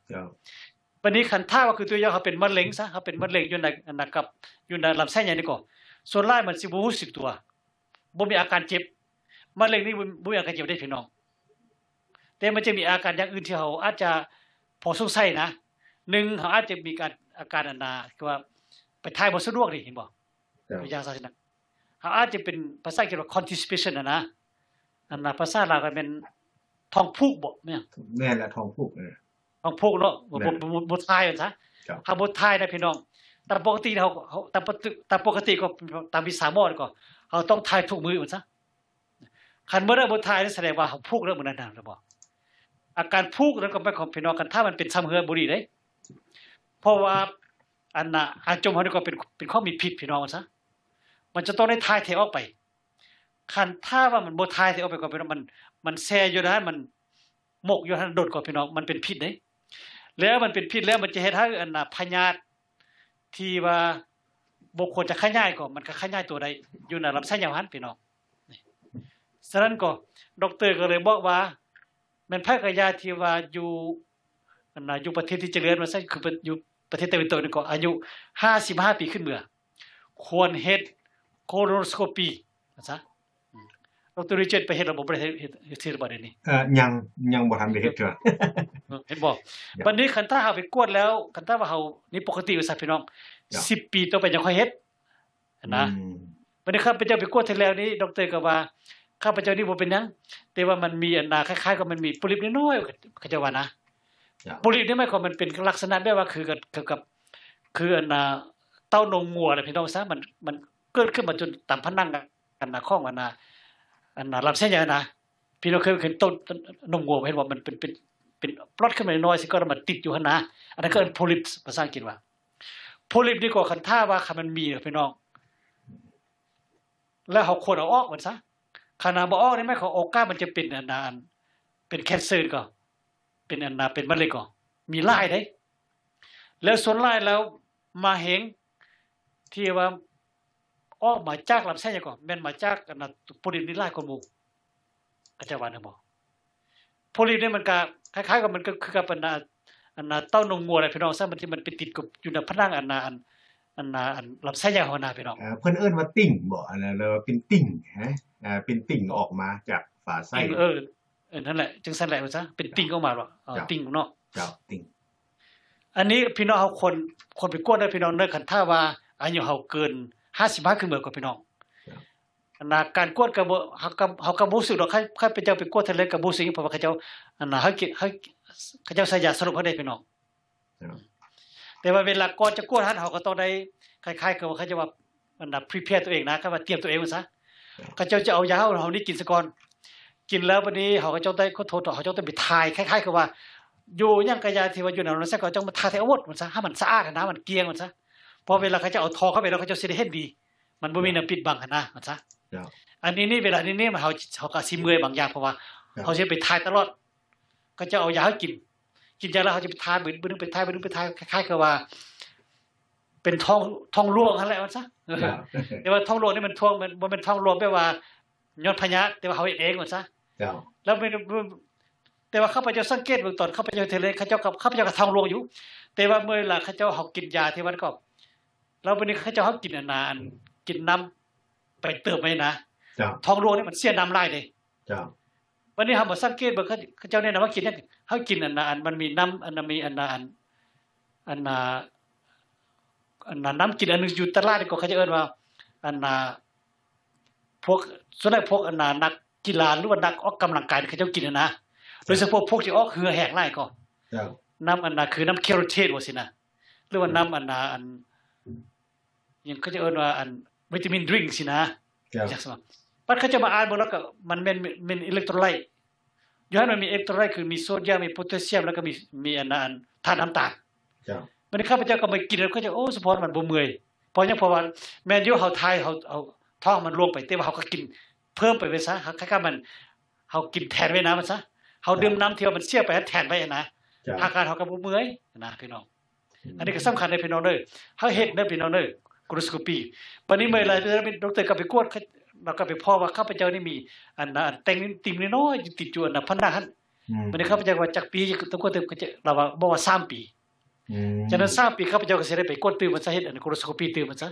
วันนี้คันถ้าว่าคือตัวอย่างเขาเป็นมะเร็งซะเขาเป็นมะเร็งอยู่ในอันกับอยู่ในลำไส้ใหญ่นี่ก็ส่วนหลายมันสิบ่รู้สึกตัวบ่มีอาการเจ็บมะเร็งนี่บ่มีอาการเจ็บได้พี่น้องแต่มันจะมีอาการอย่างอื่นที่เฮาอาจจะพอสงสัยนะ1เฮาอาจจะมีอาการอันน่ะคือว่าไปถ่ายบ่สะดวกนี่เห็นบ่ตัวอย่างซะนะเฮาอาจจะเป็นภาษาอังกฤษว่า constipation นะอันน่ะภาษาลาวก็เป็นท้องผูกบ่แม่นแม่นละท้องผูกท้องผูกเนาะบ่ถ่ายมันซะถ้าบ่ถ่ายนะพี่น้องตามปกติเฮาตามปกติก็ตามวิสาหมอก็เฮาต้องถ่ายทุกมื้อมันซะคันบ่ได้บ่ถ่ายแสดงว่าเฮาผูกแล้วมื้อนั้นน่ะบ่อาการพูกนั้นก็หมายความพี่น้องกันถ้ามันเป็นซ้ำเหือบ่ดีเด้เพราะว่าอันน่ะอาจมเฮานี่ก็เป็นของมีพิษพี่น้องซะมันจะต้องได้ถ่ายเทออกไปคันถ้าว่ามันบ่ถ่ายเทออกไปก็พี่น้องมันแช่อยู่นั้นมันหมกอยู่นั้นโดดก็พี่น้องมันเป็นพิษเด้แล้วมันเป็นพิษแล้วมันจะเฮ็ดให้อันน่ะพยาธิที่ว่าบ่ควรจะขยายก็มันก็ขยายตัวได้อยู่ในลำไส้ยาวหันพี่น้องนี่ฉะนั้นก็ดอกเตอร์ก็เลยบอกว่าแม่นไผก็ยาที่ว่าอยู่อันน่ะอยู่ประเทศที่เจริญว่าซั่นคืออยู่ประเทศตะวันตกนี่ก็อายุ55ปีขึ้นเมื่อควรเฮ็ดโคโลโนสโคปีว่าซะดร.ริชาร์ดไปเฮ็ดแล้วบ่ได้เฮ็ดสิบ่ได้นี่ยังบ่ทันได้เฮ็ดเทื่อเห็นบ่บัดนี้คันถ้าเฮาไปกวดแล้วคันถ้าว่าเฮานี่ปกติว่าซั่นพี่น้อง10ปีต่อไปจังค่อยเฮ็ดนะบัดนี้ข้าพเจ้าไปกวดที่แล้วนี้ดร.ก็ว่าข้าพเจ้านี่บ่เป็นหยังแต่ว่ามันมีอันน่ะคล้ายๆกับมันมีโพลิปน้อยๆเขาเจ้าว่านะโพลิปนี่หมายความมันเป็นลักษณะแบบว่าคือกับคืออันน่ะเต้านมงัวน่ะพี่น้องซะมันเกิดขึ้นมาจนตามผนังอันน่ะของอันน่ะลำไส้ใหญ่นะพี่น้องเคยเห็นต้นนมงัวเห็นว่ามันเป็นปลอดขึ้นมาน้อยสิก็มันติดอยู่หั่นนะอันนั้นก็เป็นโพลิปภาษาอังกฤษว่าโพลิปนี่ก็คันถ้าว่าคันมันมีพี่น้องแล้วเฮาควรเอาออกมันซะขนาดบ่ออกนี่หมายความโอกาสมันจะเป็นอันน่ะเป็นแคนเซอร์ก็เป็นอันน่ะเป็นมะเร็งก็มีหลายเด้แล้วส่วนหลายแล้วมาเหงที่ว่าออกมาจากลำไส้ก็แม่นมาจากอันน่ะโพลิปนี่หลายกว่าหมู่เข้าใจว่านะบ่โพลิปนี่มันก็คล้ายๆกับมันก็คือกับอันน่ะเต้านมงัวน่ะพี่น้องซะมันที่มันไปติดกับอยู่ในผนังอันน่ะลำไส้ใหญ่ของน่ะพี่น้องเพิ่นเอิ้นว่าติ่งบ่อันนั้นแล้วเป็นติ่งเป็นติ่งออกมาจากฝาไส้นั่นแหละจังซั่นแหละว่าซะเป็นติ่งออกมาบ่ติ่งเนาะติ่งอันนี้พี่น้องเฮาคนไปกวดได้พี่น้องเด้อคันถ้าว่าอายุเฮาเกิน55ขึ้นเบิดก็พี่น้องอันน่ะการกวดก็บ่เฮาก็บ่รู้สึกดอกใครไปเจ้าไปกวดเท่าใดก็บ่รู้สึกเพราะว่าเขาเจ้าอันน่ะเขาเจ้าใส่ยาสลบให้ได้พี่น้องแต่ว่าเวลาก่อนจะกวดหันเฮาก็ต้องได้คล้ายๆกับว่าเขาจะว่าอันน่ะ prepare ตัวเองนะคือว่าเตรียมตัวเองว่าซะเขาเจ้าจะเอายาเฮานี่กินซะก่อนกินแล้วบัดนี้เฮาก็เจ้าได้ขอโทษเฮาเจ้าต้องไปทายคล้ายๆกับว่าอยู่หยังก็ยาที่ว่าอยู่ในนั้นซะก็ต้องมาทาให้อาวุธมันซะให้มันสะอาดนะมันเกลี้ยงมันซะพอเวลาเขาจะเอาทองเข้าไปแล้วเขาจะสิได้เฮ็ดดีมันบ่มีน้ำปิดบังหั่นนะมันซะอันนี้นี่เวลานี้เฮาก็สิเมื่อยบางอย่างเพราะว่าเฮาสิไปทายตลอดก็จะเอายาให้กินยาแล้วเฮาจะไปทายมื้อนึงไปทายมื้อนึงไปทายคล้ายๆกับว่าเป็นท้องร่วงนั่นแหละมันซะแต่ว่าท้องร่วงนี่มันท้องมันบ่แม่นท้องร่วงแปลว่าย้อนพยาธิแต่ว่าเฮาเฮ็ดเองมันซะแล้วแต่ว่าข้าพเจ้าสังเกตเบิ่งตอนข้าพเจ้าเทเลข้าพเจ้าก็ท้องร่วงอยู่แต่ว่าเมื่อเวลาข้าพเจ้าเฮากินยาที่มันก็แล้วบัดนี้ข้าพเจ้าเฮากินอันน่ะกินน้ำไปเติมไว้นะท้องร่วงนี่มันเสียน้ำลายเด้ วันนี้เฮามาสังเกตเบิ่งเขาเจ้าแนะนำว่ากินหยังเฮากินอันน่ะอันมันมีน้ำอันน่ะมีอันน่ะอันน่ะน้ำกินอันนึงอยู่ตลาดนี่ก็เขาจะเอิ้นว่าอันน่ะพวกส่วนใหญ่พวกอันน่ะนักกีฬาหรือว่านักออกกำลังกายเขาเจ้ากินนะโดยเฉพาะพวกที่ออกเหงื่อแห้งหลายก็ เจ้า น้ำอันน่ะคือน้ำแคโรทีนว่าสินะหรือว่าน้ำอันน่ะอันหยังเขาจะเอิ้นว่าอันวิตามินดริงก์สินะ เจ้า จักซั่นบัดเขาจะมาอ่านเบิ่งแล้วก็มันเป็นอิเล็กโทรไลต์อยู่หั่นมันมีอิเล็กโทรไลต์คือมีโซเดียมมีโพแทสเซียมแล้วก็มีอันน่ะธาตุน้ำตาล เจ้า มันข้าพเจ้าก็มากินแล้วเขาจะโอ้สปอร์ตมันบ่เมื่อยเพราะหยังเพราะว่าแม่นอยู่เฮาทายเฮาเอาท้องมันลวงไปแต่ว่าเฮาก็กินเพิ่มไปไว้ซะคล้ายๆมันเฮากินแทนไว้นะมันซะเฮาดื่มน้ำที่ว่ามันเสียไปแทนไว้นะ เจ้า อาการเฮาก็บ่เมื่อยนะพี่น้องอันนี้ก็สำคัญเด้อพี่น้องเด้อเฮาเฮ็ดเด้อพี่น้องเด้อ colposcopy บัดนี้เมื่อไหร่ดอกเตอร์ก็ไปกวดแล้วก็ไปพอว่าข้าพเจ้านี่มีอันน่ะแต่งติ่มน้อยๆอยู่ติดอยู่อันน่ะพันดาหั่นบัดนี้ข้าพเจ้าว่าจักปีต้องกวดเราว่าบ่ว่า3ปีฉะนั้น3ปีข้าพเจ้าก็สิได้ไปกดตื้อมันซะเฮ็ดอัน colposcopy ตื้อมันซะ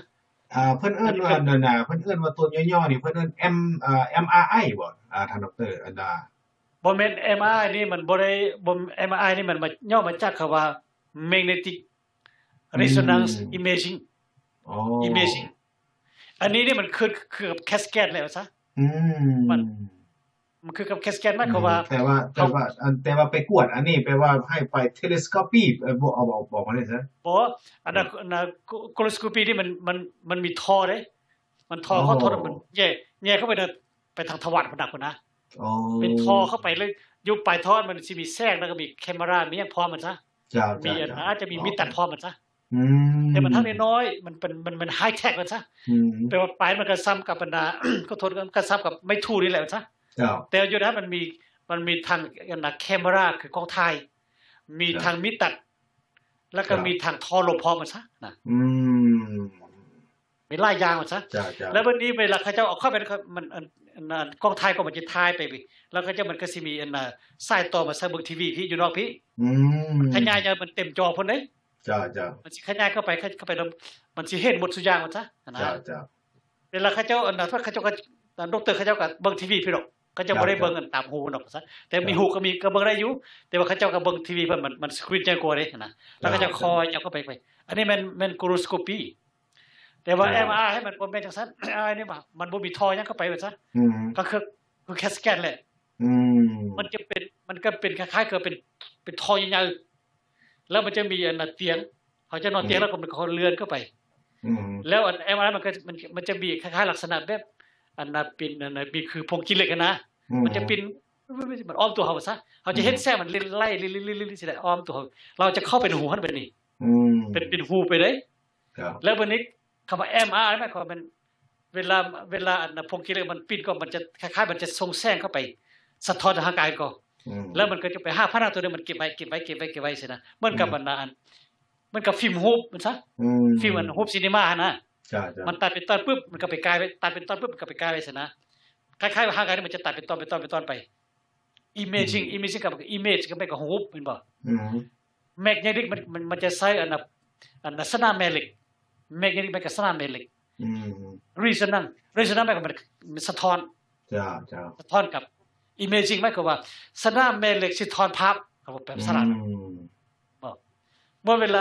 เพิ่นเอิ้นว่านั่นน่ะเพิ่นเอิ้นว่าตัวย่อๆนี่เพิ่นเอิ้น MRI บ่ท่านดอกเตอร์อันน่ะ บ่แม่น MRI นี่มันบ่ได้บ่ MRI นี่มันย่อมาจากคำว่า magnetic resonance imaging อ๋อ imaging อันนี้นี่มันคือกับ cascade แล้วซะ มันคือกับ cascade หมายความว่าแต่ว่าไปกวดอันนี้แปลว่าให้ไป telescopy บ่เอาบอกมาได้ซะ บ่อันนั้น colposcopy นี่มันมีท่อเด้มันท่อเขาท่อมันแย่เข้าไปทางทวารพนักพุ่นนะ อ๋อ เป็นท่อเข้าไปเลยอยู่ปลายท่อมันสิมีแทรกแล้วก็มีแคมรามีหยังพร้อมมันซะ จ้า มีอาจจะมีมิดตัดพร้อมมันซะ ๆแต่มันทั้งน้อยๆมันไฮเทคมันซะแปลว่าปลายมันก็ซ้ำกับบรรดา ก็โทษก็ซ้ำกับไม่ทูนี่แหละซะ จ้า แต่อยู่นั้นมันมีทางแคมราคือกล้องถ่ายมีทางมิดตัด แล้วก็มีทางท่อลมพร้อมมันซะนะมีหลายอย่างมันซะ จ้า แล้ววันนี้เวลาเขาเจ้าเอาเข้าไปมันกล้องถ่ายก็มันจะถ่ายไปแล้วก็จะมันก็สิมีอันสายต่อมาซะเบิ่งทีวีพี่อยู่นอกพี่ขยายมันเต็มจอพุ่นเด้ จ้ามันสิขยายเข้าไปแล้วมันสิเห็นหมดทุกอย่างมันซะนะ จ้า เวลาเขาเจ้าเขาเจ้าก็ดอกเตอร์เขาเจ้าก็เบิ่งทีวีพี่ดอกเขาเจ้าบ่ได้เบิ่งตามหูดอกซะแต่มีหูก็เบิ่งได้อยู่แต่ว่าเขาเจ้าก็เบิ่งทีวีเพิ่นมันสกรีนใหญ่กว่าเด้นะแล้วก็จะคอยเอาเข้าไปอันนี้มัน colposcopy แต่ว่า MRI ให้มันบ่แม่นจังซั่น MRI นี่มันบ่มีท่อหยังเข้าไปว่าซะก็คือแค่สแกนแหละมันก็เป็นคล้ายๆคือเป็นท่อใหญ่ๆแล้วมันจะมีอันเตียงเขาจะนอนเตียงแล้วก็มันเลื่อนเข้าไปแล้วอัน MRI มันจะมีคล้ายๆลักษณะแบบอันน่ะเป็นมีคือพงกิเหล็กนะมันจะเป็นมันอ้อมตัวเฮาซะเขาจะเห็นแซ่มันไล่สิได้อ้อมตัวเราจะเข้าไปในหูมันแบบนี้เป็นหูไปเลยแล้ววันนี้คำว่า MRI หมายความว่ามันเวลาอันพงกิเหล็กมันปิ้นก็มันจะคล้ายๆมันจะส่งแสงเข้าไปสะท้อนทางร่างกายก็แล้วมันก็จะไปหาพนักตัวนี้มันเก็บไว้สินะเหมือนกับมันกับฟิล์มรูปมันซะฟิล์มรูปซินิมานะมันตัดเป็นตอนปึ๊บมันก็ไปกลายไปตัดเป็นตอนปึ๊บมันก็ไปกลายไปสินะคล้ายๆว่าร่างกายนี่มันจะตัดเป็นตอนไป imaging กับ image ก็ไปกับรูปแม่นบ่magnetic มันจะใช้อันสนามแม่เหล็ก magnetic มันก็สนามแม่เหล็กresonance หมายความว่ามันสะท้อนสะท้อนกับ imaging หมายความว่าสนามแม่เหล็กสะท้อนภาพครับแบบสลัดบ่เมื่อเวลา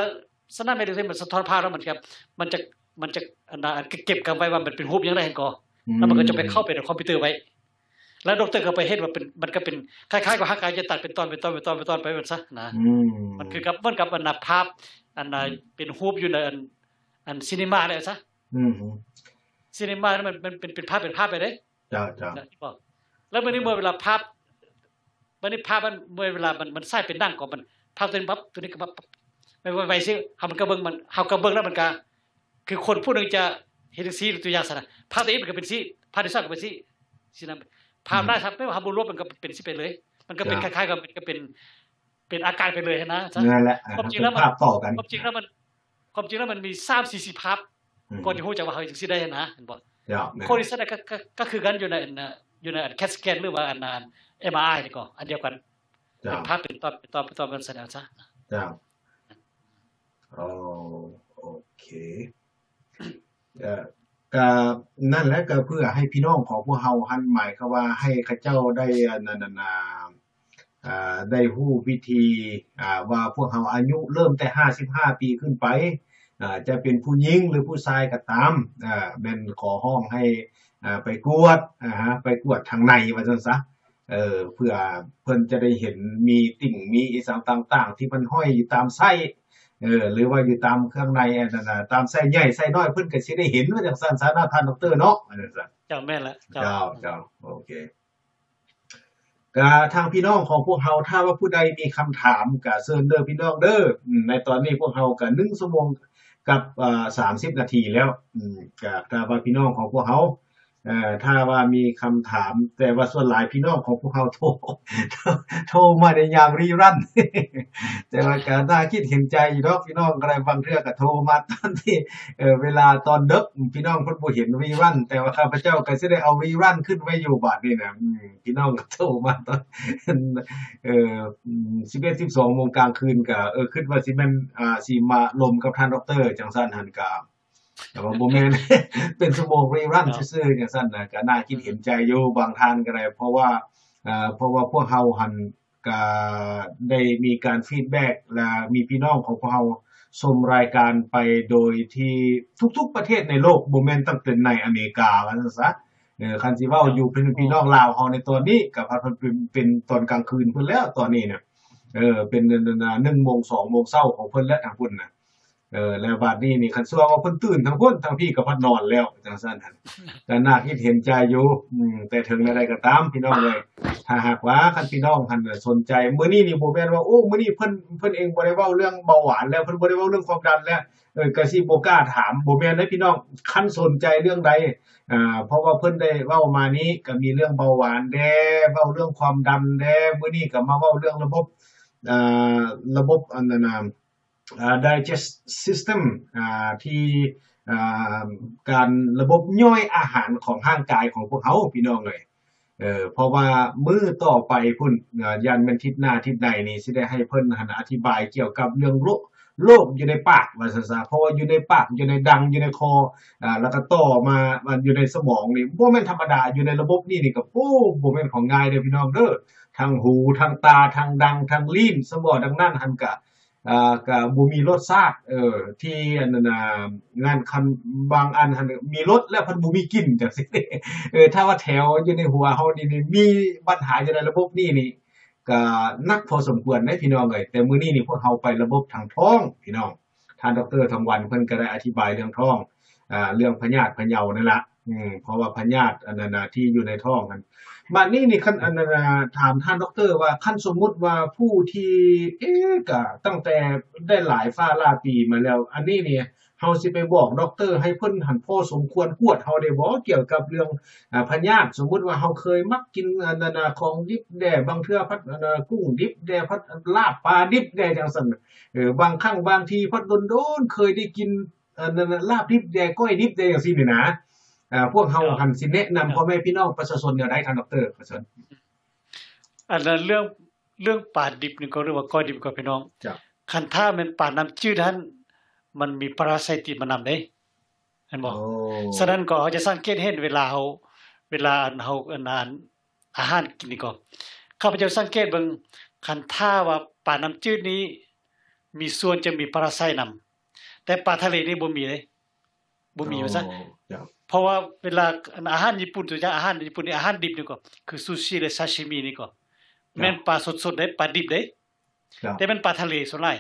สนามแม่เหล็กมันสะท้อนภาพแล้วมันจะเก็บกันไว้ว่ามันเป็นรูปอย่างไรก็แล้วมันก็จะไปเข้าไปในคอมพิวเตอร์ไว้แล้วดร.ก็ไปเห็นว่ามันก็เป็นคล้ายๆกับร่างกายจะตัดเป็นตอนไปมันซะนะมันคือกับเหมือนกับภาพเป็นรูปอยู่ในอันซินิมาเลยซะซินิมามันเป็นภาพไปเด้จ้าแล้วเมื่อเวลาภาพมันเวลามันใช้เป็นดังก็มันภาพตัวนี้ปั๊บตัวนี้ก็ปั๊บไปซิเฮามันก็เบิ่งแล้วมันก็คือคนผู้นึงจะเห็นสีตัวอย่างซะนะภาพตัวนี้มันก็เป็นสีภาพที่2ก็เป็นสีนั้นภาพได้ครับไม่ว่าเฮาบ่รู้มันก็เป็นสิไปเลยมันก็เป็นคล้ายๆกับมันก็เป็นอาการไปเลยนะซะนั่นแหละความจริงแล้วมันมี3-4ภาพก่อนที่ฮู้จักว่าเฮาจังซี่ได้นะเห็นบ่คนที่แสดงก็คือกันอยู่ในแคสแกนหรือว่าMRI นี่ก็อันเดียวกันเป็นภาพเป็นตอนกันแสดงซะจ้าโอเค ก็นั่นแหละก็เพื่อให้พี่น้องของพวกเฮาหั้นหมายความว่าให้เขาเจ้าได้อันนั้นน่ะได้รู้วิธีว่าพวกเฮาอายุเริ่มแต่55ปีขึ้นไปจะเป็นผู้หญิงหรือผู้ชายก็ตามแม่นขอร้องให้ไปกวดไปกวดทางในว่าซั่นซะเพื่อเพิ่นจะได้เห็นมีติ่งมีอีสังต่างๆที่มันห้อยอยู่ตามไส้หรือว่าอยู่ตามเครื่องในอันนั้นน่ะตามไส้ใหญ่ไส้น้อยเพิ่นก็สิได้เห็นว่าจังซั่นซะนะท่านดอกเตอร์เนาะว่าจังซั่นเจ้าแม่นละเจ้าเจ้าโอเคก็ทางพี่น้องของพวกเฮาถ้าว่าผู้ใดมีคำถามก็เชิญเด้อพี่น้องเด้อในตอนนี้พวกเฮาก็1ชั่วโมงกับ30นาทีแล้วก็ถ้าว่าพี่น้องของพวกเฮาถ้าว่ามีคำถามแต่ว่าส่วนหลายพี่น้องของพวกเฮาโทรมาในยามรีรันแต่ว่าก็น่าคิดเห็นใจอยู่ดอกพี่น้องก็ได้บางเทื่อก็โทรมาตอนที่เวลาตอนดึกพี่น้องเพิ่นบ่เห็นรีรันแต่ว่าข้าพเจ้าก็สิได้เอารีรันขึ้นไว้อยู่บัดนี้น่ะพี่น้องก็โทรมาตอน11 12โมงกลางคืนก็คิดว่าสิแม่นสิมาลมกับท่านดอกเตอร์จังซั่นหั่นก็แต่ว่าบ่แม่น เป็นชั่วโมงรีรันซื่อๆจังซั่นน่ะก็น่าคิดเห็นใจอยู่บางท่านก็ได้เพราะว่าพวกเฮาหั่นก็ได้มีการฟีดแบ็กและมีพี่น้องของพวกเฮาชมรายการไปโดยที่ทุกๆประเทศในโลกบ่แม่นตั้งแต่ในอเมริกาว่าซั่นซะคันสิเว้าอยู่เป็นพี่น้องลาวเฮาในตอนนี้ก็พัดเป็นตอนกลางคืนเพิ่นแล้วตอนนี้น่ะเป็น1โมง2โมงเช้าของเพิ่นแล้วทางพุ่นน่ะแล้วบัดนี้นี่คันซั่วว่าเพิ่นตื่นทั้งพุ่นทั้งพี่ก็พัดนอนแล้วจังซั่นหั่นก็น่าคิดเห็นใจอยู่แต่ถึงใดๆก็ตามพี่น้องเอ้ยถ้าหากว่าคันพี่น้องหั่นสนใจมื้อนี้นี่บ่แม่นว่าโอ้มื้อนี้เพิ่นเองบ่ได้เว้าเรื่องเบาหวานแล้วเพิ่นบ่ได้เว้าเรื่องความดันแล้วก็สิบ่กล้าถามบ่แม่นเด้อพี่น้องคันสนใจเรื่องใดเพราะว่าเพิ่นได้เว้ามานี้ก็มีเรื่องเบาหวานแด่เว้าเรื่องความดันแด่มื้อนี้ก็มาเว้าเรื่องอ่ระบบอันนั้นน่ะdigest system ที่การระบบย่อยอาหารของร่างกายของพวกเฮาพี่น้องเอ้ยเพราะว่ามื้อต่อไปพุ่นยันแม่นทิศหน้าทิศใดนี่สิได้ให้เพิ่นหั่นอธิบายเกี่ยวกับเรื่องโรคอยู่ในปากว่าซั่นซะเพราะว่าอยู่ในปากอยู่ในดังอยู่ในคอแล้วก็ต่อมามันอยู่ในสมองนี่บ่แม่นธรรมดาอยู่ในระบบนี้นี่ก็โอ้บ่แม่นของง่ายเด้อพี่น้องเด้อทั้งหูทั้งตาทั้งดังทั้งลิ้นสมองดังนั้นหั่นก็ก็บ่มีรสชาติที่อันนั้นน่ะงานคันบางอันหั่นมีรสแล้วเพิ่นบ่มีกลิ่นจังซี่ถ้าว่าแถวอยู่ในหัวเฮานี่มีปัญหาอยู่ในระบบนี้นี่ก็หนักพอสมควรเด้พี่น้องเอ้ยแต่มื้อนี้นี่พวกเฮาไประบบทางท้องพี่น้องท่านดร.ทองวันเพิ่นก็ได้อธิบายเรื่องท้องเรื่องพยาธิพะเยานั่นล่ะเพราะว่าพยาธิอันนั้นน่ะที่อยู่ในท้องนั่นบัดนี้นี่คันอันนั้นถามท่านดร.ว่าคันสมมุติว่าผู้ที่ก็ตั้งแต่ได้หลายฟ้าลาปีมาแล้วอันนี้นี่เฮาสิไปบอกดร.ให้เพิ่นหั้นพอสมควรกวดเฮาได้บ่เกี่ยวกับเรื่องพยาธิสมมุติว่าเฮาเคยมักกินอันนั้นของดิบแด่บางเทื่อพัดกุ้งดิบแด่พัดลาบปลาดิบแด่จังซั่นบางครั้งบางทีพัดโดนๆเคยได้กินอันนั้นลาบดิบแด่ก้อยดิบแด่จังซี่นี่นะพวกเฮาหั้นสิแนะนำพ่อแม่พี่น้องประชาชนแนวใดท่านดร.ว่าซั่นอันนั้นเรื่องปลาดิบนี่ก็เรียกว่าก้อยดิบก็พี่น้องคันถ้าแม่นปลาน้ำจืดนั้นมันมีปรสิตติดมานำเด้เห็นบ่ฉะนั้นก็จะสังเกตเห็นเวลาเฮาอาหารกินนี่ก็ข้าพเจ้าสังเกตเบิ่งคันถ้าว่าปลาน้ำจืดนี้มีส่วนจะมีปรสิตนำแต่ปลาทะเลนี่บ่มีเลยบ่มีว่าซะเพราะว่าเวลาอาหารญี่ปุ่นตัวอย่างอาหารญี่ปุ่นนี่อาหารดิบนี่ก็คือซูชิและซาชิมินี่ก็แม่นปลาสดๆได้ปลาดิบได้แต่เป็นปลาทะเลส่วนหลาย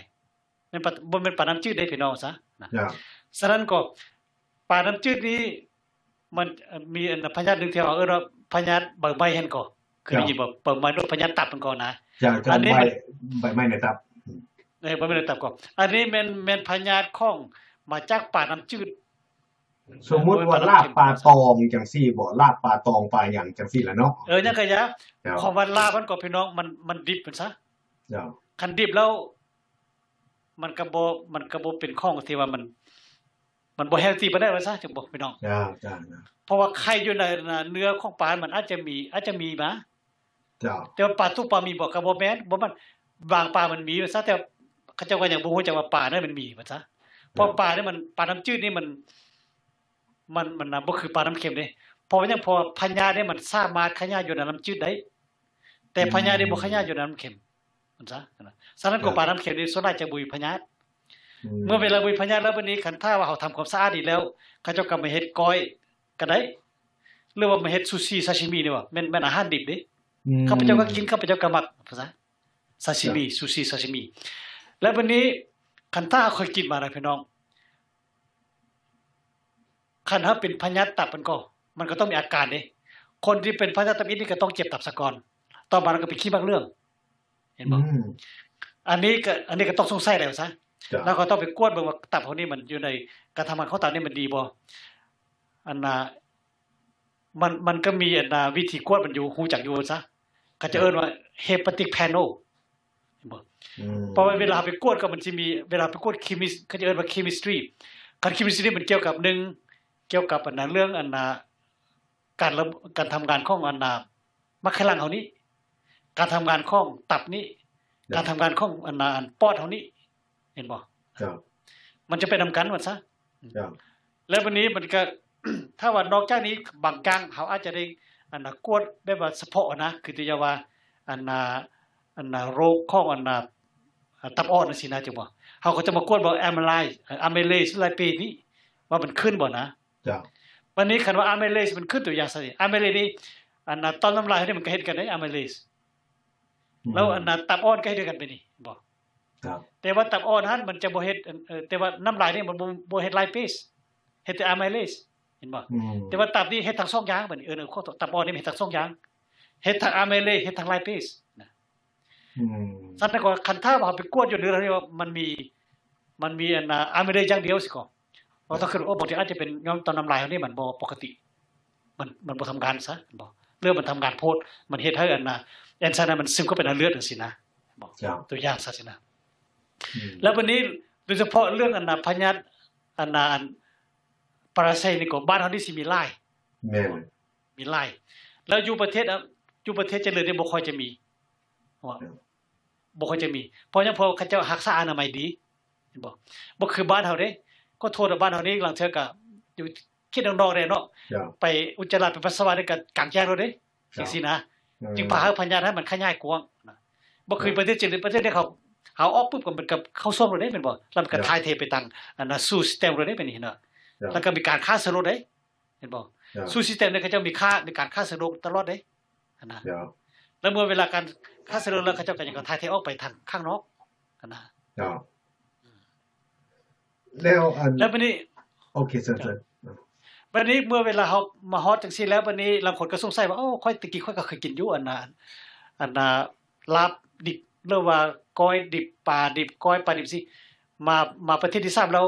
แม่นบ่แม่นปลาน้ำจืดได้พี่น้องซะฉะนั้นก็ปลาน้ำจืดนี้มันมีพยาธินึงที่ว่าว่าพยาธิใบไม้หั่นก็คือได้ยินบ่ใบไม้โรคพยาธิตับมันก็นะอันนี้ใบไม้ในตับใบไม้ในตับก็อันนี้แม่นพยาธิของมาจากปลาน้ำจืดสมมุติว่าลาบปลาตองจังซี่บ่ลาบปลาตองปลาหยังจังซี่ล่ะเนาะนั่นก็ยะของว่าลาบมันก็พี่น้องมันดิบมันซะคันดิบแล้วมันก็บ่เป็นของที่ว่ามันบ่เฮลทีปานใดว่าซะจังบ่พี่น้องจ้าเพราะว่าไข่อยู่ในเนื้อของปลามันอาจจะมีมาแต่ว่าปลาทุกปลามีบ่ก็บ่แม่นบ่มันบางปลามันมีว่าซะแต่เขาเจ้าก็ยังบ่ฮู้จักว่าปลานั้นมันมีว่าซะเพราะปลานี่มันปลาน้ำจืดนี่มัน มันน่ะบ่คือปลาน้ำเค็มเด้เพราะว่ายังพอพญาเนี่ยมันสามารถขยายอยู่ในน้ำจืดได้แต่พญานี่บ่ขยายอยู่ในน้ำเค็มมันซะฉะนั้นก็ปลาน้ำเค็มนี่ส่วนใหญ่จะบ่มีพญาเมื่อเวลาบ่มีพญาแล้วบัดนี้คันถ้าว่าเฮาทำความสะอาดดีแล้วเขาเจ้าก็มาเฮ็ดก้อยก็ได้หรือว่ามาเฮ็ดซูชิซาชิมินี่ว่าแม่นอาหารดิบเด้ข้าพเจ้าก็กินข้าพเจ้าก็มักภาษาซาชิมิซูชิซาชิมิแล้วบัดนี้คันถ้าค่อยกินมานะพี่น้องคันถ้าเป็นพยาธิตับมันก็ต้องมีอาการเด้คนที่เป็นพยาธิตับนี่ก็ต้องเจ็บตับซะก่อนต่อมาก็เป็นขี้บางเรื่องเห็นบ่อันนี้ก็ต้องสงสัยแล้วซะแล้วก็ต้องไปกวดเบิ่งว่าตับเขานี่มันอยู่ในการทำงานของตับนี่มันดีบ่อันน่ะมันก็มีอันน่ะวิธีกวดมันอยู่ฮู้จักอยู่ซะก็จะเอิ้นว่า hepatic panel เห็นบ่เพราะว่าเวลาไปกวดก็มันสิมีเวลาไปกวดเคมีเขาจะเอิ้นว่า chemistry การ chemistry มันเกี่ยวกับ1เกี่ยวกับอันน่ะเรื่องอันน่ะการทำงานของอันน่ะมะไขลังเฮานี้การทำงานของตับนี้การทำงานของอันน่ะปอดเฮานี้เห็นบ่ครับมันจะไปนำกันว่าซะครับแล้ววันนี้มันก็ ถ้าว่านอกจากนี้บางครั้งเฮาอาจจะได้อันน่ะกวดแบบว่าเฉพาะนะคือที่จะว่าอันน่ะโรคของอันน่ะตับอ่อนจังซี่นะจังบ่เฮาก็จะมากวดบ่amylase หลายปีนี้ว่ามันขึ้นบ่นะครับวันนี้คันว่า amylase มันขึ้นตัวอย่างซะนี่ amylase นี่อันน่ะตอนน้ำลายนี่มันก็เฮ็ดกันได้ amylase แล้วอันน่ะตับอ่อนก็เฮ็ดด้วยกันไปนี่บ่ครับแต่ว่าตับอ่อนนั้นมันจะบ่เฮ็ดแต่ว่าน้ำลายนี่มันบ่เฮ็ด lipase เฮ็ดแต่ amylase เห็นบ่แต่ว่าตับนี่เฮ็ดทั้ง2อย่างบัดนี้ตับอ่อนนี่เฮ็ดทั้ง2อย่างเฮ็ดทั้ง amylase เฮ็ดทั้ง lipase นะซั่นแต่ก็คันถ้าว่าไปกวดอยู่นี่แล้วว่ามันมีอันน่ะ amylase อย่างเดียวสิก็เราต้องคิดว่าบางทีอาจจะเป็นย้อนตอนน้ำลายนี่มันบ่ปกติมันบ่ทำงานซะบ่เรื่องมันทำงานโพดมันเฮ็ดให้อันน่ะเอนไซม์นั้นมันซึมเข้าไปในเลือดจังซี่นะบ่ตัวอย่างซะสินะแล้ววันนี้โดยเฉพาะเรื่องอันน่ะพยาธิอันน่ะปรสิตนี่ก็บ้านเฮานี่สิมีหลายแม่นมีหลายแล้วอยู่ประเทศเจริญนี่บ่ค่อยจะมีว่าบ่ค่อยจะมีเพราะหยังเพราะเขาเจ้ารักษาอนามัยดีเห็นบ่คือบ้านเฮาเด้ก็โทษว่าบ้านเฮานี่หลังเทื่อก็อยู่คิดนอกๆได้เนาะไปอุจจาระไปปัสสาวะนี่ก็กลางแจ้งแล้วเด้จังซี่นะจึงพาพยาธิให้มันขยายกว้างนะบ่คือประเทศเจริญประเทศที่เขาออกปุ๊บก็มันกับเข้าซ่อมแล้วเด้แม่นบ่แล้วมันก็ถ่ายเทไปทางอันน่ะสู่ซิสเต็มแล้วเด้เป็นนี่เนาะแล้วก็มีการฆ่าเชื้อโรคเด้เห็นบ่สู่ซิสเต็มนี่เขาเจ้ามีการฆ่าเชื้อโรคตลอดเด้นะแล้วเมื่อเวลาการฆ่าเชื้อโรคแล้วเขาเจ้าก็ยังถ่ายเทออกไปทางข้างนอกนะแล้วบัดนี้โอเคเสร็จบัดนี้เมื่อเวลาเฮามาฮอดจังซี่แล้วบัดนี้บางคนก็สงสัยว่าโอ้ค่อยตะกี้ค่อยก็เคยกินอยู่อันน่ะลาบดิบหรือว่าก้อยดิบปลาดิบก้อยปลาดิบสิมาประเทศที่3แล้ว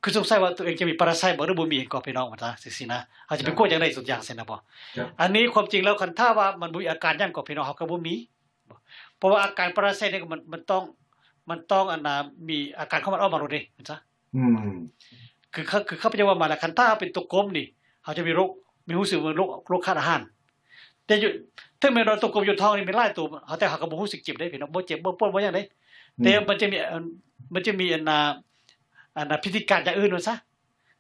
คือสงสัยว่าตัวเองจะมีปรสิตบ่หรือบ่มีก็พี่น้องว่าจังซี่นะเฮาจะไปกลัวจังได๋สุดอย่างซั่นน่ะบ่อันนี้ความจริงแล้วคันถ้าว่ามันบ่มีอาการหยังก็พี่น้องเฮาก็บ่มีเพราะว่าอาการปรสิตนี่ก็มันต้องอันน่ะมีอาการของมันออกมาโลดเด้เห็นซะคือเขาพเจ้าว่ามาแล้วคันถ้าเป็นตัวกลมนี่เฮาจะมีโรคมีรู้สึกว่าโรคขาดอาหารแต่อยู่ถึงแม้ว่าตัวกลมอยู่ท้องนี่มีหลายตัวแต่เฮาก็บ่รู้สึกเจ็บได้พี่น้องบ่เจ็บบ่ปวดบ่หยังเด้แต่มันจะมีอันน่ะพิธีการอย่างอื่นว่าซะ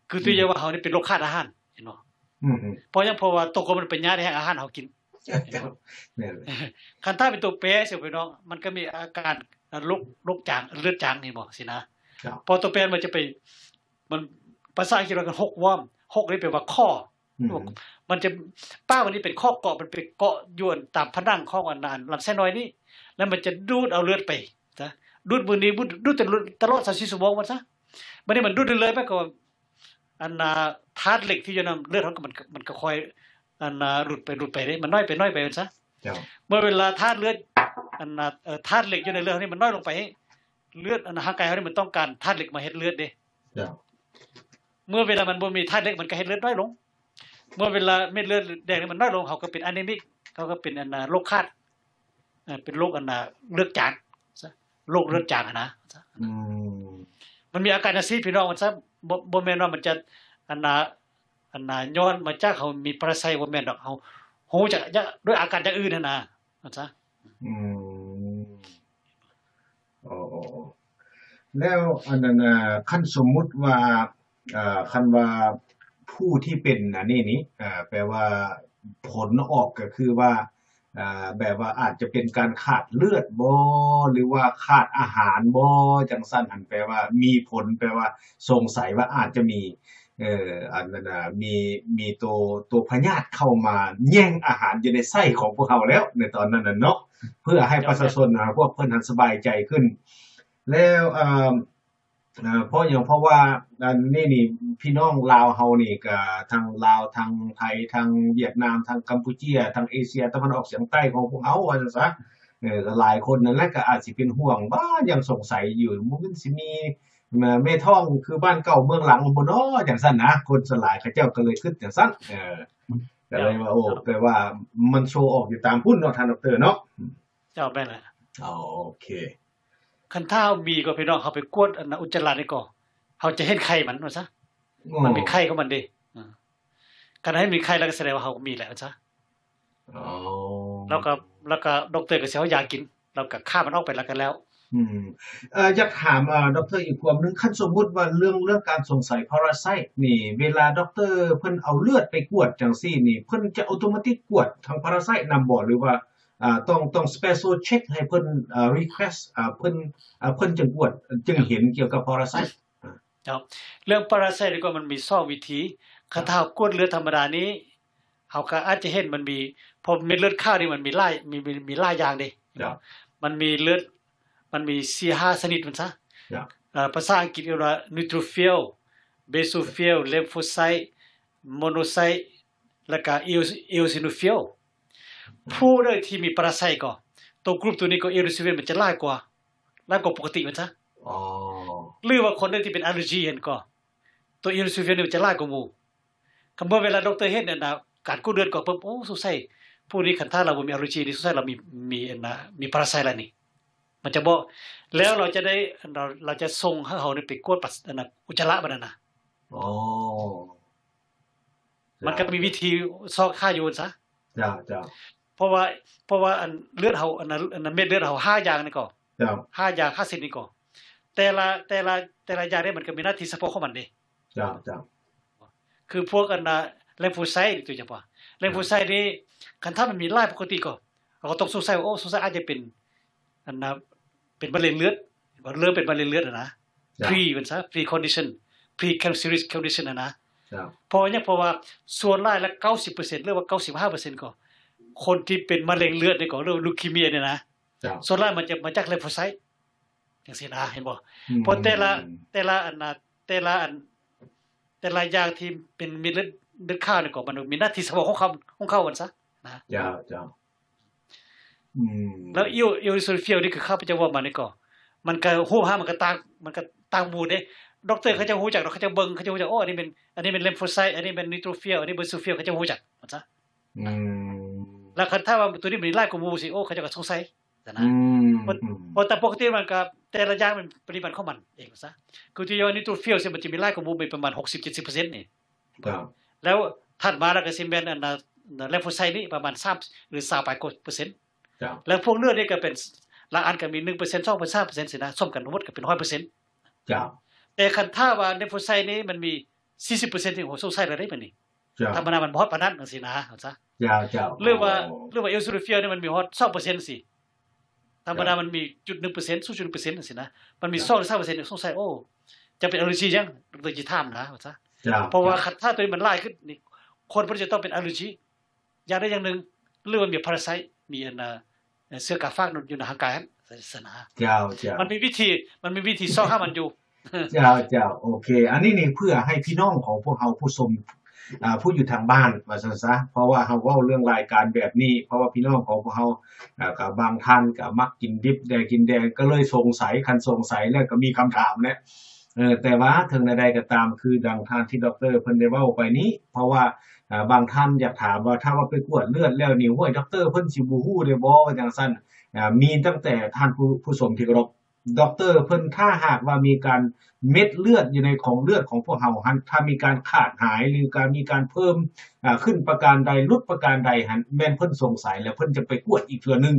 คือตัวอย่างว่าเฮานี่เป็นโรคขาดอาหารเห็นบ่เพราะว่าตัวกลมมันเป็นยาที่ให้อาหารเฮากินแม่นคันถ้าเป็นตัวแปรสิพี่น้องมันก็มีอาการโรคจางเลือดจางนี่บ่สินะพอตัวแปรมันจะไปมันภาษาอังกฤษเรียกว่าฮกวอร์มฮกนี่แปลว่าข้อมันจะป้าวันนี้เป็นข้อเกาะมันไปเกาะอยู่ตามผนังของอันนั้นลำไส้น้อยนี่แล้วมันจะดูดเอาเลือดไปซะดูดมื้อนี้ดูดตลอด24ชั่วโมงว่าซะบัดนี้มันดูดเลยไปก็อันน่ะธาตุเหล็กที่อยู่ในเลือดของมันก็ค่อยอันน่ะหลุดไปเด้มันน้อยไปว่าซะเมื่อเวลาธาตุเลือดอันน่ะธาตุเหล็กอยู่ในเลือดนี่มันน้อยลงไปเลือดอันร่างกายเฮานี่มันต้องการธาตุเหล็กมาเฮ็ดเลือดเด้เมื่อเวลามันบ่มีธาตุเหล็กมันก็เฮ็ดเลือดน้อยลงเมื่อเวลาเม็ดเลือดแดงนี่มันน้อยลงเขาก็เป็นอะนีมิกเขาก็เป็นอันน่ะโรคขาดเป็นโรคอันน่ะเลือดจางซะโรคเลือดจางนะมันมีอาการจังซี่พี่น้องมันซะบ่แม่นว่ามันจะอันน่ะย้อนมาจากเขามีปรสิตบ่แม่นดอกเฮาฮู้จักด้วยอาการอย่างอื่นนั่นน่ะว่าซะอ๋อแล้วอันนั้นน่ะคันสมมุติว่า คันว่าผู้ที่เป็นอันนี้นี่แปลว่าผลออกก็คือว่าแบบว่าอาจจะเป็นการขาดเลือดบ่หรือว่าขาดอาหารบ่จังซั่นหั่นแปลว่ามีผลแปลว่าสงสัยว่าอาจจะมีอันนั้นน่ะมีตัวพยาธิเข้ามาแย่งอาหารอยู่ในไส้ของพวกเราแล้วในตอนนั้นน่ะเนาะเพื่อให้ประชาชนพวกเพิ่นหันสบายใจขึ้นแล้วเพราะอย่างเพราะว่าอันนี้นี่พี่น้องลาวเฮานี่ก็ทางลาวทางไทยทางเวียดนามทางกัมพูชีทางเอเชียตะวันออกเฉียงใต้ของพวกเฮาว่าจั่งซะก็หลายคนนั่นแหละก็อาจสิเป็นห่วงว่ายังสงสัยอยู่บ่มันสิมีแม่ท้องคือบ้านเก่าเมืองหลังบ่น้อจังซั่นนะคนส่วนหลายเขาเจ้าก็เลยคิดจังซั่นก็เลยว่าโอ้แปลว่ามันโชว์ออกอยู่ตามหุ้นเนาะท่านดอกเตอร์เนาะเจ้าแม่นแหละอ๋อโอเคคันถ้ามีก็พี่น้องเขาไปกวดอันอุจจาระนี่ก็เขาจะเห็นไข่มันว่าซะมันมีไข่ของมันเด้คันให้มีไข่แล้วก็แสดงว่าเขามีแหละว่าซะอ๋อแล้วก็ดอกเตอร์ก็สิเอายากินแล้วก็ฆ่ามันออกไปแล้วกันแล้วอยากถามดอกเตอร์อีกความนึงคันสมมุติว่าเรื่องการสงสัย Parasite นี่เวลาดอกเตอร์เพิ่นเอาเลือดไปกวดจังซี่นี่เพิ่นจะอัตโนมัติกวดทาง Parasite นำบ่หรือว่าต้อง special check ให้เพิ่นrequest เพิ่นจึงกวดจึงเห็นเกี่ยวกับ Parasite ครับเรื่อง Parasite นี่ก็มันมี2วิธีคันถ้ากวดเลือดธรรมดานี้เฮาก็อาจจะเห็นมันมีพอเม็ดเลือดขาวนี่มันมีหลายอย่างเด้มันมีเลือดมันมี 4-5 ชนิดมันซะภาษาอังกฤษเรียกว่า neutrophil basophil lymphocyte monocyte แล้วก็ eosinophil ผู้ใดที่มี parasite ก็ตัวกลุ่มตัวนี้ก็ eosinophil มันจะหลายกว่าปกติมันซะอ๋อหรือว่าคนใดที่เป็น allergy เห็นก็ตัว eosinophil นี่มันจะหลายกว่าหมู่คันบ่เวลาดอกเตอร์เฮ็ดนั่นน่ะการกู้เลือดก็ปุ๊บโอ้สงสัยผู้นี้คันถ้าเราบ่มี allergy นี่สงสัยเรามี parasite แล้วนี่มันจะบ่แล้วเราจะได้เราจะส่งให้เขานี่ไปกวดปัสสาวะอุจจาระบัดนั้นน่ะอ๋อมันก็มีวิธีซอกฆ่าอยู่ซะจ้ะเพราะว่าอันเลือดเฮาอันนั้นเม็ดเลือดเฮา5อย่างนี่ก็5อย่าง5ชนิดนี่ก็แต่ละอย่างนี่มันก็มีหน้าที่เฉพาะของมันเด้จ้ะคือพวกอันเลมโฟไซต์ตัวเฉพาะเลมโฟไซต์นี่คันถ้ามันมีหลายปกติก็เราก็ต้องสงสัยว่าโอ้สงสัยอาจจะเป็นอันเป็นมะเร็งเลือดเป็นมะเร็งเลือดนะ pre มันซะ pre condition pre cancerous condition นะเพราะว่าส่วนหลายละ 90% หรือว่า 95% ก็คนที่เป็นมะเร็งเลือดนี่ก็เรียกลูคีเมียเนี่ยนะส่วนหลายมันจะมาจากเลมโฟไซต์จังซี่นะเห็นบ่เพราะแต่ละอย่างที่เป็นมีเลือดขาวนี่ก็มันมีหน้าที่เฉพาะของเขามันซะนะจ้ะแล้วeosinophil นี่คือข้าพเจ้าว่ามันนี่ก็มันก็ฮู้หามันก็ต่างหมู่เด้ดอกเตอร์เขาจะฮู้จักเขาจะเบิ่งเขาจะฮู้จักโอ้อันนี้เป็น lymphocyte อันนี้เป็น neutrophil อันนี้ basophil เขาจะฮู้จักว่าซะแล้วคันถ้าว่าตัวนี้มันหลายกว่าหมู่สิโอ้เขาจะก็สงสัยนะเพราะแต่ปกติมันก็แต่ละอย่างมันปริมาณของมันเองว่าซะคือที่ว่า neutrophil สิมันจะมีหลายกว่าหมู่ประมาณ 60-70% นี่แล้วถัดมาแล้วก็สิแม่นอันlymphocyte นี่ประมาณ3หรือ20%แล้วพวกเลือดนี่ก็เป็นละอันก็มี 1% 2% 3% สินะส้มกันทั้งหมดก็เป็น 100% จ้ะแต่คันถ้าว่าในโฟไซต์นี้มันมี 40% ที่โหสงสัยแล้วได้บัดนี้ธรรมดามันบ่ฮอดปานนั้นจังซี่นะเข้าซะจ้ะหรือว่าเอลซูริเฟียนี่มันมีฮอด 2% สิธรรมดามันมี 0.1% 0.1% จังซี่นะมันมี 2-3% สงสัยโอ้จะเป็นอ l ลเลอร์จีจังดรจิถามนะเข้าซะเพราะว่าถ้าตัวนี้มันหลายขึ้นนี่คนบ่จะต้องเป็นอ l ลเลอร์จีอย่างใดอย่างหนึ่งหรือว่ามีพาราไซต์มีอันเสื้อกาฟากอยู่ในร่างกายศาสนามันมีวิธีซ่อให้มันอยู่จ้าโอเคอันนี้นี่เพื่อให้พี่น้องของพวกเฮาผู้ชมผู้อยู่ทางบ้านว่าซั่นซะเพราะว่าเฮาเว้าเรื่องรายการแบบนี้เพราะว่าพี่น้องของพวกเฮาก็บางท่านก็มักกินดิบได้กินแดงก็เลยสงสัยคันสงสัยแล้วก็มีคำถามแหละแต่ว่าถึงใดๆก็ตามคือดังท่านที่ดอกเตอร์เพิ่นได้เว้าไปนี้เพราะว่าบางท่านอยากถามว่าถ้าว่าไปกวดเลือดแล้วนี่โอ้ยดอกเตอร์เพิ่นสิบ่ฮู้ได้บ่ว่าจังซั่นมีตั้งแต่ท่านผู้ชมที่เคารพดอกเตอร์เพิ่นถ้าหากว่ามีการเม็ดเลือดอยู่ในของเลือดของพวกเฮาถ้ามีการขาดหายหรือการมีการเพิ่มขึ้นประการใดลดประการใดหั่นแม่นเพิ่นสงสัยแล้วเพิ่นจะไปกวดอีกเทื่อนึง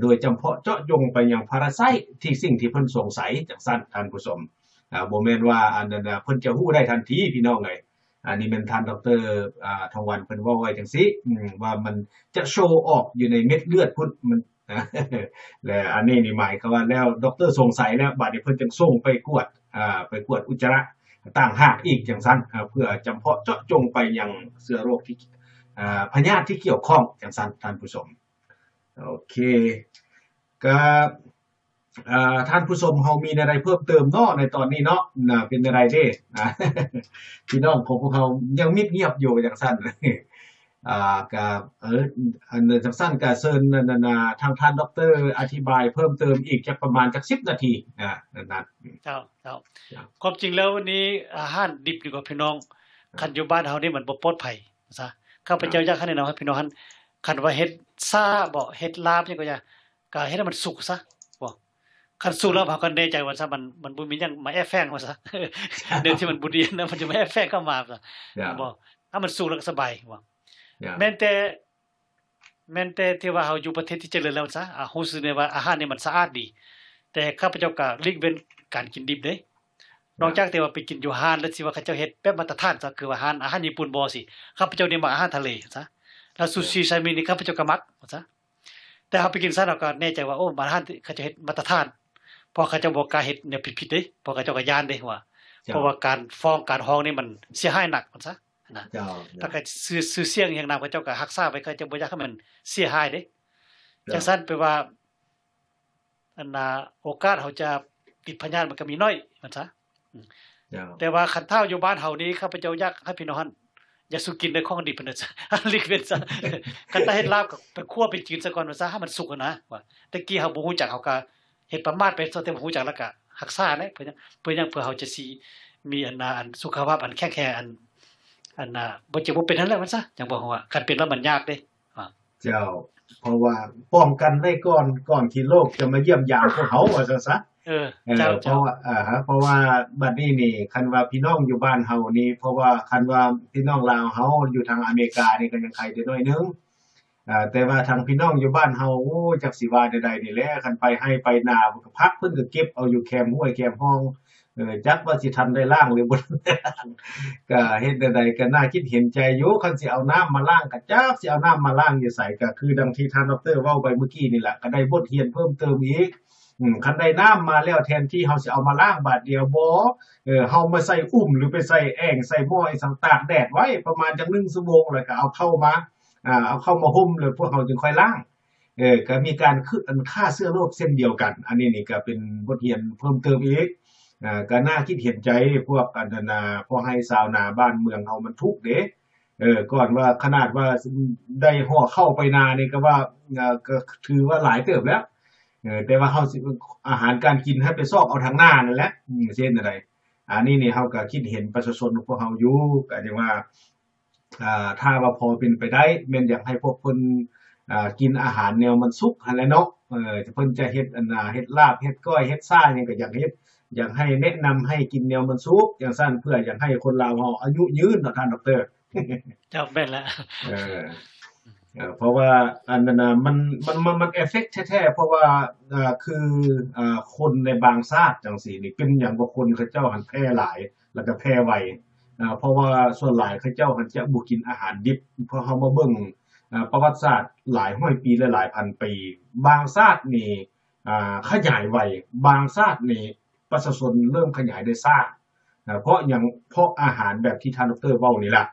โดยเฉพาะเจาะจงไปยังพาราไซต์ที่สิ่งที่เพิ่นสงสัยจังซั่นท่านผู้ชม บ่แม่นว่าอันนั้นเพิ่นจะฮู้ได้ทันทีพี่น้องเอ้ยอันนี้แม่นท่านดอกเตอร์ทองวันเพิ่นเว้าไว้จังซี่ว่ามันจะโชว์ออกอยู่ในเม็ดเลือดพุ่นมันและอันนี้นี่หมายความว่าแล้วดอกเตอร์สงสัยแล้วบัดนี้เพิ่นจึงส่งไปกวดไปกวดอุจจาระต่างหากอีกจังซั่นเพื่อจำเพาะเจาะจงไปยังเชื้อโรคที่พยาธิที่เกี่ยวข้องจังซั่นท่านผู้ชมโอเคก็ท่านผู้ชมเฮามีอะไรเพิ่มเติมเนาะในตอนนี้เนาะเป็นอะไรเด้พี่น้องของพวกเฮายังเงียบๆอยู่จังซั่นก็อันจังซั่นก็เชิญนั่นทางท่านดอกเตอร์อธิบายเพิ่มเติมอีกจักประมาณจัก10นาทีนั่นเจ้าความจริงแล้ววันนี้อาหารดิบดีกว่าพี่น้องคันอยู่บ้านเฮานี่มันบ่ปลอดภัยซะข้าพเจ้าอยากให้แนะนำให้พี่น้องคันว่าเฮ็ดซ่าบ่เฮ็ดลาบจังก็เฮ็ดให้มันสุกซะบ่คันสุกแล้วเฮาก็แน่ใจว่าซะมันบ่มีหยังมาแอบแฝงว่าซะเดี๋ยวที่มันบ่ดีนะมันจะมาแอบแฝงเข้ามาซะบ่ถ้ามันสุกแล้วก็สบายบ่แม้แต่ที่ว่าเฮาอยู่ประเทศที่เจริญแล้วซะฮู้สึกได้ว่าอาหารนี่มันสะอาดดีแต่ข้าพเจ้าก็หลีกเว้นการกินดิบเด้นอกจากที่ว่าไปกินอยู่ร้านแล้วสิว่าเขาเจ้าเฮ็ดแบบมาตรฐานซะคือว่าอาหารญี่ปุ่นบ่สิข้าพเจ้านี่มักอาหารทะเลซะแล้วซูชิซามินี่ข้าพเจ้าก็มักซะแต่เฮาไปกินซะเราก็แน่ใจว่าโอ้อาหารเขาจะเฮ็ดมาตรฐานเพราะเขาเจ้าบ่กล้าเฮ็ดแนวผิดๆเด้เพราะเขาเจ้าก็ย้านเด้ว่าเพราะว่าการฟ้องการร้องนี่มันเสียหายหนักซะนะถ้าก็ชื่อเสียงอย่างนำเขาเจ้าก็รักษาไว้เขาเจ้าบ่อยากให้มันเสียหายเด้จังซั่นแปลว่าโอกาสเฮาจะติดพยาธิมันก็มีน้อยว่าซะแต่ว่าคันท้าอยู่บ้านเฮานี้ข้าพเจ้าอยากให้พี่น้องอย่าสุกินในของดิบนั่นซะลิกเว้นซะคันถ้าเฮ็ดลาบก็ไปคั่วไปจืดซะก่อนว่าซะให้มันสุกนะว่าแต่กี้เฮาบ่ฮู้จักเฮาก็เฮ็ดประมาทไปซะแต่บ่ฮู้จักแล้วก็รักษาเด้เพื่อเฮาจะสิมีอันสุขภาพอันแข็งแรงบ่จะบ่เป็นนั่นแหละมันซะจังบอกว่าคันเป็นแล้วมันยากเด้เจ้าเพราะว่าป้องกันไว้ก่อนที่โรคจะมาเยี่ยมยามพวกเฮาว่าซั่นซะเจ้าเพราะว่าบัดนี้นี่คันว่าพี่น้องอยู่บ้านเฮานี่เพราะว่าคันว่าพี่น้องลาวเฮาอยู่ทางอเมริกานี่ก็ยังไข้ได้น้อยนึงแต่ว่าทางพี่น้องอยู่บ้านเฮาโอ้จักสิว่าใดๆนี่แหละคันไปให้ไปนาก็พักเพิ่นก็เก็บเอาอยู่แคมห้วยแคมห้องจักว่าสิทันได้ล้างหรือบ่ก็เฮ็ดใดๆก็น่าคิดเห็นใจอยู่คันสิเอาน้ำมาล้างก็จักสิเอาน้ำมาล้างอยู่ไสก็คือดังที่ท่านดอกเตอร์เว้าไปเมื่อกี้นี่แหละก็ได้บทเรียนเพิ่มเติมอีกคันได้น้ำมาแล้วแทนที่เฮาสิเอามาล้างบาดเดียวบ่เฮามาใส่หรือไปใส่แอ่งใส่หม้อให้สังตากแดดไว้ประมาณจัก1ชั่วโมงแล้วก็เอาเข้ามาห่มแล้วพวกเฮาจึงค่อยล้างก็มีการฆ่าเชื้อโรคเช่นเดียวกันอันนี้นี่ก็เป็นบทเรียนเพิ่มเติมอีกก็น่าคิดเห็นใจพวกอันนั้นพอให้ชาวนาบ้านเมืองเฮามันทุกข์เด้ก่อนว่าขนาดว่าได้ห่อเข้าไปนานี่ก็ว่าก็ถือว่าหลายเติบแล้วแต่ว่าเฮาสิอาหารการกินให้ไปซอกเอาทางหน้านั่นแหละเช่นอะไรอันนี้นี่เฮาก็คิดเห็นประชาชนพวกเฮาอยู่ก็จังว่าถ้าว่าพอเป็นไปได้แม่นอยากให้พวกเพิ่นกินอาหารแนวมันสุกหั่นแหละเนาะเพิ่นจะเฮ็ดเฮ็ดลาบเฮ็ดก้อยเฮ็ดซ่าหยังก็อยากเฮ็ดอยากให้แนะนำให้กินแนวมันสุกจังซั่นเพื่ออยากให้คนลาวเฮาอายุยืนเนาะท่านดอกเตอร์เจ้าแม่นแล้วเพราะว่าอันนั้นมันเอฟเฟกต์แท้ๆเพราะว่าคือคนในบางชาติจังซี่นี่เป็นหยังบ่คนเขาเจ้าหันแพ้หลายแล้วก็แพ้ไวเพราะว่าส่วนหลายเขาเจ้าหันจะบ่กินอาหารดิบเพราะเฮามาเบิ่งประวัติศาสตร์หลายร้อยปีและหลายพันปีบางชาตินี่ขยายไวบางชาตินี่ประชาชนเริ่มขยายได้ช้าเพราะหยังเพราะอาหารแบบที่ท่านดร.เว้านี่ล่ะ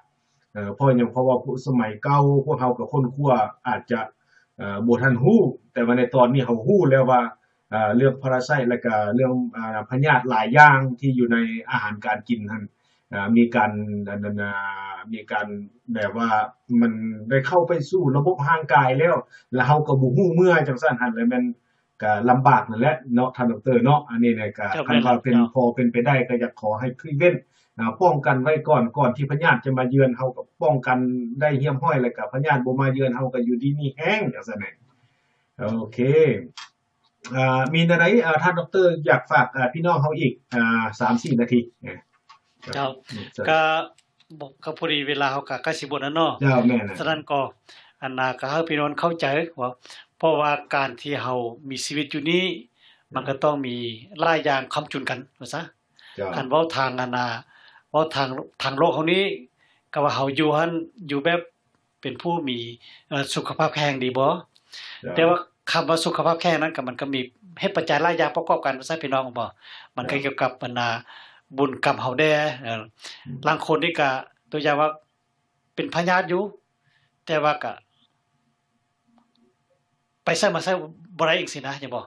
เพราะหยังเพราะว่าสมัยเก่าพวกเฮาก็ค้นคว้าอาจจะบ่ทันฮู้แต่ว่าในตอนนี้เฮาฮู้แล้วว่าเรื่องพาราไซต์แล้วก็เรื่องพยาธิหลายอย่างที่อยู่ในอาหารการกินนั้นมีการมีการแบบว่ามันได้เข้าไปสู่ระบบร่างกายแล้วเฮาก็บ่ฮู้เมื่อจังซั่นหั่นแล้วแม่นก็ลำบากนั่นแหละเนาะท่านดร.เนาะอันนี้เนี่ยก็คันว่าเป็นไปได้ก็อยากขอให้พรีเวนต์ป้องกันไว้ก่อนที่พยาธิจะมาเยือนเฮาก็ป้องกันได้เหี้ยมห้อยแล้วก็พยาธิบ่มาเยือนเฮาก็อยู่ดีมีแรงจังซั่นแหละโอเคมีอะไรท่านดร.อยากฝากพี่น้องเฮาอีก3-4 นาทีเจ้าก็พอดีเวลาเฮาก็ใกล้สิหมดแล้วเนาะเจ้าแม่นฉะนั้นก็อันน่ะก็ให้พี่น้องเข้าใจว่าเพราะว่าการที่เฮามีชีวิตอยู่นี้มันก็ต้องมีหลายอย่างค้ำจุนกันว่าซะ จ้าคันเว้าทางเว้าทางโลกเฮานี้ก็ว่าเฮาอยู่หั่นอยู่แบบเป็นผู้มีสุขภาพแข็งดีบ่แต่ว่าคำว่าสุขภาพแข็งนั้นก็มันก็มีเหตุปัจจัยหลายอย่างประกอบกันว่าซั่นพี่น้องบ่มันก็เกี่ยวกับบุญกรรมเฮาแด่ลางคนนี่ก็ตัวอย่างว่าเป็นพญาติอยู่แต่ว่าก็ไปไสมาไสบ่ได้อีกสินะอย่าบ่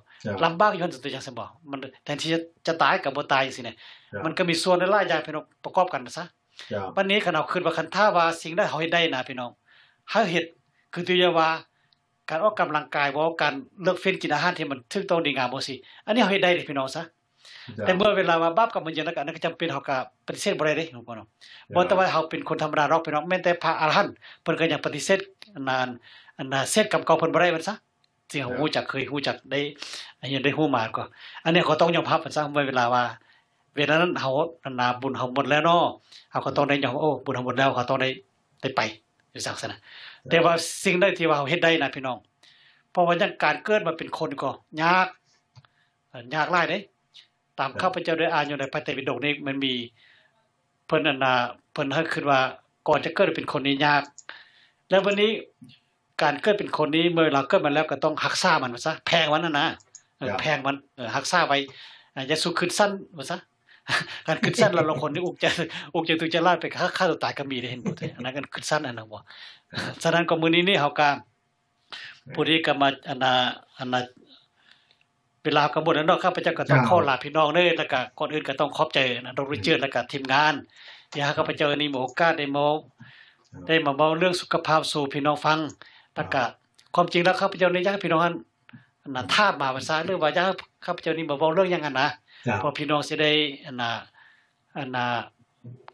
ลำบากอยู่หั่นตัวอย่างซั่นบ่มันแทนที่จะตายก็บ่ตายจังซี่นะมันก็มีส่วนหลายอย่างพี่น้องประกอบกันซะวันนี้คันเฮาคิดว่าคันถ้าว่าสิ่งใดเฮาเฮ็ดได้นะพี่น้องเฮาเฮ็ดคือตัวอย่างว่าการออกกำลังกายบ่การเลิกเฟ้นกินอาหารที่มันถูกต้องดีงามบ่สิอันนี้เฮาเฮ็ดได้เด้พี่น้องซะแต่เมื่อเวลาว่าบาปกับมันอย่างนั้นก็อันนั้นก็จำเป็นเฮาก็ปฏิเสธบ่ได้เด้พี่น้องบ่แต่ว่าเฮาเป็นคนธรรมดาหรอกพี่น้องแม้แต่พระอรหันต์เพิ่นก็ยังปฏิเสธเสธกรรมเก่าเพิ่นบ่ได้ว่าซะที่เฮาฮู้จักเคยฮู้จักได้อันนี้ได้ฮู้มาก็อันนี้ก็ต้องยอมรับซะเมื่อเวลาว่าเวลานั้นเฮาบุญเฮาหมดแล้วเนาะเฮาก็ต้องได้ยอมโอ้บุญเฮาหมดแล้วเฮาต้องได้ไปจังซั่นนะแต่ว่าสิ่งใดที่ว่าเฮาเฮ็ดได้นะพี่น้องเพราะว่าอย่างการเกิดมาเป็นคนก็ยากหลายเด้ตามข้าพเจ้าได้อ่านอยู่ในพระไตรปิฎกนี่มันมีเพิ่นเพิ่นให้ขึ้นว่าก่อนจะเกิดเป็นคนนี่ยากแล้ววันนี้การเกิดเป็นคนนี้เมื่อเราเกิดมาแล้วก็ต้องรักษามันว่าซะแพงมันนะแพงมันรักษาไว้อย่าสู้ขึ้นสั้นว่าซะการขึ้นสั้นเราคนที่อุกจะตุจะลาดไปฆ่าตัวตายก็มีได้เห็นบ่อันนั้นก็ขึ้นสั้นอันนั้นบ่ฉะนั้นก็มื้อนี้นี่เฮาก็ผู้ที่ก็มาเวลาก็บ่นั้นเนาะข้าพเจ้าก็ต้องขอลาพี่น้องเด้อแล้วก็ก่อนอื่นก็ต้องขอบใจดร.เจิดแล้วก็ทีมงานที่ให้ข้าพเจ้านี่มีโอกาสได้มาเว้าเรื่องสุขภาพสู่พี่น้องฟังแล้วก็ความจริงแล้วข้าพเจ้านี่อยากให้พี่น้องทาบมาภาษาหรือว่าอยากให้ข้าพเจ้านี่มาเว้าเรื่องหยังนะเพราะพี่น้องสิได้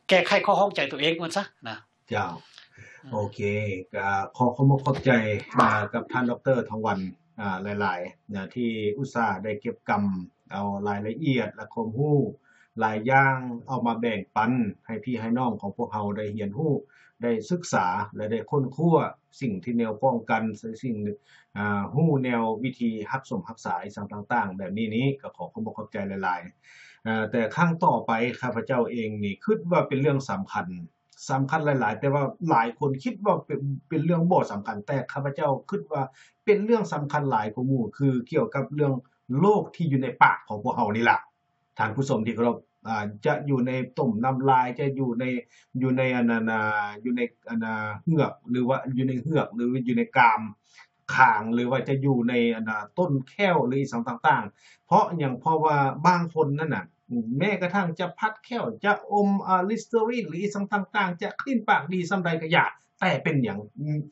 แก้ไขข้อข้องใจตัวเองมันซะนะเจ้าโอเคก็ขอขอบใจกับท่านดร.ทองวันหลายๆนะที่อุตส่าห์ได้เก็บกำเอารายละเอียดและความรู้หลายอย่างเอามาแบ่งปันให้พี่ให้น้องของพวกเราได้เรียนรู้ได้ศึกษาและได้ค้นคว้าสิ่งที่แนวป้องกันสิ่งรู้แนววิธีรักษาสิ่งต่างๆแบบนี้ก็ขอขอบใจหลายๆแต่ครั้งต่อไปข้าพเจ้าเองนี่คิดว่าเป็นเรื่องสำคัญหลายๆแต่ว่าหลายคนคิดว่าเป็นเรื่องบ่สำคัญแต่ข้าพเจ้าคิดว่าเป็นเรื่องสำคัญหลายกว่าหมู่คือเกี่ยวกับเรื่องโรคที่อยู่ในปากของพวกเฮานี่ล่ะท่านผู้ชมที่เคารพจะอยู่ในตุ่มน้ำลายจะอยู่ในอันนั้นอยู่ในเฮือกหรือว่าอยู่ในเฮือกหรืออยู่ในกรามคางหรือว่าจะอยู่ในต้นแข้วหรือสิ่งต่างๆเพราะว่าบางคนนั่นน่ะแม้กระทั่งจะพัดแข้วจะอมลิสเตอรีนหรือสิ่งต่างๆจะคลีนปากดีส่ำใดก็อยากแต่เป็นหยัง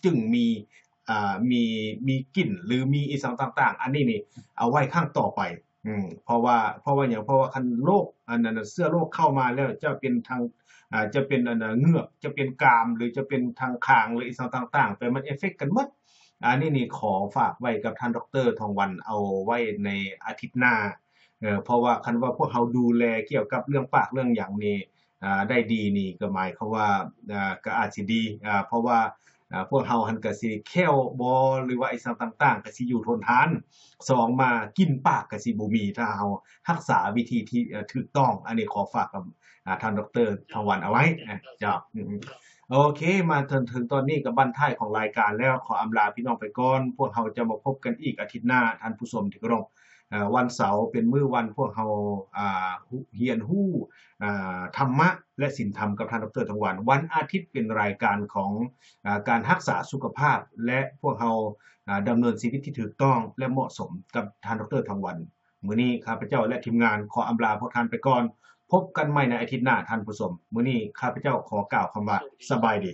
จึงมีกลิ่นหรือมีอีสิ่งต่างๆอันนี้นี่เอาไว้ข้างต่อไปเพราะว่าคันโรคอันนั้นเชื้อโรคเข้ามาแล้วจะเป็นทางจะเป็นเหงือกจะเป็นกรามหรือจะเป็นทางคางหรืออีสิ่งต่างๆแต่มันเอฟเฟคกันหมดอันนี้นี่ขอฝากไว้กับท่านดร.ทองวันเอาไว้ในอาทิตย์หน้าเพราะว่าคันว่าพวกเราดูแลเกี่ยวกับเรื่องปากเรื่องหยังนี่ได้ดีนี่ก็หมายความว่าก็อาจสิดีเพราะว่าพวกเฮาหั่นก็สิแคล้วบ่หรือว่าอีสิ่งต่างๆก็สิอยู่ทนทาน2มากินปากก็สิบ่มีถ้าเฮารักษาวิธีที่ถูกต้องอันนี้ขอฝากกับท่านดร.ทองวันเอาไว้จ้ะโอเคมาถึงตอนนี้ก็บั้นท้ายของรายการแล้วขออำลาพี่น้องไปก่อนพวกเราจะมาพบกันอีกอาทิตย์หน้าท่านผู้ชมที่เคารพวันเสาร์เป็นมื้อวันพวกเราเรียนรู้ธรรมะและศีลธรรมกับท่านดร.ทองวันวันอาทิตย์เป็นรายการของการรักษาสุขภาพและพวกเราดำเนินชีวิตที่ถูกต้องและเหมาะสมกับท่านดร.ทองวันมื้อนี้ข้าพเจ้าและทีมงานขออำลาพวกท่านไปก่อนพบกันใหม่ในอาทิตย์หน้าท่านผู้ชมมื้อนี้ข้าพเจ้าขอกล่าวคำว่าสบายดี